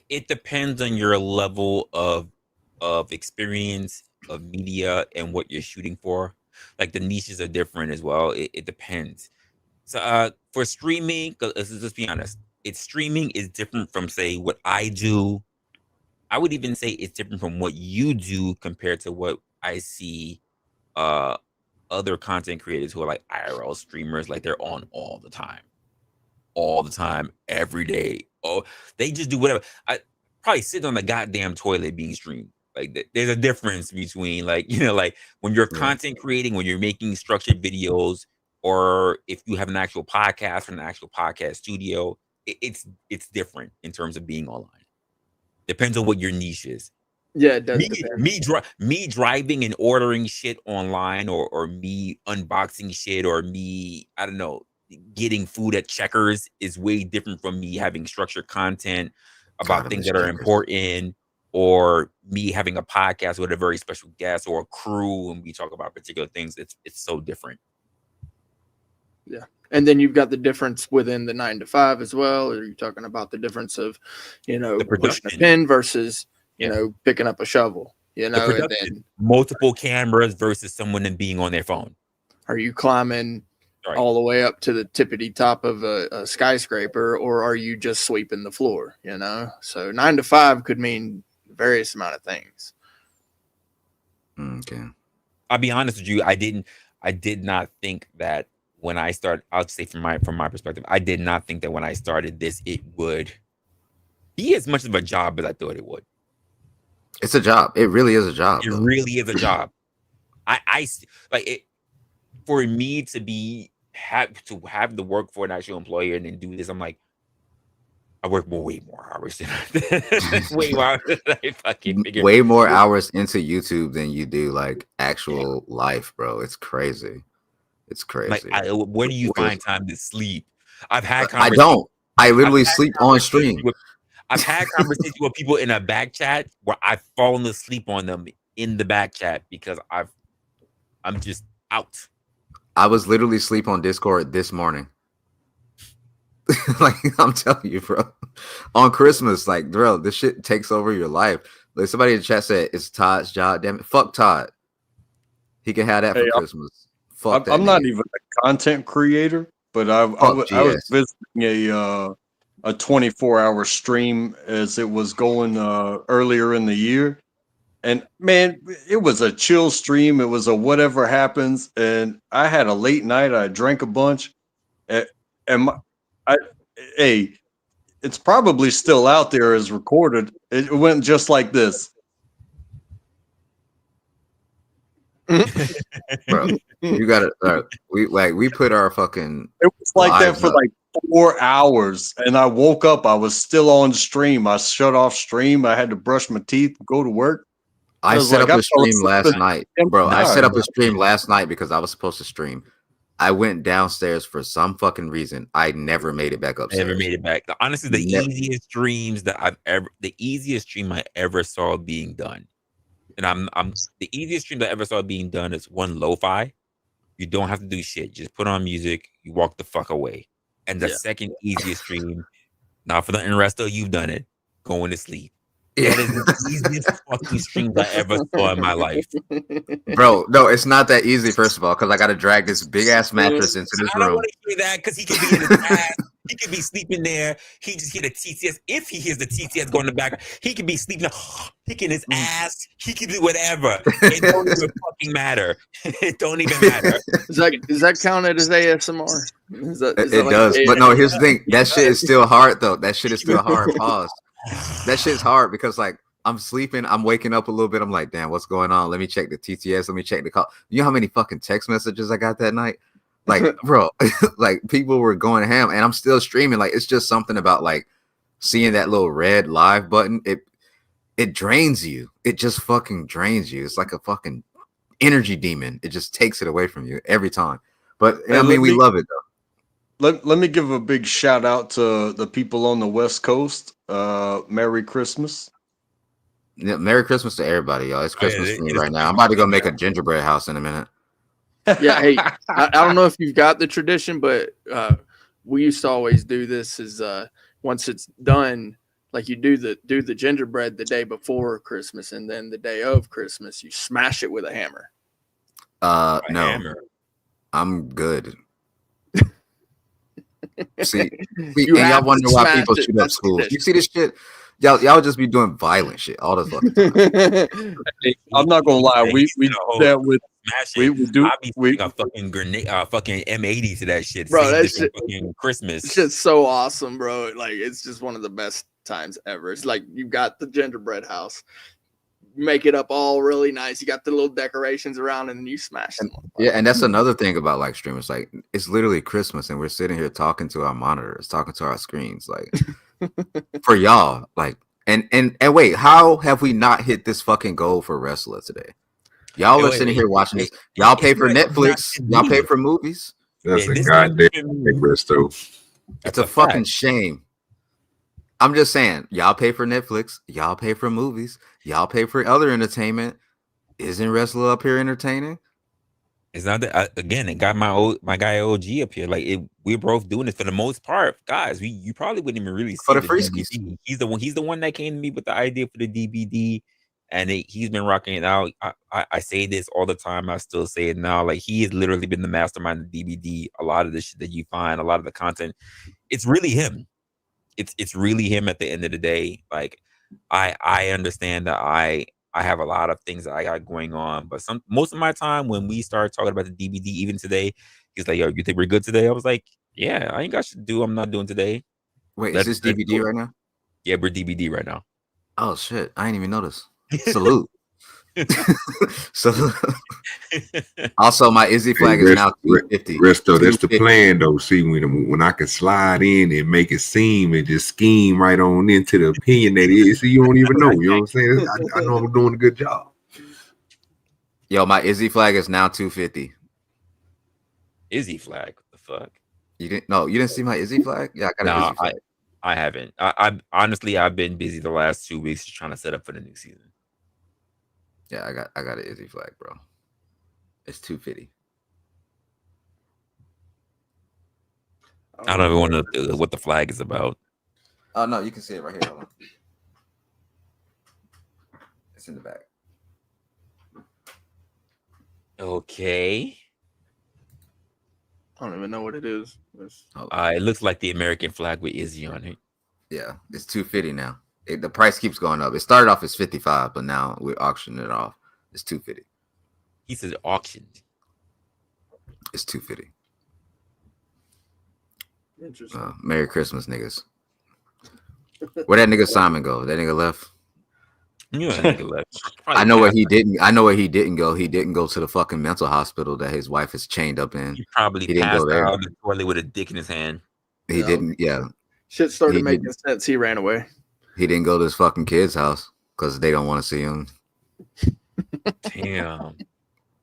It depends on your level of experience of media and what you're shooting for. Like the niches are different as well. It depends. So for streaming, let's be honest, streaming is different from say what I do. I would even say it's different from what you do compared to what I see other content creators who are like IRL streamers, like they're on all the time, every day. Oh, they just do whatever. I probably sit on the goddamn toilet being streamed. Like there's a difference between like when you're content creating, when you're making structured videos, or if you have an actual podcast or an actual podcast studio, it's different in terms of being online. Depends on what your niche is. Yeah, it does depend. Me driving and ordering shit online, or me unboxing shit, or me, I don't know, getting food at Checkers is way different from me having structured content about things that are important, or me having a podcast with a very special guest or a crew and we talk about particular things. It's so different. Yeah. And then you've got the difference within the 9 to 5 as well. Or you're talking about the difference of, pushing a pin versus, picking up a shovel, and then multiple cameras versus someone being on their phone. Are you climbing all the way up to the tippity top of a skyscraper, or are you just sweeping the floor? So 9 to 5 could mean various amount of things. Okay. I'll be honest with you. I did not think that when I started, I'll say from my perspective, I did not think that when I started this, it would be as much of a job as I thought it would. It's a job. It really is a job. It really is a job. I like it. For me to have to work for an actual employer and then do this, I'm like, I work way more hours than way more hours than I fucking figure. Way more hours into YouTube than you do like actual life, bro. It's crazy. It's crazy. Like, where do you find time to sleep? I've had I don't. I literally sleep on stream. I've had conversations with people in a back chat where I've fallen asleep on them in the back chat because I'm just out. I was literally asleep on Discord this morning. Like, I'm telling you, bro. On Christmas, like, bro, this shit takes over your life. Like, somebody in the chat said it's Todd's job. Damn it. Fuck Todd. He can have that for Christmas. Fuck that. I'm not even a content creator, but I was visiting a 24-hour stream as it was going earlier in the year. And man, it was a chill stream. It was a whatever happens. And I had a late night. I drank a bunch. Hey, it's probably still out there as recorded. It went just like this. Bro, you gotta we put our fucking it was like that for like 4 hours, and I woke up, I was still on stream. I shut off stream, I had to brush my teeth, go to work. I set up a stream last night, bro. I set up a stream last night because I was supposed to stream. I went downstairs for some fucking reason. I never made it back upstairs. Never made it back. Honestly, the easiest streams that the easiest stream I ever saw being done. And I'm the easiest stream that I ever saw being done is one lo-fi. You don't have to do shit. Just put on music. You walk the fuck away. And the second easiest stream, not for the Resto, you've done it. Going to sleep. That is the easiest fucking stream I ever saw in my life. Bro, no, it's not that easy, first of all, because I got to drag this big ass mattress into this room. I don't want to hear that because he could be in his ass. He could be sleeping there. He just hear the TTS. If he hears the TTS going in the back, he could be sleeping, picking his ass. He could do whatever. It don't even fucking matter. It don't even matter. Is that counted as ASMR? It does. But no, here's the thing. That shit is still hard, though. That shit is still hard. Pause. That shit's hard because, like, I'm sleeping, I'm waking up a little bit. I'm like, damn, what's going on? Let me check the TTS. Let me check the call. You know how many fucking text messages I got that night? Like, bro, like people were going ham, and I'm still streaming. Like, it's just something about like seeing that little red live button. It drains you. It just fucking drains you. It's like a fucking energy demon. It just takes it away from you every time. But I mean, we love it though. Let me give a big shout out to the people on the West Coast. Merry Christmas. Yeah, Merry Christmas to everybody, y'all. It's Christmas for me right now. I'm about to go make a gingerbread house in a minute. Yeah, hey, I don't know if you've got the tradition, but we used to always do this is once it's done, like you do the gingerbread the day before Christmas, and then the day of Christmas, you smash it with a hammer. No, hammer. I'm good. See, and y'all wonder why people shoot up schools. You see this shit? Y'all just be doing violent shit all the fucking time. I'm not gonna lie, we do that with we a fucking grenade, fucking M80 to that shit, bro. That shit, fucking Christmas. It's just so awesome, bro. Like, it's just one of the best times ever. It's like you got the gingerbread house, you make it up all really nice. You got the little decorations around, and then you smash them. Yeah, and that's another thing about like streamers. Like, it's literally Christmas, and we're sitting here talking to our monitors, talking to our screens, like for y'all. Like, and wait, how have we not hit this fucking goal for Wrestler today? Y'all are sitting here watching this. Y'all pay for Netflix. Y'all pay for movies. That's a goddamn Resto. It's a fucking shame. I'm just saying, y'all pay for Netflix, y'all pay for movies, y'all pay for other entertainment. Isn't Wrestler up here entertaining? It's not that again. It got my guy OG up here. Like, we're both doing it for the most part, guys. You probably wouldn't even really see for the free skis. He's the one that came to me with the idea for the D.B.D. and he's been rocking it out. I say this all the time. I still say it now. Like, he has literally been the mastermind of D.B.D. A lot of the shit that you find, a lot of the content, it's really him. It's really him at the end of the day. Like, I understand that I have a lot of things that I got going on, but most of my time when we start talking about the D.B.D, even today, he's like, yo, you think we're good today? I was like, yeah, I ain't got shit to do. I'm not doing today. Wait, is this D.B.D right now? Yeah, we're D.B.D right now. Oh shit, I ain't even noticed. Salute. So also my Izzy flag is now 250. Resto, that's the plan though. See, when I can slide in and make it seem and just scheme right on into the opinion that is, so you don't even know. You know what I'm saying? I know I'm doing a good job. Yo, my Izzy flag is now 250. Izzy flag? What the fuck? You didn't see my Izzy flag? Yeah, I got an Izzy flag. I haven't. I honestly, I've been busy the last 2 weeks trying to set up for the new season. Yeah, I got an Izzy flag, bro. It's 250. I don't even want to know what the flag is about. Oh no, you can see it right here. Hold on. It's in the back. Okay. I don't even know what it is. It looks like the American flag with Izzy on it. Yeah, it's 250 now. The price keeps going up. It started off as 55, but now we're auctioning it off. It's 250. He said auctioned. It's 250. Interesting. Merry Christmas, niggas. Where that nigga Simon go? That nigga left. Yeah, that nigga left. I know where he didn't. I know where he didn't go. He didn't go to the fucking mental hospital that his wife is chained up in. He probably passed out in the toilet with a dick in his hand. He didn't. Yeah. Shit started making sense. He ran away. He didn't go to his fucking kid's house because they don't want to see him. Damn.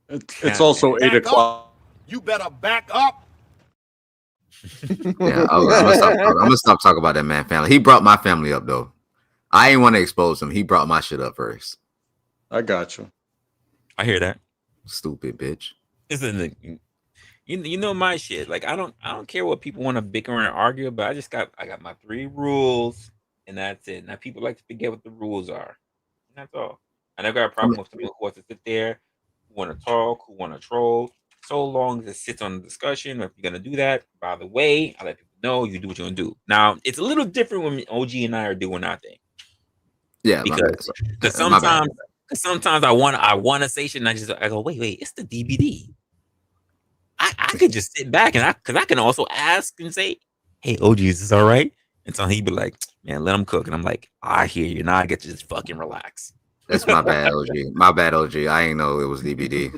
It's also 8 o'clock. You better back up. Yeah, I'm gonna stop talking about that man family. He brought my family up though. I ain't want to expose him. He brought my shit up first. I got you. I hear that. Stupid bitch. Listen, you know my shit. Like I don't care what people want to bicker and argue, but I got my 3 rules, and that's it. Now people like to forget what the rules are. And that's all. I never got a problem with people who want to sit there, who want to talk, who want to troll. So long as it sits on the discussion, or if you're gonna do that, by the way, I let people know you do what you're gonna do. Now it's a little different when OG and I are doing our thing. Yeah, because sometimes I want to say shit, and I go, wait, it's the D.B.D. I could just sit back and I can also ask and say, hey, OG, is this all right? And so he'd be like, man, let him cook, and I'm like, I hear you. Now I get to just fucking relax. That's my bad, OG. My bad, OG. I ain't know it was D.B.D.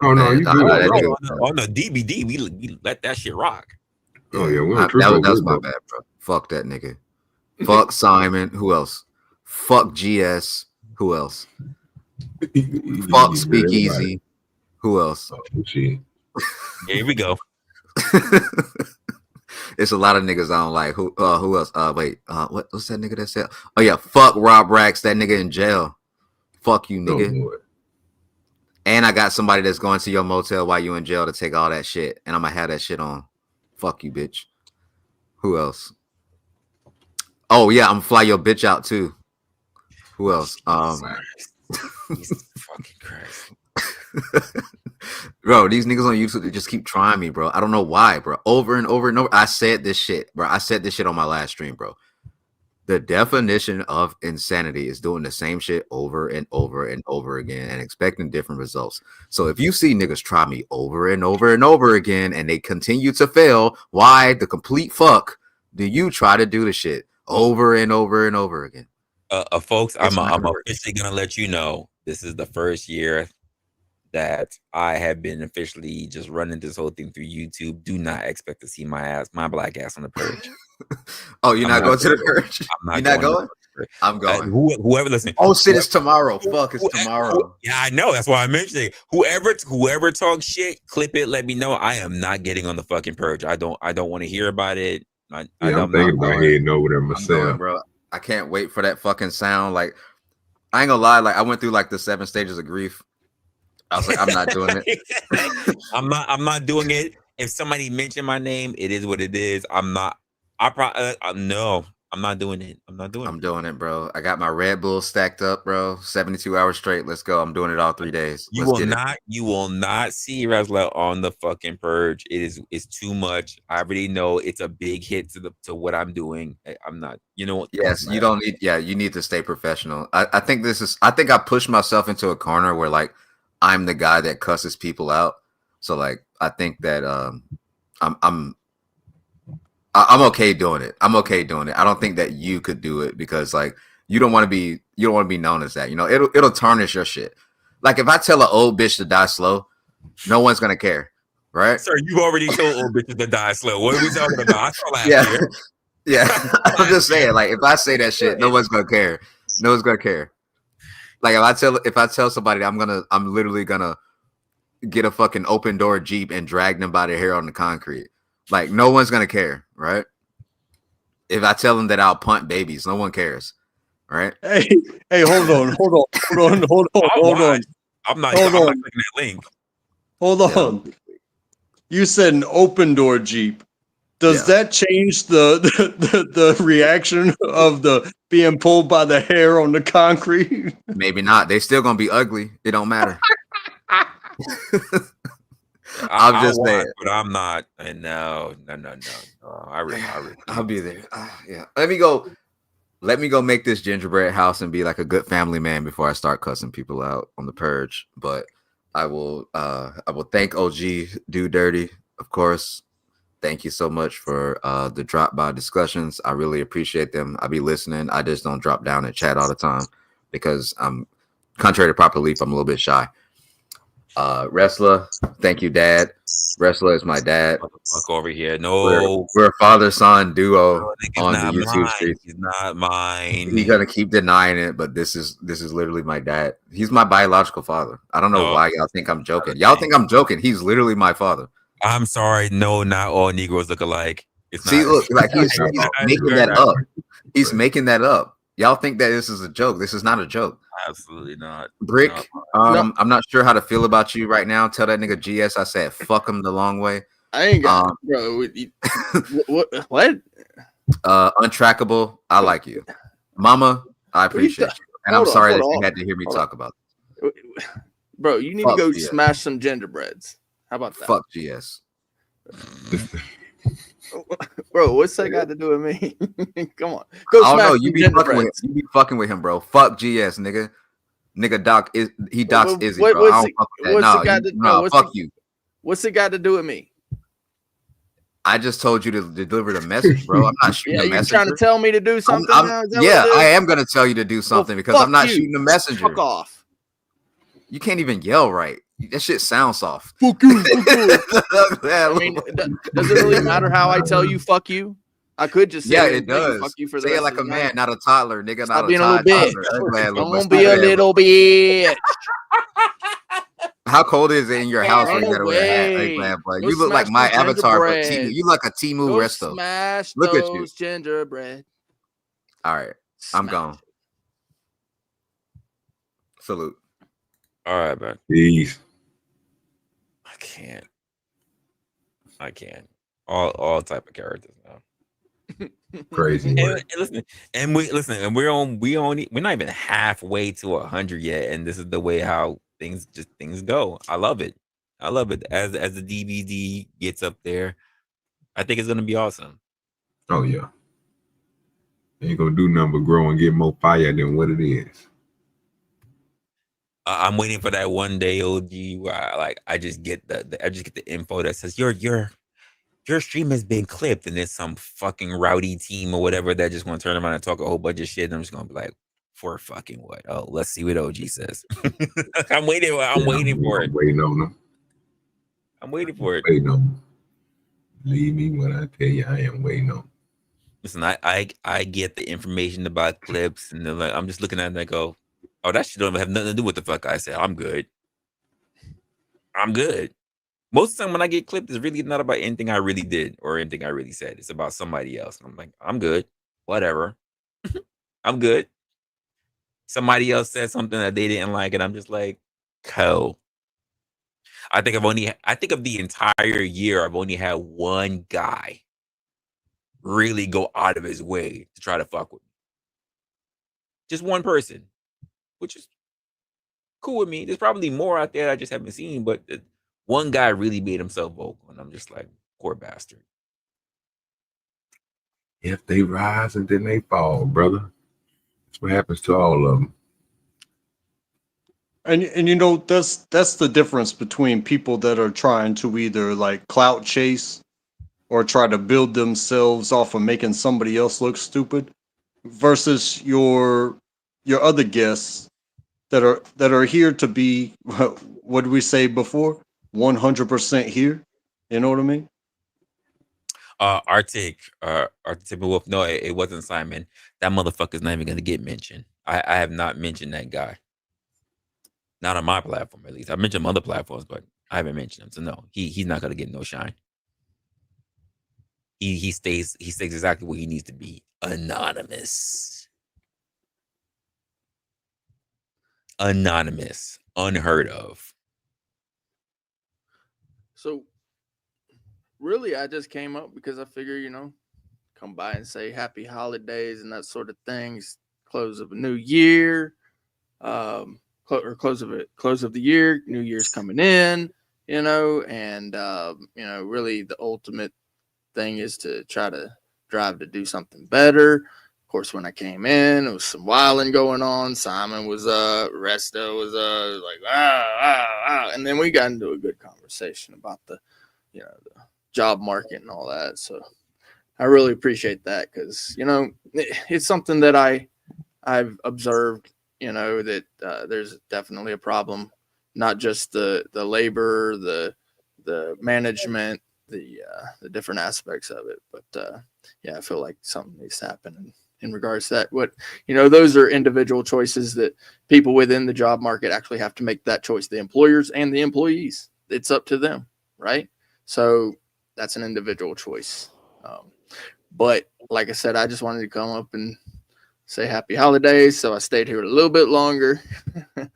Oh no, you good? On the D.B.D, we let that shit rock. Oh yeah, that was my bad, bro. Fuck that nigga. Fuck Simon. Who else? Fuck GS. Who else? Fuck Speakeasy. Who else? Here we go. It's a lot of niggas I don't like. Who else? What's that nigga that said? Oh yeah, fuck Rob Rax. That nigga in jail. Fuck you, nigga. Oh, and I got somebody that's going to your motel while you in jail to take all that shit, and I'm gonna have that shit on. Fuck you, bitch. Who else? Oh yeah, I'm gonna fly your bitch out too. Who else? Jesus fucking Christ. Bro, these niggas on YouTube, they just keep trying me, bro. I don't know why, bro. Over and over and over. I said this shit, bro. I said this shit on my last stream, bro. The definition of insanity is doing the same shit over and over and over again and expecting different results. So if you see niggas try me over and over and over again and they continue to fail, why the complete fuck do you try to do the shit over and over and over again? Folks, I'm officially gonna let you know this is the first year that I have been officially just running this whole thing through YouTube. Do not expect to see my black ass on the purge. Oh, you're not going to the purge? You're not going? I'm going. Whoever listen. Oh shit, it's tomorrow. Fuck, it's tomorrow. Yeah, I know. That's why I mentioned it. Whoever talks shit, clip it. Let me know. I am not getting on the fucking purge. I don't want to hear about it. I'm thinking about heading over there myself, bro. I can't wait for that fucking sound. Like, I ain't gonna lie. Like, I went through like the 7 stages of grief. I was like, I'm not doing it. I'm not doing it. If somebody mentioned my name, it is what it is. No, I'm not doing it. I'm doing it, bro. I got my Red Bull stacked up, bro. 72 hours straight. Let's go. I'm doing it all 3 days. You will not see Resla on the fucking purge. It's too much. I already know it's a big hit to what I'm doing. I'm not, you know. Yes, you don't need, you need to stay professional. I think I pushed myself into a corner where like I'm the guy that cusses people out. So like I think that I'm okay doing it. I'm okay doing it. I don't think that you could do it because like you don't want to be known as that. You know, it'll tarnish your shit. Like if I tell an old bitch to die slow, no one's gonna care, right? Sir, you already told old bitches to die slow. What are we talking about? I saw last year. Yeah. I'm just saying, like if I say that shit, no one's gonna care. No one's gonna care. Like if I tell somebody I'm literally gonna get a fucking open door Jeep and drag them by their hair on the concrete. Like no one's gonna care, right? If I tell them that I'll punt babies, no one cares, right? Hey, hold on. I'm not clicking that link. Hold on. You said an open door Jeep. Does that change the reaction of the being pulled by the hair on the concrete? Maybe not. They still gonna be ugly. It don't matter. I'm just saying, but I'm not. And no. I'll be there. Yeah. Let me go make this gingerbread house and be like a good family man before I start cussing people out on the purge. But I will thank OGDoDirty, of course. Thank you so much for the drop by discussions. I really appreciate them. I'll be listening. I just don't drop down and chat all the time because I'm contrary to proper belief, I'm a little bit shy. Resla, thank you, Dad. Resla is my dad. Fuck over here. No, we're a father-son duo on the YouTube streets. He's not mine. He's gonna keep denying it, but this is literally my dad. He's my biological father. I don't know why y'all think I'm joking. Y'all think I'm joking. He's literally my father. I'm sorry. No, not all Negroes look alike. Look, like he's making that up. He's making that up. Y'all think that this is a joke. This is not a joke. Absolutely not. Brick, I'm not sure how to feel about you right now. Tell that nigga GS I said fuck him the long way. I ain't got bro. What? Untrackable. I like you. Mama, I appreciate you. And I'm sorry that you had to hear me talk about it. Bro, you need to go smash some gingerbreads. How about that? Fuck GS. Bro, what's that got to do with me? Come on. Go smash some you be fucking with him, bro. Fuck GS, nigga. Nigga Doc is docs Izzy, bro. I don't fuck with that. No, fuck you. What's it got to do with me? I just told you to deliver the message, bro. I'm not shooting the messenger. You trying to tell me to do something? I am gonna tell you to do something because I'm not shooting the messenger. Fuck off. You can't even yell right. That shit sounds soft. Fuck you. I mean, does it really matter how I tell you fuck you? I could just say it does. Fuck you for say it like a man, not a toddler, nigga. Stop being a little bitch. Don't be a little bitch. How cold is it in your house when you gotta wear a hat? You look like my avatar for Timu. You look like a Timu Resto. Look at you. Gingerbread. All right. I'm gone. Salute. All right, man. Peace. I can't. All type of characters now. Crazy. And we're not even halfway to 100 yet, and this is the way how things go. I love it. As the D.B.D gets up there, I think it's gonna be awesome. Oh yeah. Ain't gonna do nothing but grow and get more fire than what it is. I'm waiting for that one day, OG, where I just get the info that says your stream has been clipped, and there's some fucking rowdy team or whatever that just want to turn around and talk a whole bunch of shit. And I'm just gonna be like, for fucking what? Oh, let's see what OG says. I'm waiting for it. I'm waiting on them. I'm waiting for it. Waiting on them. Believe me when I tell you, I am waiting on them. Listen, I get the information about clips, and then I'm just looking at it and I go, oh, that shit don't have nothing to do with the fuck I said. I'm good. Most of the time when I get clipped, it's really not about anything I really did or anything I really said. It's about somebody else. And I'm like, I'm good. Whatever. I'm good. Somebody else said something that they didn't like, and I'm just like, co. I think of the entire year, I've only had one guy really go out of his way to try to fuck with me. Just one person, which is cool with me. There's probably more out there I just haven't seen, but one guy really made himself vocal, and I'm just like, poor bastard. If they rise and then they fall, brother. That's what happens to all of them. And you know, that's the difference between people that are trying to either like clout chase or try to build themselves off of making somebody else look stupid versus your other guests that are here to be, what did we say before? 100% here. You know what I mean? Arctic Wolf. No, it wasn't Simon. That motherfucker's not even gonna get mentioned. I have not mentioned that guy. Not on my platform, at least. I mentioned other platforms, but I haven't mentioned him. So no, he's not gonna get no shine. He stays exactly where he needs to be. Anonymous. Anonymous. Unheard of. So really, I just came up because I figure, come by and say happy holidays and that sort of things. Close of a new year, or close of the year. New Year's coming in, and really the ultimate thing is to try to drive to do something better. Of course, when I came in, it was some wilding going on. Simon was Resto was like and then we got into a good conversation about the job market and all that. So I really appreciate that because it's something that I've observed. That there's definitely a problem, not just the labor, the management, the different aspects of it, but I feel like something needs to happen in regards to that. Those are individual choices that people within the job market actually have to make that choice. The employers and the employees, it's up to them, right? So that's an individual choice. But like I said, I just wanted to come up and say happy holidays. So I stayed here a little bit longer and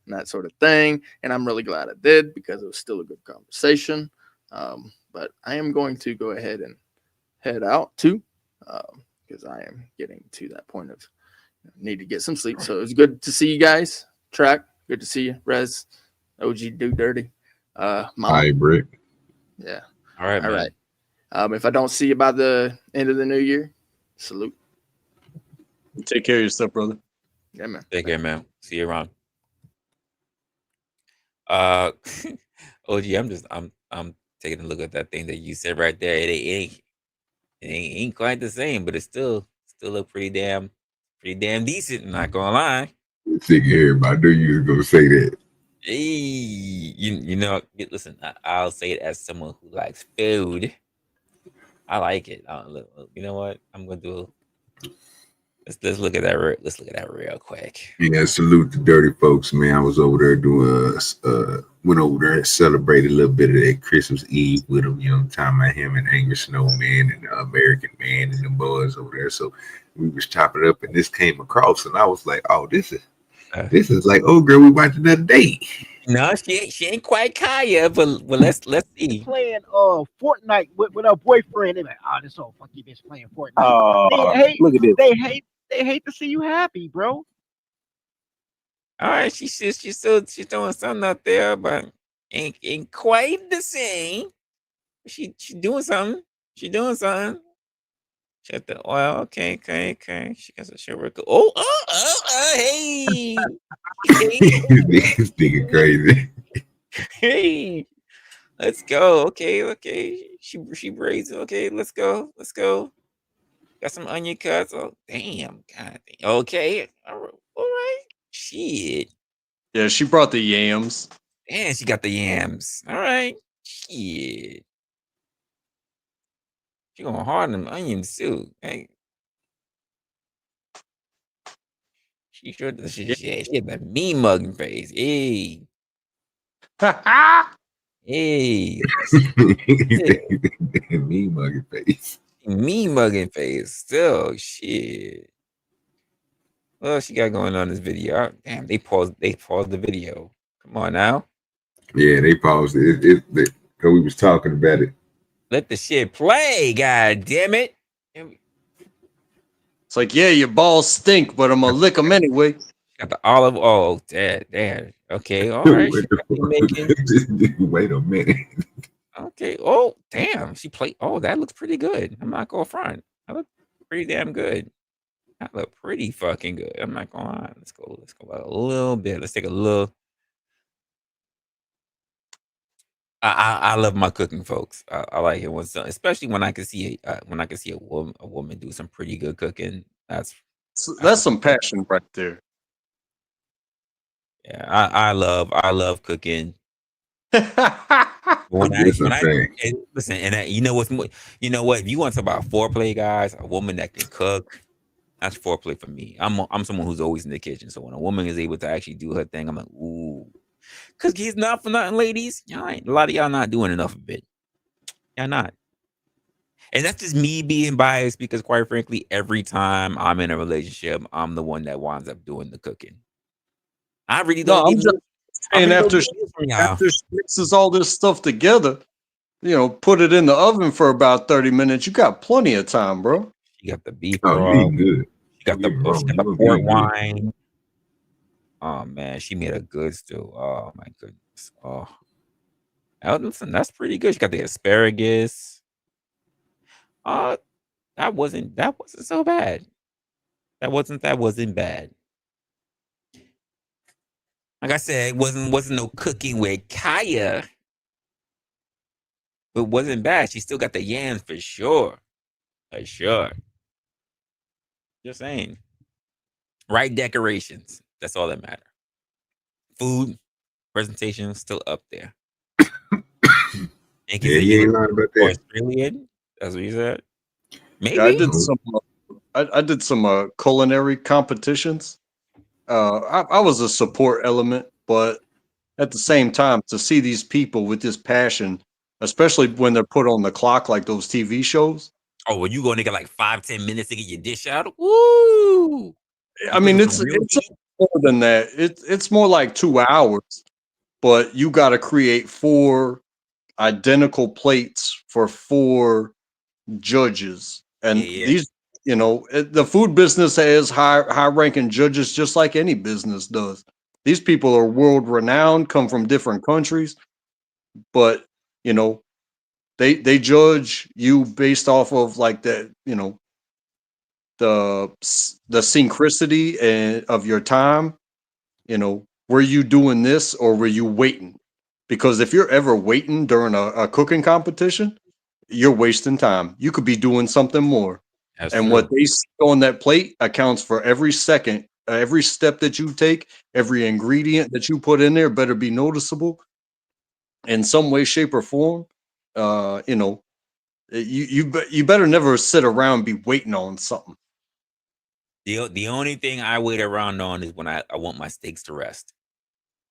that sort of thing. And I'm really glad I did because it was still a good conversation. But I am going to go ahead and head out too, because I am getting to that point of need to get some sleep. So it was good to see you guys. Track, good to see you. Rez, OGDoDirty. Hi, Brick. Yeah. All right, man. If I don't see you by the end of the new year, salute. Take care of yourself, brother. Yeah, man. Take care, man. See you around. OG, I'm taking a look at that thing that you said right there. It ain't quite the same, but it's still look pretty damn decent. Not gonna lie. Sick of everybody. I knew you was gonna say that. Hey, listen. I'll say it as someone who likes food. I like it. You know what? I'm gonna do. Let's look at that. Let's look at that real quick. Yeah, salute the dirty folks, man. I was over there doing went over there and celebrated a little bit of that Christmas Eve with them. Talking about him and Angry Snowman and the American Man and the boys over there. So we was chopping it up, and this came across, and I was like, "Oh, this is like, oh girl, we watched another day." No, she ain't quite Kaya, but let's see. Playing Fortnite with her boyfriend. They're like, oh, this old funky bitch playing Fortnite. Look at this. They hate to see you happy, bro. All right, she's doing something out there, but ain't quite the same. She doing something. She doing something. Check the oil. Okay. She got some shit work. Hey. This nigga crazy. Hey. Let's go. Okay. She braids. Okay, let's go. Got some onion cuts. Oh, damn. God. Okay. All right. Shit. Yeah, she brought the yams. And she got the yams. All right. Shit. She going hard on them onions too. Hey. She sure does. She had that mean mugging face. Hey. Hey. Me mugging face. Me mugging face. Still shit. What she got going on this video? Damn, they paused the video. Come on now. Yeah, they paused it. Because we was talking about it. Let the shit play, god damn it. It's like, yeah, your balls stink, but I'm gonna lick them anyway. Got the olive. Oh, damn. Okay, all right. Wait a minute. Okay. Oh, damn. She played. Oh, that looks pretty good. I'm not going front. That looks pretty damn good. That look pretty fucking good. I'm not going to lie. Let's go a little bit. Let's take a look. I love my cooking, folks. I like it especially when I can see a woman do some pretty good cooking. That's some passion right there. Yeah, I love cooking. When I listen, and you know what's more, you know what? If you want to talk about foreplay, guys, a woman that can cook, that's foreplay for me. I'm someone who's always in the kitchen, so when a woman is able to actually do her thing, I'm like, ooh, because he's not for nothing, ladies. Y'all ain't, a lot of y'all not doing enough of it. Y'all not. And that's just me being biased because, quite frankly, every time I'm in a relationship, I'm the one that winds up doing the cooking. I really don't. No, I'm just saying after she mixes all this stuff together, you know, put it in the oven for about 30 minutes. You got plenty of time, bro. You got the beef. Oh, you eating good. You got the port wine. Oh man, she made a good stew. Oh my goodness. Oh, listen, that's pretty good. She got the asparagus. That wasn't so bad. That wasn't bad. Like I said, it wasn't no cooking with Kaya. But it wasn't bad. She still got the yams for sure. For sure. Just saying. Right decorations. That's all that matters. Food, presentation, still up there. Yeah, you ain't lying about that. Australian? That's what you said? Maybe. Yeah, I did some culinary competitions. I was a support element, but at the same time, to see these people with this passion, especially when they're put on the clock like those TV shows. Oh, well, you gonna get like 5-10 minutes to get your dish out? Woo! I mean, it's more than that. It's more like 2 hours, but you got to create 4 identical plates for 4 judges, and these, you know, the food business has high ranking judges, just like any business does. These people are world renowned, come from different countries, but you know, they judge you based off of like that, you know, the synchronicity and of your time. You know, were you doing this or were you waiting? Because if you're ever waiting during a cooking competition, you're wasting time. You could be doing something more. That's and true. What they see on that plate accounts for every second, every step that you take, every ingredient that you put in there better be noticeable in some way, shape, or form. You know, you better never sit around and be waiting on something. The only thing I wait around on is when I want my steaks to rest.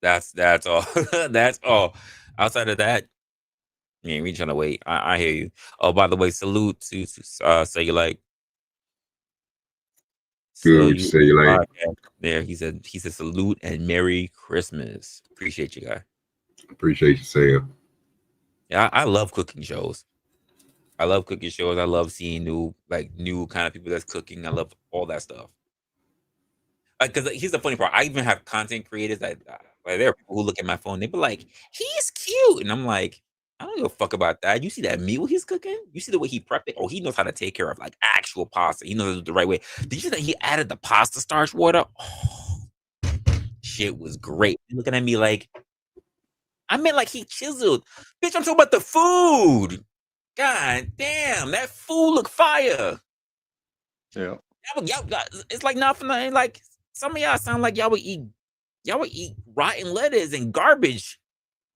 That's all. That's all. Outside of that, yeah, we trying to wait. I hear you. Oh, by the way, salute to Cellulite. Good, Cellulite. There, he said salute and Merry Christmas. Appreciate you, guy. Appreciate you, Sal. Yeah, I love cooking shows. I love cooking shows. I love seeing new kind of people that's cooking. I love all that stuff. Because here's the funny part. I even have content creators that like there are people who look at my phone. They be like, "He's cute," and I'm like, "I don't give a fuck about that. You see that meal he's cooking? You see the way he prepped it? Oh, he knows how to take care of like actual pasta. He knows the right way. Did you see that he added the pasta starch water? Oh, shit was great. You're looking at me like, I meant like he chiseled. Bitch, I'm talking about the food. God damn, that food look fire. Yeah. It's like nothing. Like some of y'all sound like y'all would eat rotten lettuce and garbage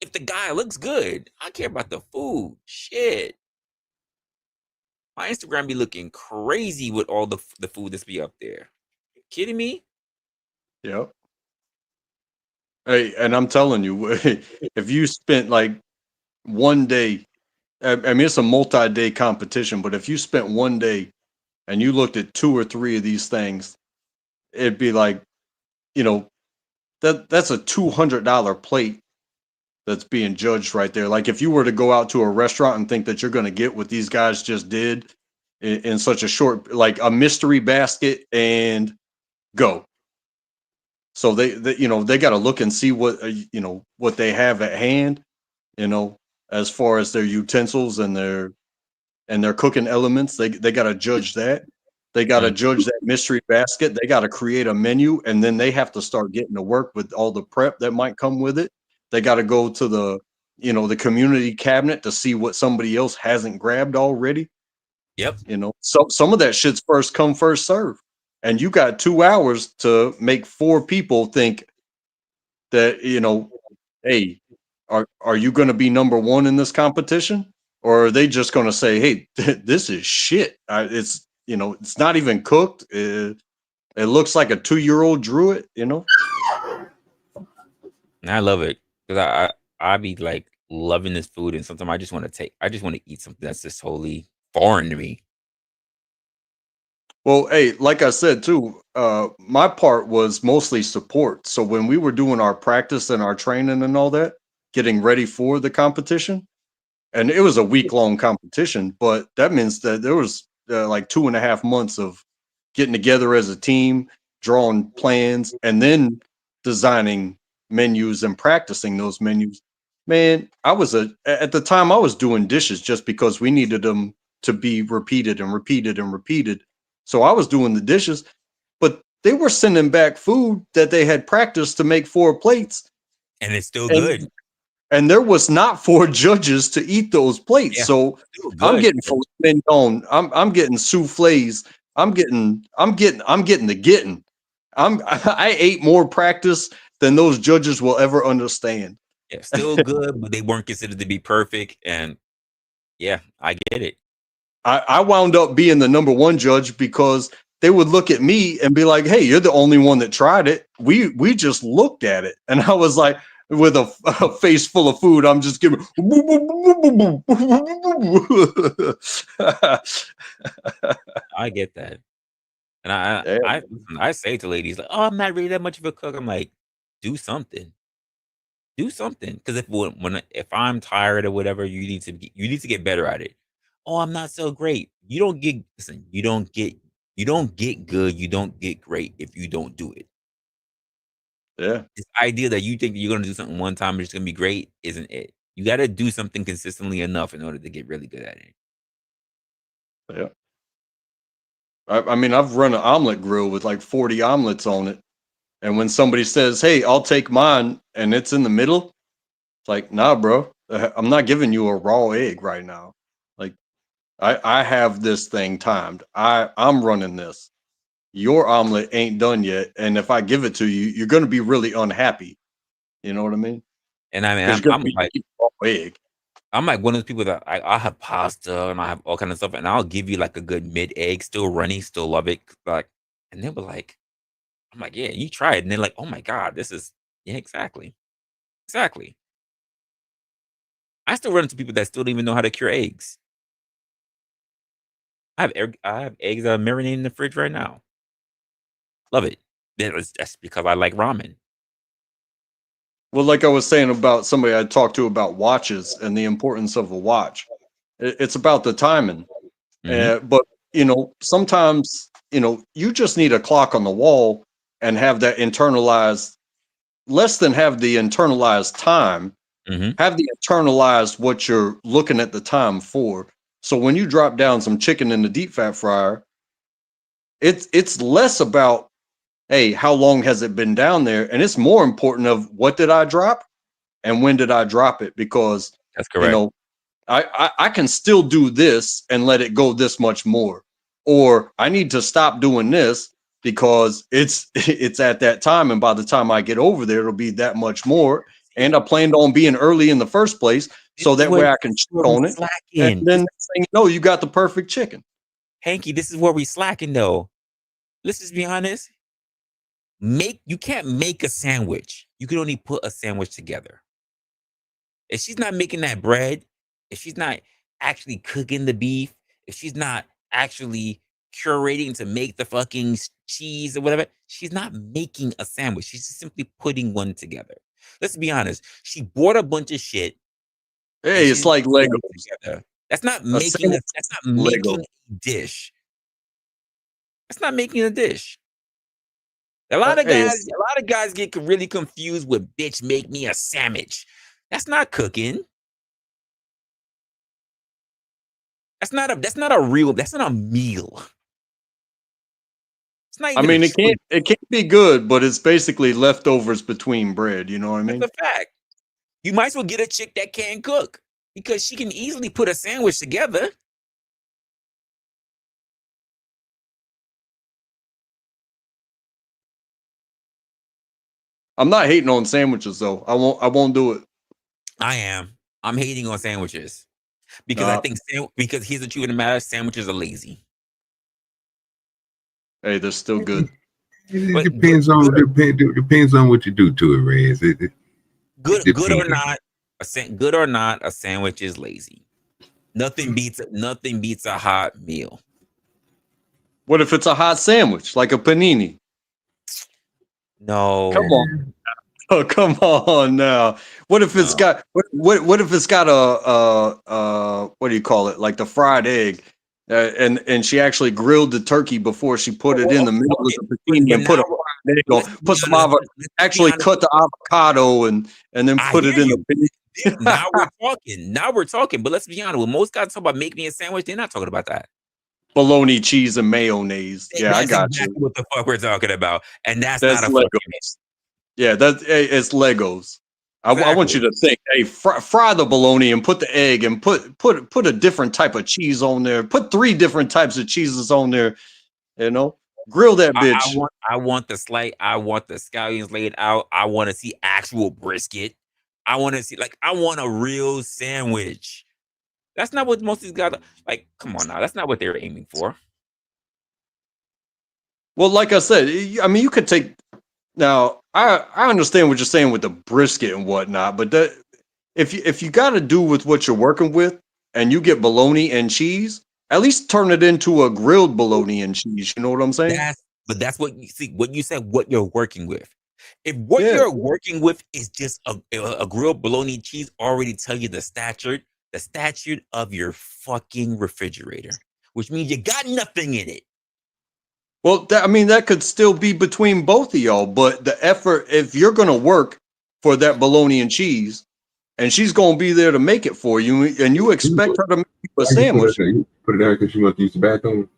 if the guy looks good. I care about the food. Shit. My Instagram be looking crazy with all the food that's be up there. You kidding me? Yep. Hey, and I'm telling you, if you spent like one day, I mean, it's a multi-day competition, but if you spent one day and you looked at 2 or 3 of these things, it'd be like, you know, that's a $200 plate that's being judged right there. Like if you were to go out to a restaurant and think that you're going to get what these guys just did in such a short, like a mystery basket and go. So they you know, they got to look and see what, you know, what they have at hand, you know, as far as their utensils and their cooking elements. They got to judge that. They got to judge that mystery basket. They got to create a menu, and then they have to start getting to work with all the prep that might come with it. They got to go to the, you know, the community cabinet to see what somebody else hasn't grabbed already. Yep. You know, some of that shit's first come, first serve. And you got 2 hours to make 4 people think, that, hey, are you going to be number one in this competition? Or are they just going to say, hey, this is shit. It's not even cooked. It looks like a 2-year-old drew it, And I love it because I be like loving this food, and sometimes I just want to eat something that's just totally foreign to me. Well, hey, like I said too, my part was mostly support. So when we were doing our practice and our training and all that, getting ready for the competition, and it was a week-long competition, but that means that there was like 2.5 months of getting together as a team, drawing plans, and then designing menus and practicing those menus. Man, at the time I was doing dishes just because we needed them to be repeated and repeated and repeated. So I was doing the dishes, but they were sending back food that they had practiced to make 4 plates. And it's still good. And there was not 4 judges to eat those plates. Yeah, so I'm getting filet mignon, I'm getting soufflés, I'm getting the getting. I ate more practice than those judges will ever understand. Yeah, still good, but they weren't considered to be perfect. And yeah, I get it. I wound up being the number 1 judge because they would look at me and be like, hey, you're the only one that tried it. We just looked at it. And I was like, with a face full of food, I'm just giving. I get that. And I say to ladies, like, oh, I'm not really that much of a cook. I'm like, do something. Do something. Because if I'm tired or whatever, you need to get better at it. Oh, I'm not so great. You don't get good, you don't get great if you don't do it. Yeah. This idea that you think you're gonna do something one time and it's gonna be great isn't it. You gotta do something consistently enough in order to get really good at it. Yeah. I mean, I've run an omelet grill with like 40 omelets on it. And when somebody says, hey, I'll take mine, and it's in the middle, it's like, nah, bro, I'm not giving you a raw egg right now. Like, I have this thing timed. I'm running this. Your omelet ain't done yet. And if I give it to you, you're going to be really unhappy. You know what I mean? And I mean, I'm like, raw egg. I'm like one of those people that I have pasta and I have all kind of stuff, and I'll give you like a good mid egg, still runny, still love it. Like, and they'll be like, I'm like, yeah, you try it. And they're like, oh my God, this is, yeah, exactly. Exactly. I still run into people that still don't even know how to cure eggs. I have eggs that are marinating in the fridge right now. Love it. That's because I like ramen. Well, like I was saying about somebody I talked to about watches and the importance of a watch, it's about the timing. But, sometimes, you just need a clock on the wall and have that internalized, less than have the internalized time, have the internalized what you're looking at the time for. So when you drop down some chicken in the deep fat fryer, it's less about, hey, how long has it been down there? And it's more important of what did I drop and when did I drop it? Because that's correct. I can still do this and let it go this much more, or I need to stop doing this because it's at that time, and by the time I get over there, it'll be that much more. And I planned on being early in the first place, so that way I can check on it. And then you got the perfect chicken. Hanky, this is where we slacking though. Let's just be honest. You can't make a sandwich. You can only put a sandwich together. If she's not making that bread, if she's not actually cooking the beef, if she's not actually curating to make the fucking cheese or whatever, she's not making a sandwich. She's just simply putting one together. Let's be honest. She bought a bunch of shit. Hey, it's like Legos. That's not making a dish. That's not making a dish. A lot of guys get really confused with bitch make me a sandwich. That's not cooking. That's not a meal. It's not even it can't be good, but it's basically leftovers between bread, you know what I mean? That's a fact. You might as well get a chick that can cook because she can easily put a sandwich together. I'm not hating on sandwiches though. I won't do it. I am. I'm hating on sandwiches because I think because here's the truth of the matter: sandwiches are lazy. Hey, they're still good. It depends on what you do to it, Rez. Good or not, a sandwich is lazy. Nothing beats a hot meal. What if it's a hot sandwich, like a panini? No. Come on. Oh, come on now. What if it's got what if it's got a what do you call it? Like the fried egg. And she actually grilled the turkey before she put it in the middle of the panini and put a fried egg on, put some actually cut the avocado and then put it in the panini. Now we're talking. But let's be honest, when most guys talk about making me a sandwich, they're not talking about that. Bologna, cheese, and mayonnaise. Yeah, I got exactly you. What the fuck we're talking about? And that's not a Legos. Yeah, it's Legos. Exactly. I want you to think, hey, fry the bologna and put the egg and put a different type of cheese on there. Put 3 different types of cheeses on there. You know, grill that bitch. I want the scallions laid out. I want to see actual brisket. I want to see I want a real sandwich. That's not what most of these guys like. Come on now, that's not what they're aiming for. Well, like I said, I mean, you could take. Now, I understand what you're saying with the brisket and whatnot, but if you got to do with what you're working with, and you get bologna and cheese, at least turn it into a grilled bologna and cheese. You know what I'm saying? That's what you see. What you said, what you're working with. If what you're working with is just a grilled bologna and cheese, already tell you the statute of your fucking refrigerator, which means you got nothing in it. Well, that could still be between both of y'all, but the effort, if you're going to work for that bologna and cheese, and she's going to be there to make it for you, and you expect her to make you a sandwich. Put it out because you want to use the bathroom.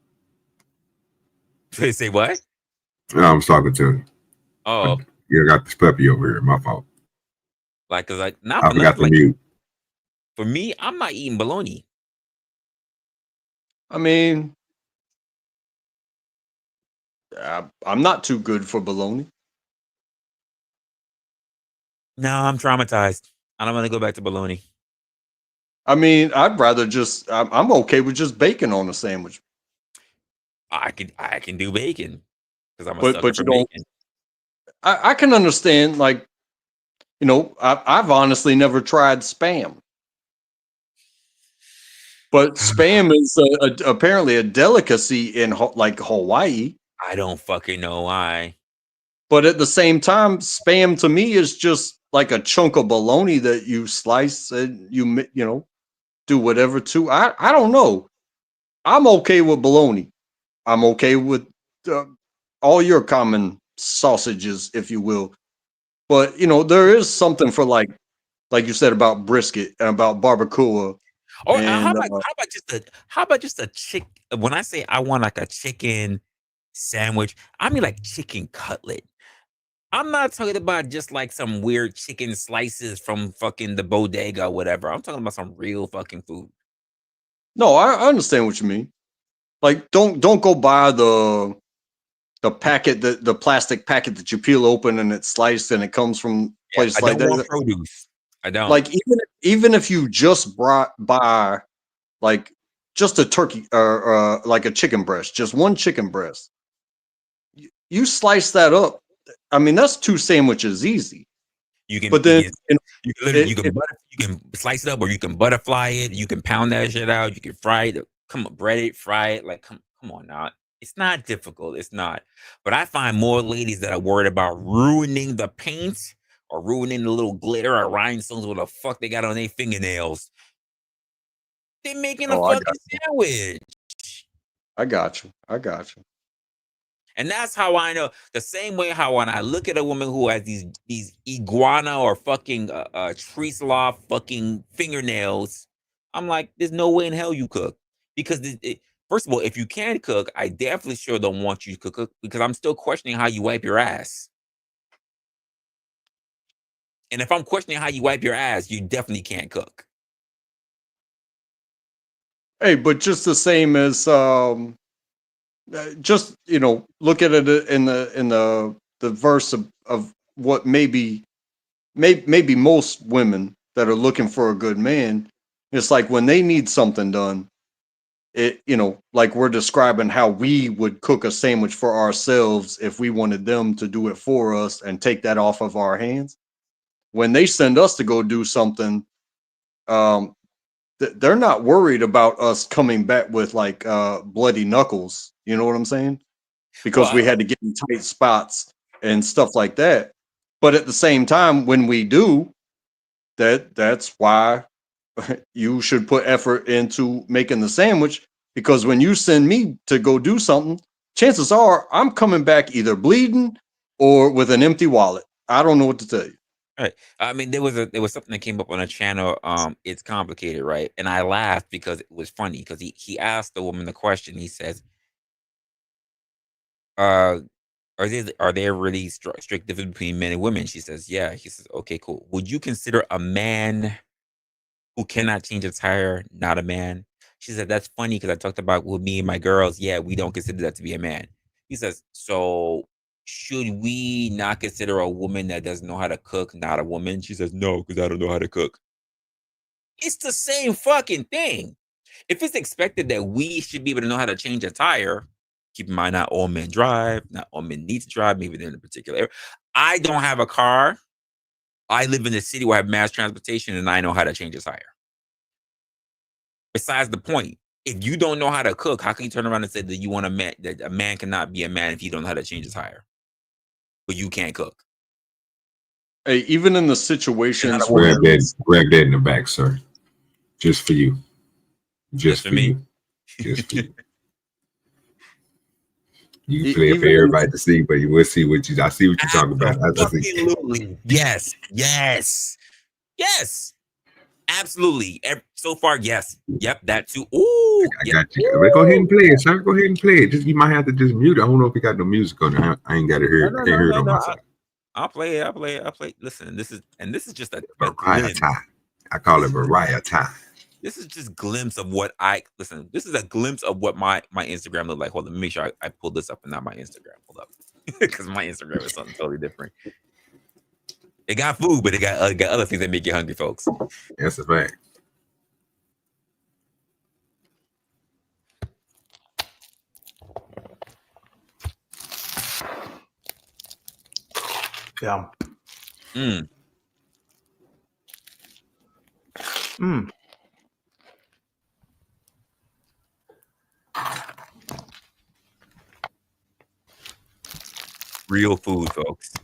Say what? No, I was talking to you. Oh. You got this puppy over here. My fault. I forgot to mute. For me, I'm not eating bologna. I mean, I'm not too good for bologna. No, I'm traumatized. I don't want to go back to bologna. I mean, I'd rather I'm okay with just bacon on a sandwich. I can do bacon because I'm a sucker for bacon. I can understand, like, you know, I've honestly never tried Spam. But Spam is apparently a delicacy in like Hawaii. I don't fucking know why. But at the same time, Spam to me is just like a chunk of bologna that you slice and you know, do whatever to. I don't know. I'm okay with bologna. I'm okay with all your common sausages, if you will. But, you know, there is something for like you said about brisket and about barbacoa. Or how about just a chick? When I say I want like a chicken sandwich, I mean like chicken cutlet. I'm not talking about just like some weird chicken slices from fucking the bodega or whatever. I'm talking about some real fucking food. No, I understand what you mean. Like, don't go buy the packet, the plastic packet that you peel open and it's sliced and it comes from places like that. I don't want produce. I don't. Like, even if you just buy like just a turkey or like a chicken breast, just one chicken breast, you slice that up. I mean, that's 2 sandwiches easy. You can, but then you can slice it up, or you can butterfly it. You can pound that shit out. You can fry it. Come on, bread it, fry it. Like, come on now. It's not difficult. It's not. But I find more ladies that are worried about ruining the paint or ruining the little glitter or rhinestones, what the fuck they got on their fingernails. They're making a fucking sandwich. I got you. And that's how I know. The same way how when I look at a woman who has these iguana or fucking tree sloth fucking fingernails, I'm like, there's no way in hell you cook. Because first of all, if you can cook, I definitely sure don't want you to cook because I'm still questioning how you wipe your ass. And if I'm questioning how you wipe your ass, you definitely can't cook. Hey, but just the same as just, you know, look at it in the verse of what maybe most women that are looking for a good man, it's like when they need something done, it, you know, like we're describing how we would cook a sandwich for ourselves if we wanted them to do it for us and take that off of our hands. When they send us to go do something, they're not worried about us coming back with like bloody knuckles. You know what I'm saying? Because we had to get in tight spots and stuff like that. But at the same time, when we do, that's why you should put effort into making the sandwich, because when you send me to go do something, chances are I'm coming back either bleeding or with an empty wallet. I don't know what to tell you. Right. I mean, there was something that came up on a channel. It's complicated, right? And I laughed because it was funny because he asked the woman the question. He says, are there really strict difference between men and women? She says, yeah. He says, okay, cool. Would you consider a man who cannot change a tire not a man? She said, that's funny because I talked about with me and my girls. Yeah, we don't consider that to be a man. He says, so should we not consider a woman that doesn't know how to cook not a woman? She says, no, because I don't know how to cook. It's the same fucking thing. If it's expected that we should be able to know how to change a tire, keep in mind, not all men drive, not all men need to drive, maybe they're in a particular area. I don't have a car. I live in a city where I have mass transportation and I know how to change a tire. Besides the point, if you don't know how to cook, how can you turn around and say that you want a man, that a man cannot be a man if you don't know how to change a tire? But you can't cook. Hey, even in the situations where grab that in the back, sir. Just for you. Just for me. Just for you. You can play it for everybody to see, but you will see what you. I see what you're talking about. Absolutely. Yes. Yes. Yes. Absolutely. So far, yes. Yep. That too. Ooh. I got you. But go ahead and play it, sir. Go ahead and play it. Just you might have to just mute it. I don't know if you got no music on there. I ain't got to hear it. I can't hear it on my side. I'll play it. Listen, this is just a glimpse. I call it variety. This is just a glimpse of what this is a glimpse of what my Instagram look like. Hold on, let me make sure I pull this up and not my Instagram. Hold up. Because my Instagram is something totally different. It got food, but it got other things that make you hungry, folks. That's a fact. Yeah. Real food, folks.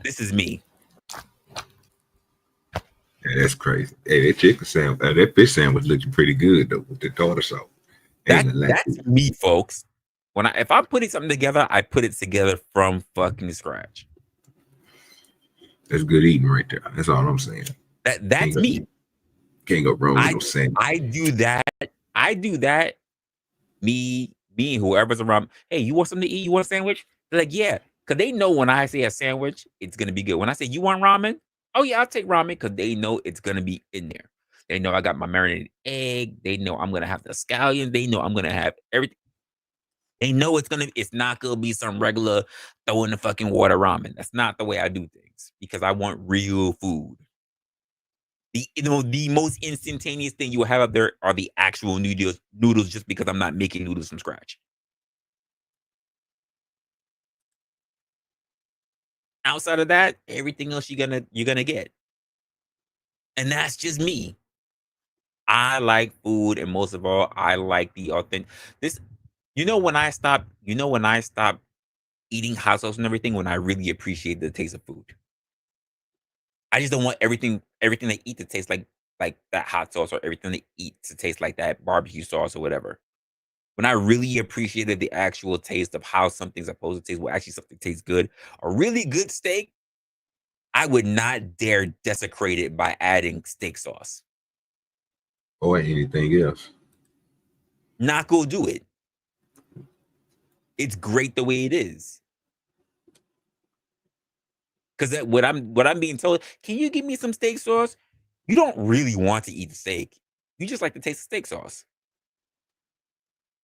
This is me. Yeah, that's crazy. Hey, that chicken sandwich, that fish sandwich looking pretty good though with the tartar sauce. That's me, folks. If I'm putting something together, I put it together from fucking scratch. That's good eating right there. That's all I'm saying. That's me. Can't go wrong with no sandwich. I do that. Me and whoever's around. Hey, you want something to eat? You want a sandwich? They're like, yeah. Because they know when I say a sandwich, it's going to be good. When I say, you want ramen? Oh, yeah, I'll take ramen because they know it's going to be in there. They know I got my marinated egg. They know I'm going to have the scallion. They know I'm going to have everything. They know it's not going to be some regular throw in the fucking water ramen. That's not the way I do things because I want real food. The most instantaneous thing you will have up there are the actual noodles just because I'm not making noodles from scratch. Outside of that, everything else you're gonna get. And that's just me. I like food, and most of all, I like the authentic. When I stop eating hot sauce and everything, when I really appreciate the taste of food. I just don't want everything I eat to taste like that hot sauce, or everything I eat to taste like that barbecue sauce or whatever. When I really appreciated the actual taste of how something's supposed to taste, well, actually something tastes good, a really good steak, I would not dare desecrate it by adding steak sauce. Or anything else. Not gonna do it. It's great the way it is. Because what I'm being told, can you give me some steak sauce? You don't really want to eat the steak. You just like to taste the steak sauce.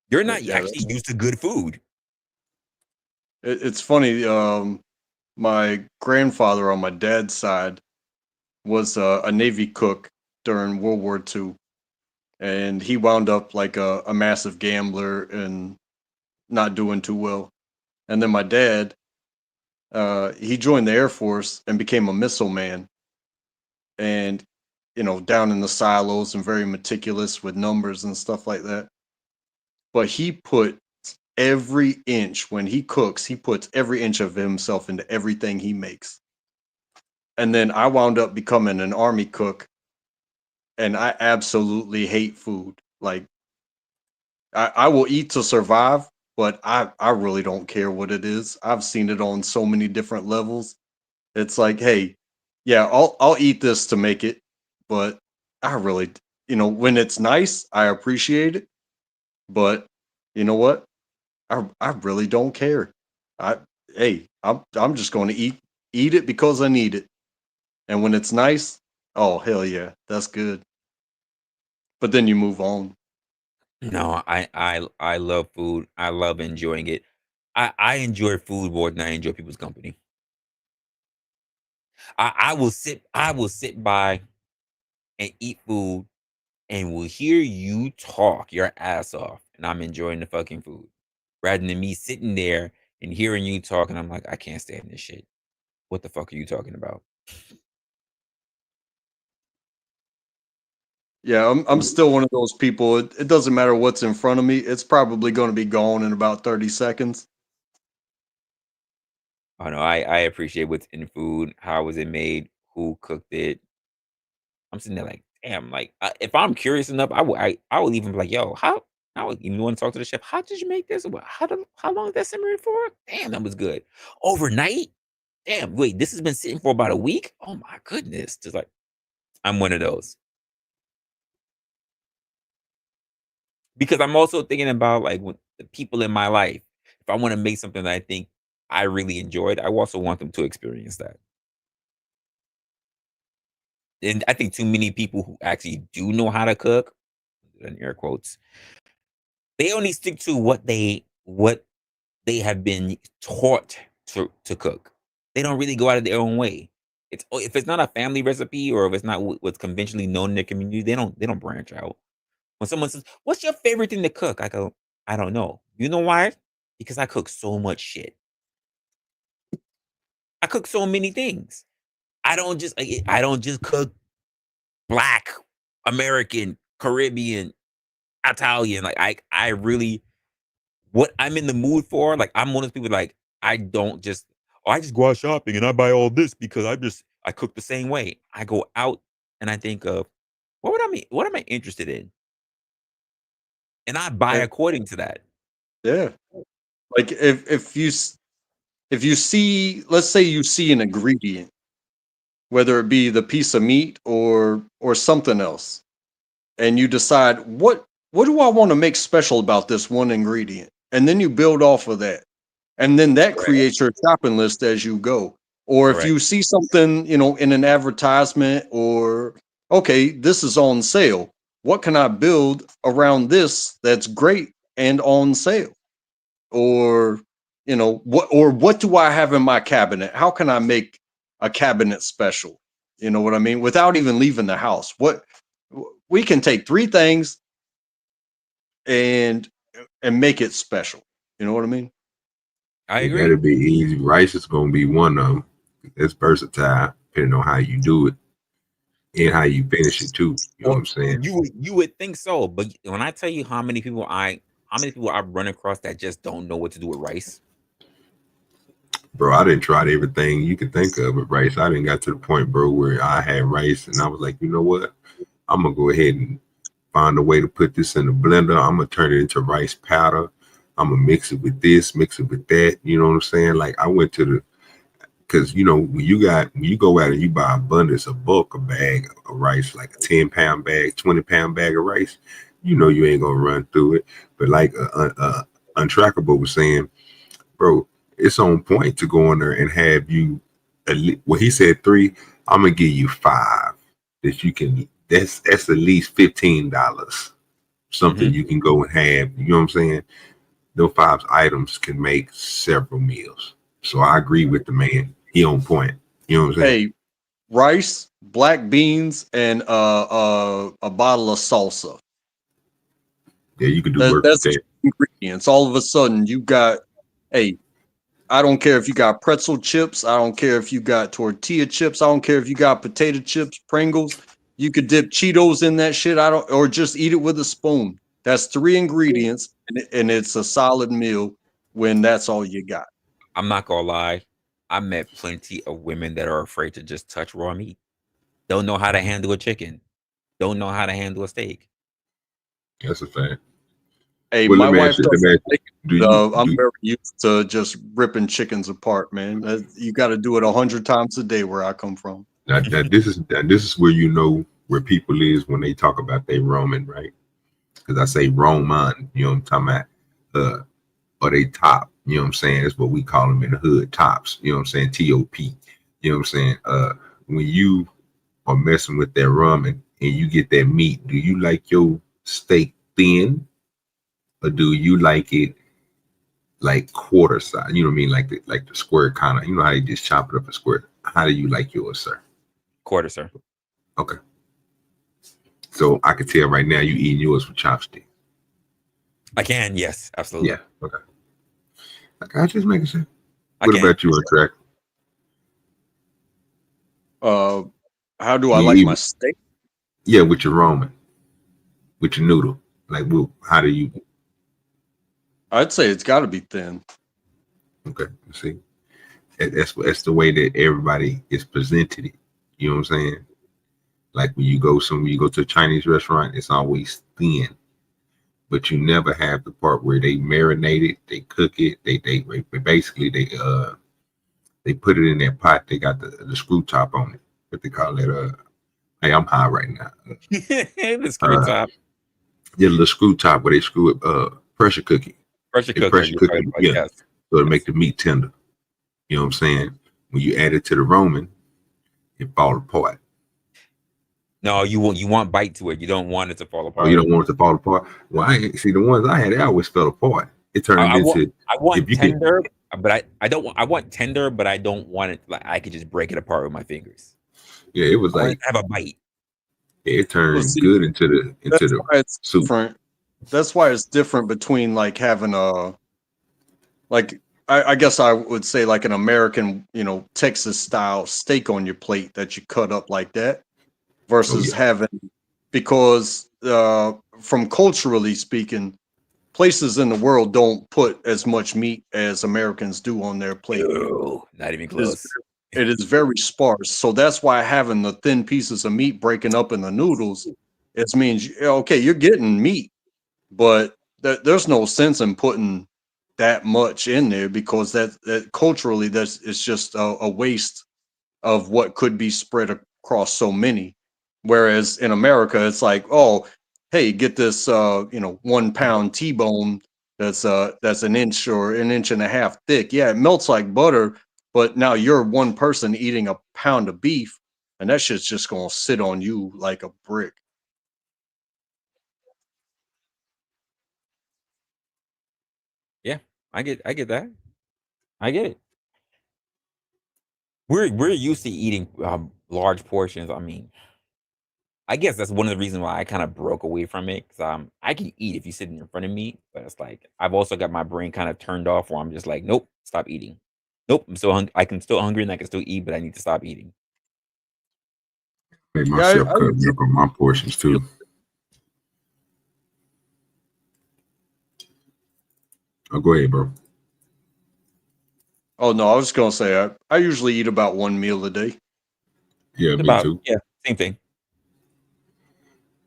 You're not actually used to good food. It's funny. My grandfather on my dad's side was a Navy cook during World War II, and he wound up like a massive gambler and not doing too well. And then my dad, he joined the Air Force and became a missile man, and down in the silos and very meticulous with numbers and stuff like that. But he put every inch when he cooks, he puts every inch of himself into everything he makes. And then I wound up becoming an Army cook, and I absolutely hate food. Like I will eat to survive, but I really don't care what it is. I've seen it on so many different levels. It's like, hey, yeah, I'll eat this to make it, but I really, when it's nice, I appreciate it. But you know what? I really don't care. I'm just going to eat it because I need it. And when it's nice, oh hell yeah, that's good. But then you move on. No, I love food. I love enjoying it. I enjoy food more than I enjoy people's company. I will sit by and eat food and will hear you talk your ass off, and I'm enjoying the fucking food. Rather than me sitting there and hearing you talk, and I'm like, I can't stand this shit. What the fuck are you talking about? Yeah, I'm still one of those people. It doesn't matter what's in front of me. It's probably going to be gone in about 30 seconds. Oh no, I appreciate what's in food. How was it made? Who cooked it? I'm sitting there like, damn. Like, if I'm curious enough, I would even be like, yo, how? I would even want to talk to the chef. How did you make this? How long did that simmer for? Damn, that was good. Overnight? Damn, wait, this has been sitting for about a week? Oh my goodness. Just like, I'm one of those. Because I'm also thinking about like with the people in my life. If I want to make something that I think I really enjoyed, I also want them to experience that. And I think too many people who actually do know how to cook, in air quotes, they only stick to what they have been taught to cook. They don't really go out of their own way. If it's not a family recipe or if it's not what's conventionally known in their community, they don't branch out. When someone says, "What's your favorite thing to cook?" I go, "I don't know." You know why? Because I cook so much shit. I cook so many things. I don't just cook Black, American, Caribbean, Italian. Like I really, what I'm in the mood for. Like I'm one of those people. Like I just go out shopping and I buy all this because I cook the same way. I go out and I think of what am I interested in, and I buy Yeah. according to that. Yeah. Like if you see, let's say you see an ingredient, whether it be the piece of meat or something else, and you decide what do I want to make special about this one ingredient, and then you build off of that, and then that creates your shopping list as you go. Or if you see something, in an advertisement, or okay, this is on sale, what can I build around this that's great and on sale? Or what do I have in my cabinet? How can I make a cabinet special? You know what I mean? Without even leaving the house. What we can take three things and make it special. You know what I mean? I It agree. gotta be easy. Rice is gonna be one of them. It's versatile, depending on how you do it and how you finish it too. You know what I'm saying? You would think so, but when I tell you how many people I've run across that just don't know what to do with rice. Bro, I didn't try everything you could think of with rice. I didn't got to the point, bro, where I had rice and I was like, you know what? I'm gonna go ahead and find a way to put this in the blender. I'm gonna turn it into rice powder. I'm gonna mix it with this, mix it with that. You know what I'm saying? Like I went to because when you go out and you buy abundance, a bag of rice, like a 10-pound bag, 20-pound bag of rice, you ain't gonna run through it. But like Untrackable was saying, bro, it's on point to go in there and have you. Well, he said 3. I'm gonna give you 5 that you can. That's at least $15. Something you can go and have. You know what I'm saying? those 5 items can make several meals. So I agree with the man. He on point. You know what I'm saying? Hey, rice, black beans, and a bottle of salsa. Yeah, you can do work with That's that. ingredients. All of a sudden, you got. Hey, I don't care if you got pretzel chips. I don't care if you got tortilla chips. I don't care if you got potato chips, Pringles. You could dip Cheetos in that shit. Or just eat it with a spoon. That's 3 ingredients, and it's a solid meal when that's all you got. I'm not gonna lie. I met plenty of women that are afraid to just touch raw meat. Don't know how to handle a chicken. Don't know how to handle a steak. That's a fact. Hey, Well, my wife doesn't. I'm you, very used to just ripping chickens apart, man. You got to do it 100 times a day where I come from. now this is where you know where people is when they talk about they Roman, right? Because I say Roman, you know what I'm talking about, or they top, you know what I'm saying? That's what we call them in the hood, tops, you know what I'm saying? TOP, you know what I'm saying? When you are messing with that ramen and you get that meat, do you like your steak thin, or do you like it like quarter size? You know what I mean? Like the square kind of, you know how you just chop it up a square. How do you like yours, sir? Quarter, sir. Okay. So I can tell right now you eating yours with chopsticks. I can, yes, absolutely. Yeah. Okay. I just making sure. What about you, Track? How do I like my steak? Yeah, with your ramen, with your noodle. Like, well, how do you? I'd say it's got to be thin. Okay, see, that's the way that everybody is presented it. You know what I'm saying? Like when you go to a Chinese restaurant, it's always thin, but you never have the part where they marinate it, they cook it, they basically they put it in their pot. They got the screw top on it. What they call it? Hey, I'm high right now. The screw top. Yeah, the screw top where they screw it. Pressure cooking. Pressure cooking. Yeah. Yes. So to make the meat tender. You know what I'm saying? When you add it to the Roman, it fall apart. No, you want bite to it. You don't want it to fall apart. Oh, you don't want it to fall apart? Well, I see the ones I had, they always fell apart. It turned into. I want tender, but I don't want. I want tender, but I don't want it like I could just break it apart with my fingers. Yeah, it was like have a bite. It turns good into the soup. Different. That's why it's different between like having a like I guess I would say like an American, Texas style steak on your plate that you cut up like that versus having, because from culturally speaking, places in the world don't put as much meat as Americans do on their plate. No, not even close. It is very sparse. So that's why having the thin pieces of meat breaking up in the noodles, it means, okay, you're getting meat, but there's no sense in putting that much in there, because that culturally it's just a waste of what could be spread across so many. Whereas in America, it's like, oh, hey, get this 1 pound T-bone that's an inch or an inch and a half thick. Yeah, it melts like butter, but now you're one person eating a pound of beef, and that shit's just gonna sit on you like a brick. Yeah, I get that. I get it. We're used to eating large portions. I mean, I guess that's one of the reasons why I kind of broke away from it, because I can eat if you sit in front of me, but it's like I've also got my brain kind of turned off where I'm just like, nope, stop eating. Nope, I'm still I can still hungry and I can still eat, but I need to stop eating. Make myself cut back on my portions too. Oh, go ahead, bro. Oh no, I was gonna say I usually eat about 1 meal a day. Yeah, me too. Yeah, same thing.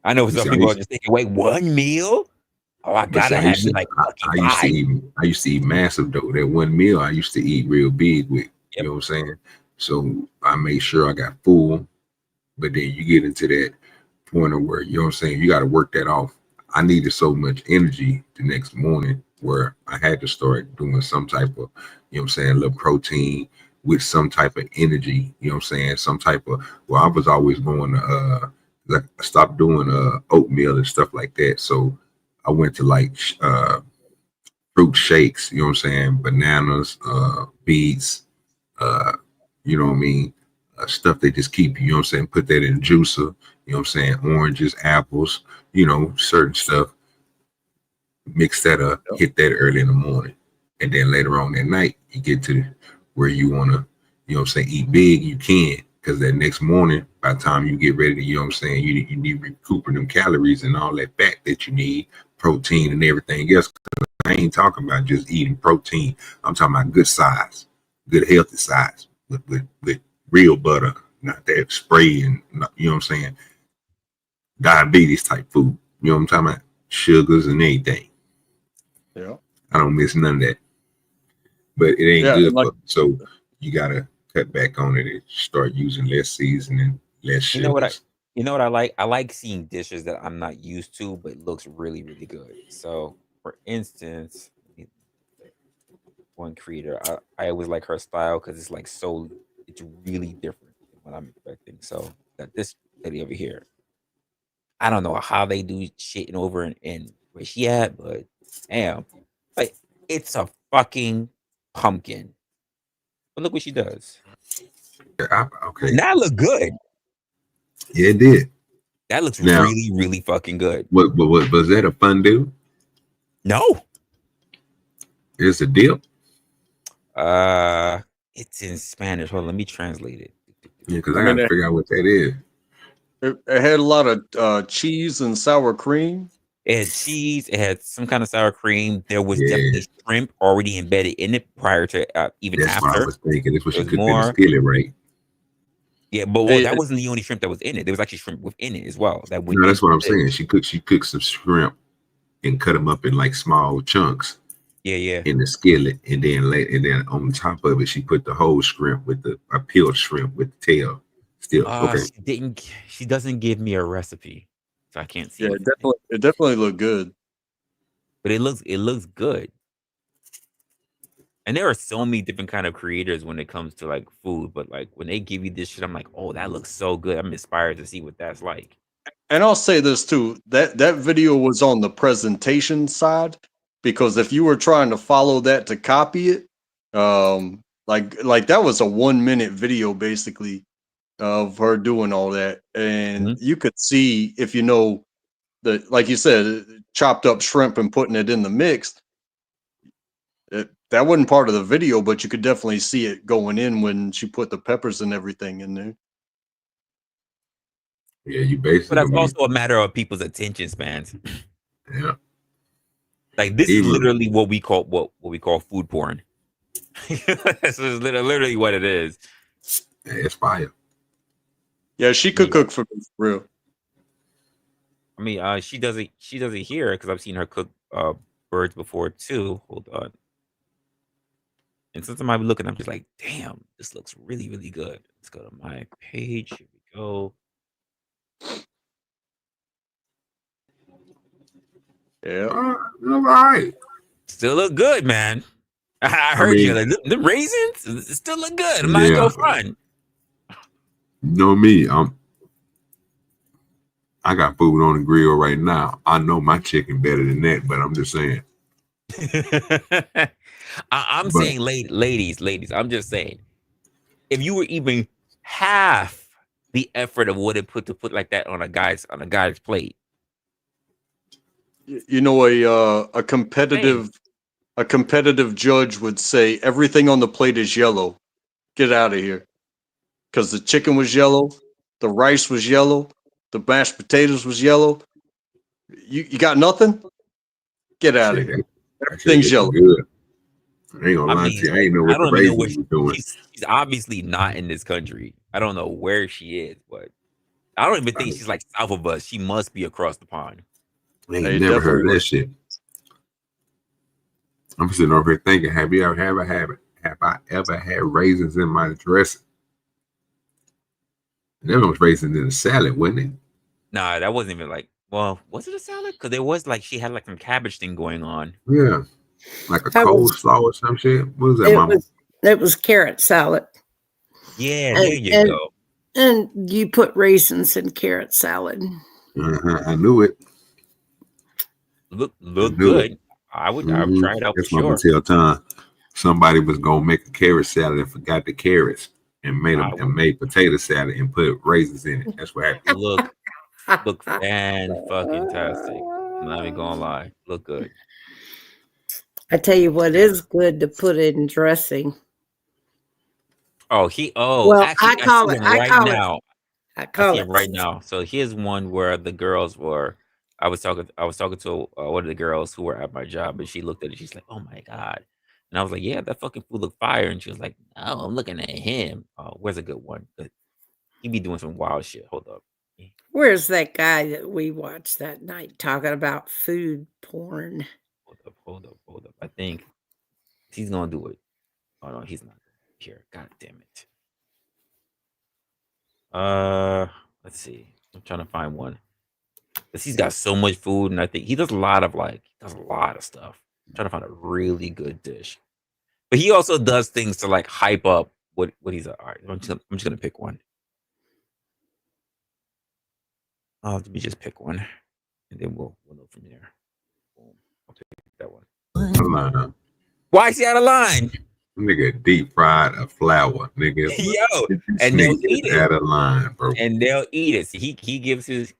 I know some people are just thinking, wait, 1 meal? Oh, I gotta have you like I used to eat massive though. That 1 meal I used to eat real big with. You know what I'm saying? So I made sure I got full. But then you get into that point of where, you know what I'm saying, you got to work that off. I needed so much energy the next morning where I had to start doing some type of, you know what I'm saying, a little protein with some type of energy, you know what I'm saying, some type of, well, I was always going to, like, I stopped doing oatmeal and stuff like that. So I went to like fruit shakes, you know what I'm saying? Bananas, beets, you know what I mean? Stuff they just keep, you know what I'm saying? Put that in a juicer, you know what I'm saying? Oranges, apples, you know, certain stuff. Mix that up, hit that early in the morning. And then later on that night, you get to where you want to, you know what I'm saying, eat big, you can. Because that next morning, by the time you get ready to, you know what I'm saying, you need recouping them calories and all that fat that you need, protein and everything else. I ain't talking about just eating protein. I'm talking about good size, good healthy size with real butter, not that spray and, you know what I'm saying, diabetes type food. You know what I'm talking about? Sugars and anything. Yeah. I don't miss none of that. But it ain't good for, so you gotta cut back on it and start using less seasoning, less sugar. You know what I like? I like seeing dishes that I'm not used to, but looks really, really good. So, for instance, one creator, I always like her style because it's like it's really different than what I'm expecting. So, got this lady over here. I don't know how they do shit over in where she at, but damn, like it's a fucking pumpkin. But look what she does. Okay. That look good. Yeah, it did. That looks really, really fucking good. What was that a fondue? No. It's a dip. It's in Spanish. Hold on, let me translate it. Yeah, because I gotta figure out what that is. It had a lot of cheese and sour cream. It had cheese. It had some kind of sour cream. There was definitely shrimp already embedded in it prior to even That's after. what I was thinking. This was she cooked in a skillet, right? Yeah, but that wasn't the only shrimp that was in it. There was actually shrimp within it as well. No, that's what I'm saying. She cooked some shrimp and cut them up in like small chunks. Yeah. In the skillet, and then on top of it, she put the whole shrimp with a peeled shrimp with the tail. Still, okay. She doesn't give me a recipe, so I can't see. Yeah, it definitely looked good. But it looks good. And there are so many different kind of creators when it comes to like food, but like when they give you this shit, I'm like, oh, that looks so good. I'm inspired to see what that's like. And I'll say this too: that video was on the presentation side, because if you were trying to follow that to copy it, like that was a 1 minute video basically of her doing all that, and you could see, if you know the, like you said, chopped up shrimp and putting it in the mix. That wasn't part of the video, but you could definitely see it going in when she put the peppers and everything in there. Yeah, you basically. But that's also a matter of people's attention spans. Yeah. Like this is literally what we call food porn. This is literally what it is. Yeah, it's fire. Yeah, she could cook for real. I mean, she does it here because I've seen her cook birds before too. Hold on. And since I might be looking, I'm just like, damn, this looks really, really good. Let's go to my page. Here we go. Yeah. All right. Still look good, man. I heard you. Like, the raisins still look good. I'm not gonna go front. You know me. I got food on the grill right now. I know my chicken better than that, but I'm just saying. I'm saying, ladies. I'm just saying, if you were even half the effort of what it put to put like that on a guy's plate, you know, a competitive judge would say everything on the plate is yellow. Get out of here, because the chicken was yellow, the rice was yellow, the mashed potatoes was yellow. You got nothing? Get out of here. Everything's yellow. Good. I ain't gonna lie to you. I ain't know what the raisins were doing. She's obviously not in this country. I don't know where she is, but I don't even think she's like south of us. She must be across the pond. I ain't never heard of that shit. I'm sitting over here thinking, have I ever had raisins in my dressing? There was raisins in the salad, wasn't it? Nah, that wasn't even like, well, was it a salad? Because there was like, she had like some cabbage thing going on. Yeah. Like a coleslaw or some shit. What was that, Mama? It was carrot salad. Yeah, there you go. And you put raisins in carrot salad. I knew it. Look good. I would try it out That's for what I'm sure. gonna tell Tom. Somebody was gonna make a carrot salad and forgot the carrots and made potato salad and put raisins in it. That's what happened. Look fan-fucking-tastic. I'm not even gonna lie. Look good. I tell you what is good to put in dressing. Well, actually, I call it now. I see him right now. So here's one where the girls were. I was talking to one of the girls who were at my job, and she looked at it. She's like, "Oh my god!" And I was like, "Yeah, that fucking food looked fire." And she was like, "No, I'm looking at him. Oh, where's a good one? He be doing some wild shit. Hold up. Where's that guy that we watched that night talking about food porn? Hold up. I think he's gonna do it. Oh no, he's not here. God damn it. Let's see. I'm trying to find one. Cause he's got so much food, and I think he does a lot of stuff. I'm trying to find a really good dish. But he also does things to like hype up what he's all right. I'm just gonna pick one. Let me just pick one, and then we'll know from there. Boom. I'll pick that one. Why is he out of line? Nigga deep fried a flour, nigga. Yo, and they'll eat it. Out of line, bro. And they'll eat it. So he gives his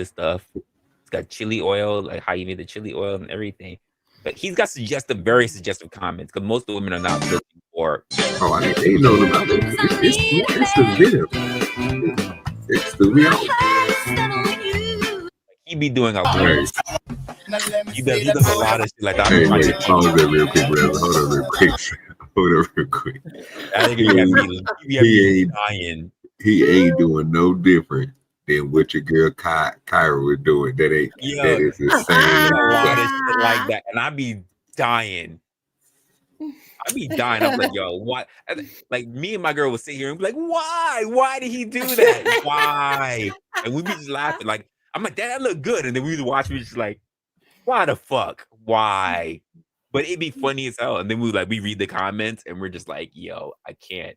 stuff. It's got chili oil, like how you made the chili oil and everything. But he's got very suggestive comments because most of the women are not looking for. Oh, I ain't know about it. It's the video. It's the reality. He be doing a lot. He does a lot of shit like that. Hey, pause that real quick, brother. Hold on real quick. I think he ain't dying. He ain't doing no different than what your girl Kyra was doing. That is the same. A lot of shit like that, and I be dying. I'm like, yo, what? Like me and my girl would sit here and be like, why? Why did he do that? Why? And we'd be just laughing. Like, I'm like, that look good. And then we would watch me just like, why the fuck? Why? But it'd be funny as hell. And then we read the comments and we're just like, yo, I can't.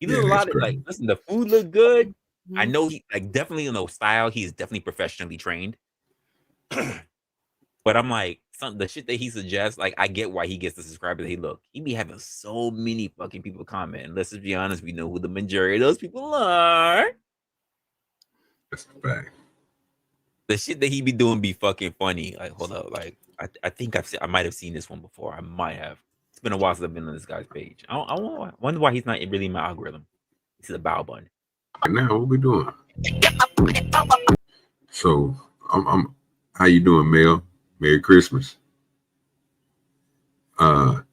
He does a lot of like, listen, the food look good. I know he definitely in the style, he's definitely professionally trained. But I'm like, the shit that he suggests, like, I get why he gets the subscribers. Hey, look, he be having so many fucking people comment. And let's just be honest, we know who the majority of those people are. That's a fact. The shit that he be doing be fucking funny. Like, hold up, like, I think I might have seen this one before. I might have. It's been a while since I've been on this guy's page. I wonder why he's not really in my algorithm. He's a bow bun. Now what we doing? So I'm how you doing, Mel? Merry Christmas. I'm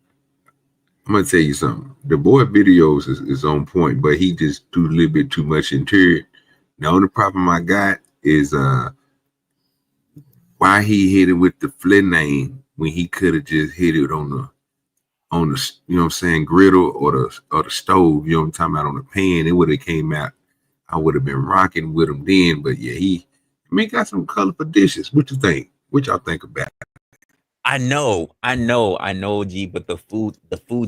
gonna tell you something. The boy videos is on point, but he just do a little bit too much into it. The only problem I got is why he hit it with the flint name when he could have just hit it on the you know what I'm saying, griddle or the stove, you know what I'm talking about, on the pan. It would have came out. I would have been rocking with him then, but yeah, he got some colorful dishes. What you think? What y'all think about it? I know, G, but the food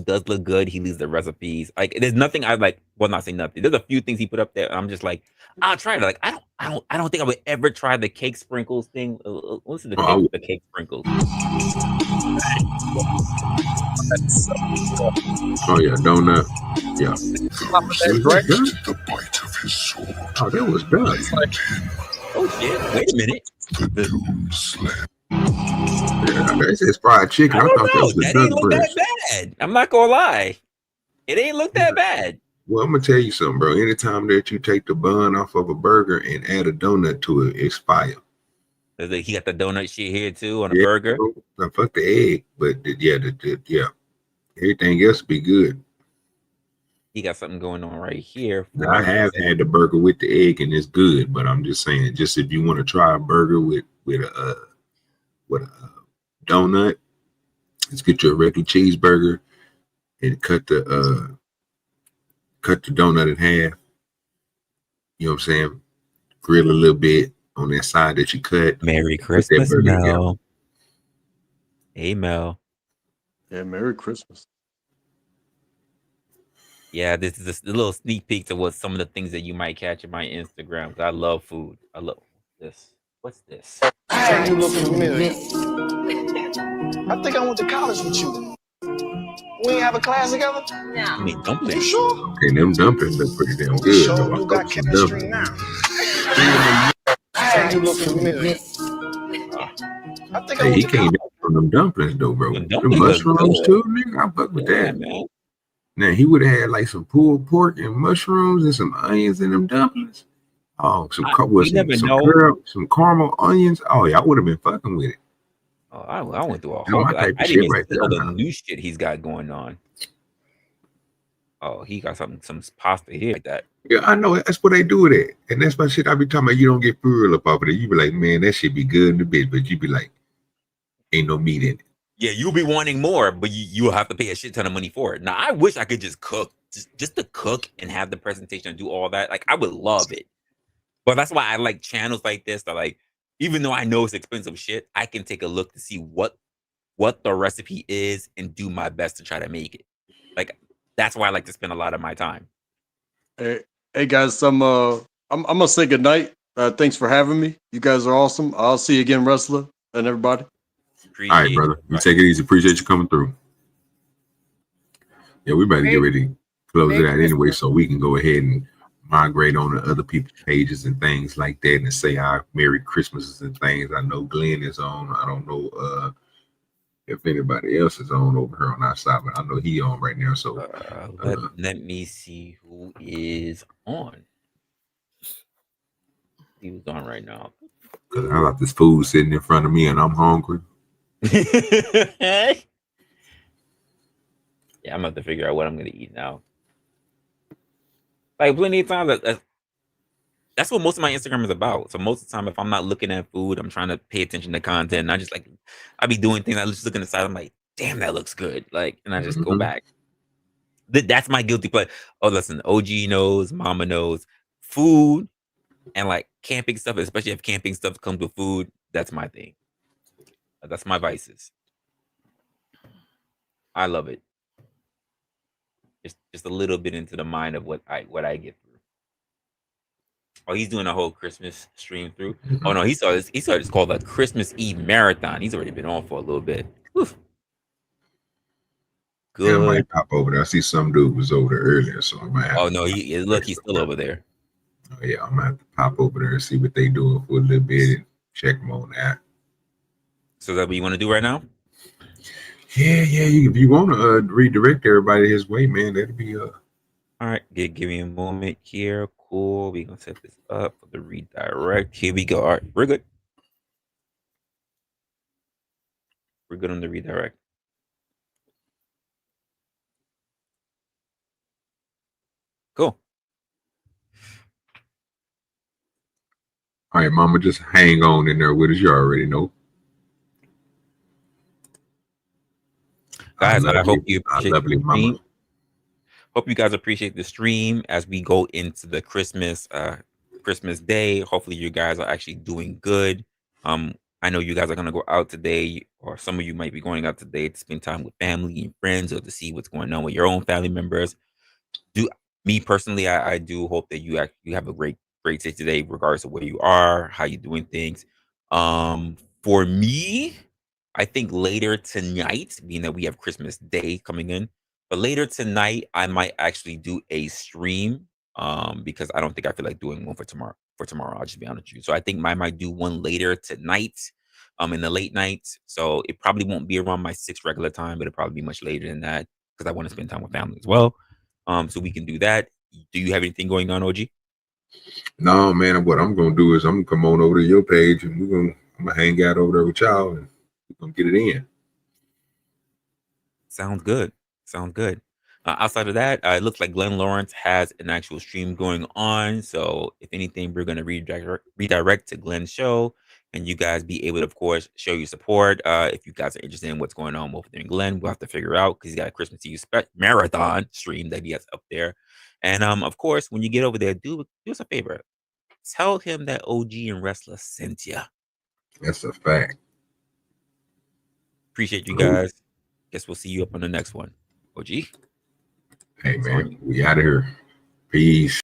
does look good. He leaves the recipes. Like, there's nothing I like. Well, not saying nothing. There's a few things he put up there. I'm just like, I'll try it. Like, I don't think I would ever try the cake sprinkles thing. What's the cake sprinkles? Oh yeah, donut. Yeah. Oh, that was done. Oh shit! Wait a minute. Yeah, it's fried chicken. I thought that was the that ain't look that bad. I'm not gonna lie. It ain't look that bad. Well, I'm gonna tell you something, bro. Anytime that you take the bun off of a burger and add a donut to it, it's fire. He got the donut shit here too on a burger. I fuck the egg, but yeah, everything else be good. He got something going on right here. Now, I have had the burger with the egg and it's good, but I'm just saying, just if you want to try a burger with a donut, let's get you a regular cheeseburger and cut the donut in half. You know what I'm saying? Grill a little bit on that side that you cut. Merry Christmas, Mel. Hey, Mel. Yeah, Merry Christmas. Yeah, this is a little sneak peek to what some of the things that you might catch in my Instagram. I love food. I love this. What's this? Damn, you look familiar. I think I went to college with you. We ain't have a class together? I mean, You dumplings. sure? Okay, them dumplings look pretty damn We good. sure Though. I do fuck got with some chemistry dumplings. now. Damn, you look familiar. I think I Hey, went he to came college. back from them dumplings though, bro. Them Them dumplings look mushrooms good. too, nigga. I fuck with Yeah, that. man. Now he would have had like some pulled pork and mushrooms and some onions in them dumplings. Oh, You never know. some caramel onions. Oh yeah, I would have been fucking with it. Oh, I went through a That's whole. my I type of didn't shit even right see all there. the Now. new shit he's got going on. Oh, he got some pasta here like that. Yeah, I know that's what they do with it, and that's my shit. I be talking about. You don't get food up off of it. You be like, man, that shit be good in the bit, but you be like, ain't no meat in it. Yeah, you'll be wanting more, but you'll have to pay a shit ton of money for it. Now, I wish I could just cook, just to cook and have the presentation and do all that. Like, I would love it. But that's why I like channels like this that, like, even though I know it's expensive shit, I can take a look to see what the recipe is and do my best to try to make it. Like, that's why I like to spend a lot of my time. Hey guys, I'm gonna say goodnight. Thanks for having me. You guys are awesome. I'll see you again, Wrestler and everybody. Appreciate all right, brother. You take it easy. Appreciate you coming through. Yeah, we better get ready to close it out anyway, so we can go ahead and migrate on to other people's pages and things like that and say our Merry Christmases and things. I know Glenn is on. I don't know if anybody else is on over here on our side, but I know he on right now. So let me see who is on. He was on right now. Because I got this food sitting in front of me and I'm hungry. Yeah, I'm about to figure out what I'm gonna eat now. Like plenty of times, that's what most of my Instagram is about. So most of the time, if I'm not looking at food, I'm trying to pay attention to content. And I just like, I be doing things. I just look at the side. I'm like, damn, that looks good. Like, and I just go back. That's my guilty pleasure. Oh, listen, OG knows, Mama knows, food and like camping stuff, especially if camping stuff comes with food. That's my thing. That's my vices. I love it. Just a little bit into the mind of what I get through. Oh, he's doing a whole Christmas stream through. Oh no, he started it's called a Christmas Eve marathon. He's already been on for a little bit. Oof. Good. Yeah, I might pop over there. I see some dude was over there earlier, so I might have Oh no, he's still over there. Oh yeah, I'm gonna have to pop over there and see what they doing for a little bit and check them on that. So is that what you want to do right now? Yeah. If you want to redirect everybody his way, man, that'd be All right, give me a moment here. Cool. We're gonna set this up for the redirect. Here we go. All right, we're good. We're good on the redirect. Cool. All right, Mama, just hang on in there with us. You already know. Guys, I hope you appreciate the stream. Mama. Hope you guys appreciate the stream as we go into the Christmas day. Hopefully you guys are actually doing good. I know you guys are gonna go out today, or some of you might be going out today to spend time with family and friends or to see what's going on with your own family members. Me personally, I do hope that you have a great day today, regardless of where you are, how you're doing things. For me, I think later tonight, being that we have Christmas Day coming in, but later tonight, I might actually do a stream because I don't think I feel like doing one for tomorrow. I'll just be honest with you. So I think I might do one later tonight, in the late night. So it probably won't be around my 6 regular time, but it'll probably be much later than that because I want to spend time with family as well. So we can do that. Do you have anything going on, OG? No, man. What I'm gonna do is I'm gonna come on over to your page and I'm gonna hang out over there with y'all and we're gonna get it in. Sounds good. Outside of that, it looks like Glenn Lawrence has an actual stream going on. So if anything, we're going to redirect to Glenn's show, and you guys be able to, of course, show your support. If you guys are interested in what's going on over there in Glenn, we'll have to figure out because he's got a Christmas Eve marathon stream that he has up there. And of course, when you get over there, do us a favor. Tell him that OG and Wrestler sent you. That's a fact. Appreciate you guys. Guess we'll see you up on the next one. OG. Hey man, we out of here. Peace.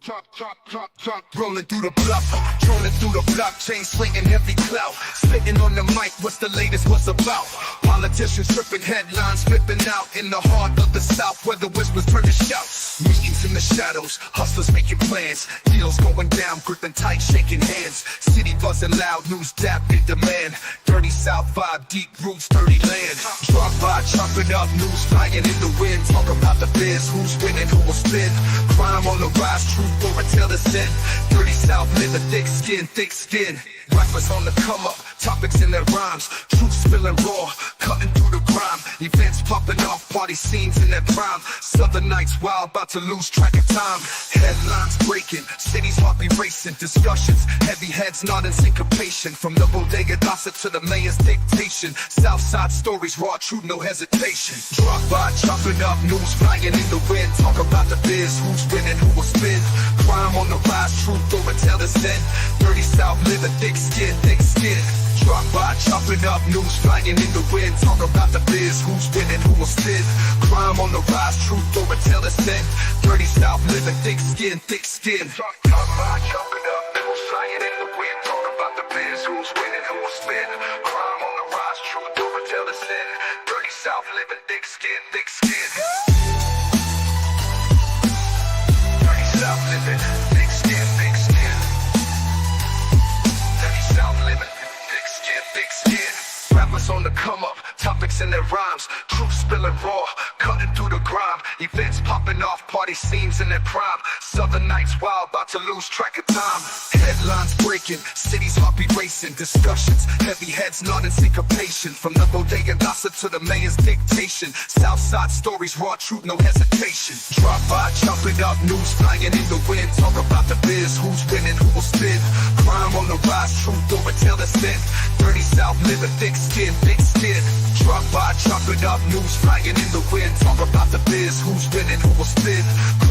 Rolling through the bluff, trolling through the blockchain, slinging heavy clout. Spitting on the mic, what's the latest, what's about? Politicians tripping headlines, flipping out in the heart of the South, where the whispers turn to shouts. Meetings in the shadows, hustlers making plans. Deals going down, gripping tight, shaking hands. City buzzing loud, news dap in demand. Dirty South vibe, deep roots, dirty land. Drop by, chopping up, news flying in the wind. Talk about the biz, who's winning, who will spin. Crime on the rise, truth or a tale of sin. Dirty South, live a thick skin, thick skin. Rappers on the come up, topics in their rhymes. Truth spilling raw, cutting through the grime. Events popping off, party scenes in their prime. Southern nights wild, about to lose track of time. Headlines breaking, cities heart be racing. Discussions, heavy heads not in syncopation. From the bodega gossip to the mayor's dictation. Southside stories, raw truth, no hesitation. Drop by, chopping up, news flying in the wind. Talk about the biz, who's winning, who will spin. Crime on the rise, truth or a tale of sin. Dirty South, live a thick skin, thick skin. Drop by, chopping up, news flying in the wind. Talk about the biz, who's winning, who will spin. Crime on the rise, truth or a tale of sin. Dirty South, live a thick skin, thick skin. Drop by, chopping up, news flying in the wind. Talk about the biz, who's winning, who will spin. Crime on the rise, truth or a tale of sin. Dirty South, live a thick skin, thick skin. Dirty South, living thick skin, thick skin. Dirty South, living thick skin, thick skin. Rappers on the come up, topics in their rhymes. Truth spilling raw, cutting through the grime. Events popping off, party scenes in their prime. Southern nights wild, about to lose track of time. Headlines breaking, cities heart be racing. Discussions, heavy heads not in syncopation. From the bodega gossip to the mayor's dictation. Southside stories, raw truth, no hesitation. Drop by, chopping up, news flying in the wind. Talk about the biz, who's winning, who will spin. Crime on the rise, truth or a tale of sin. Dirty South, live a thick skin, thick skin. Drop by, chopping up, news flying in the wind. Talk about the biz, who's winning, who will spin.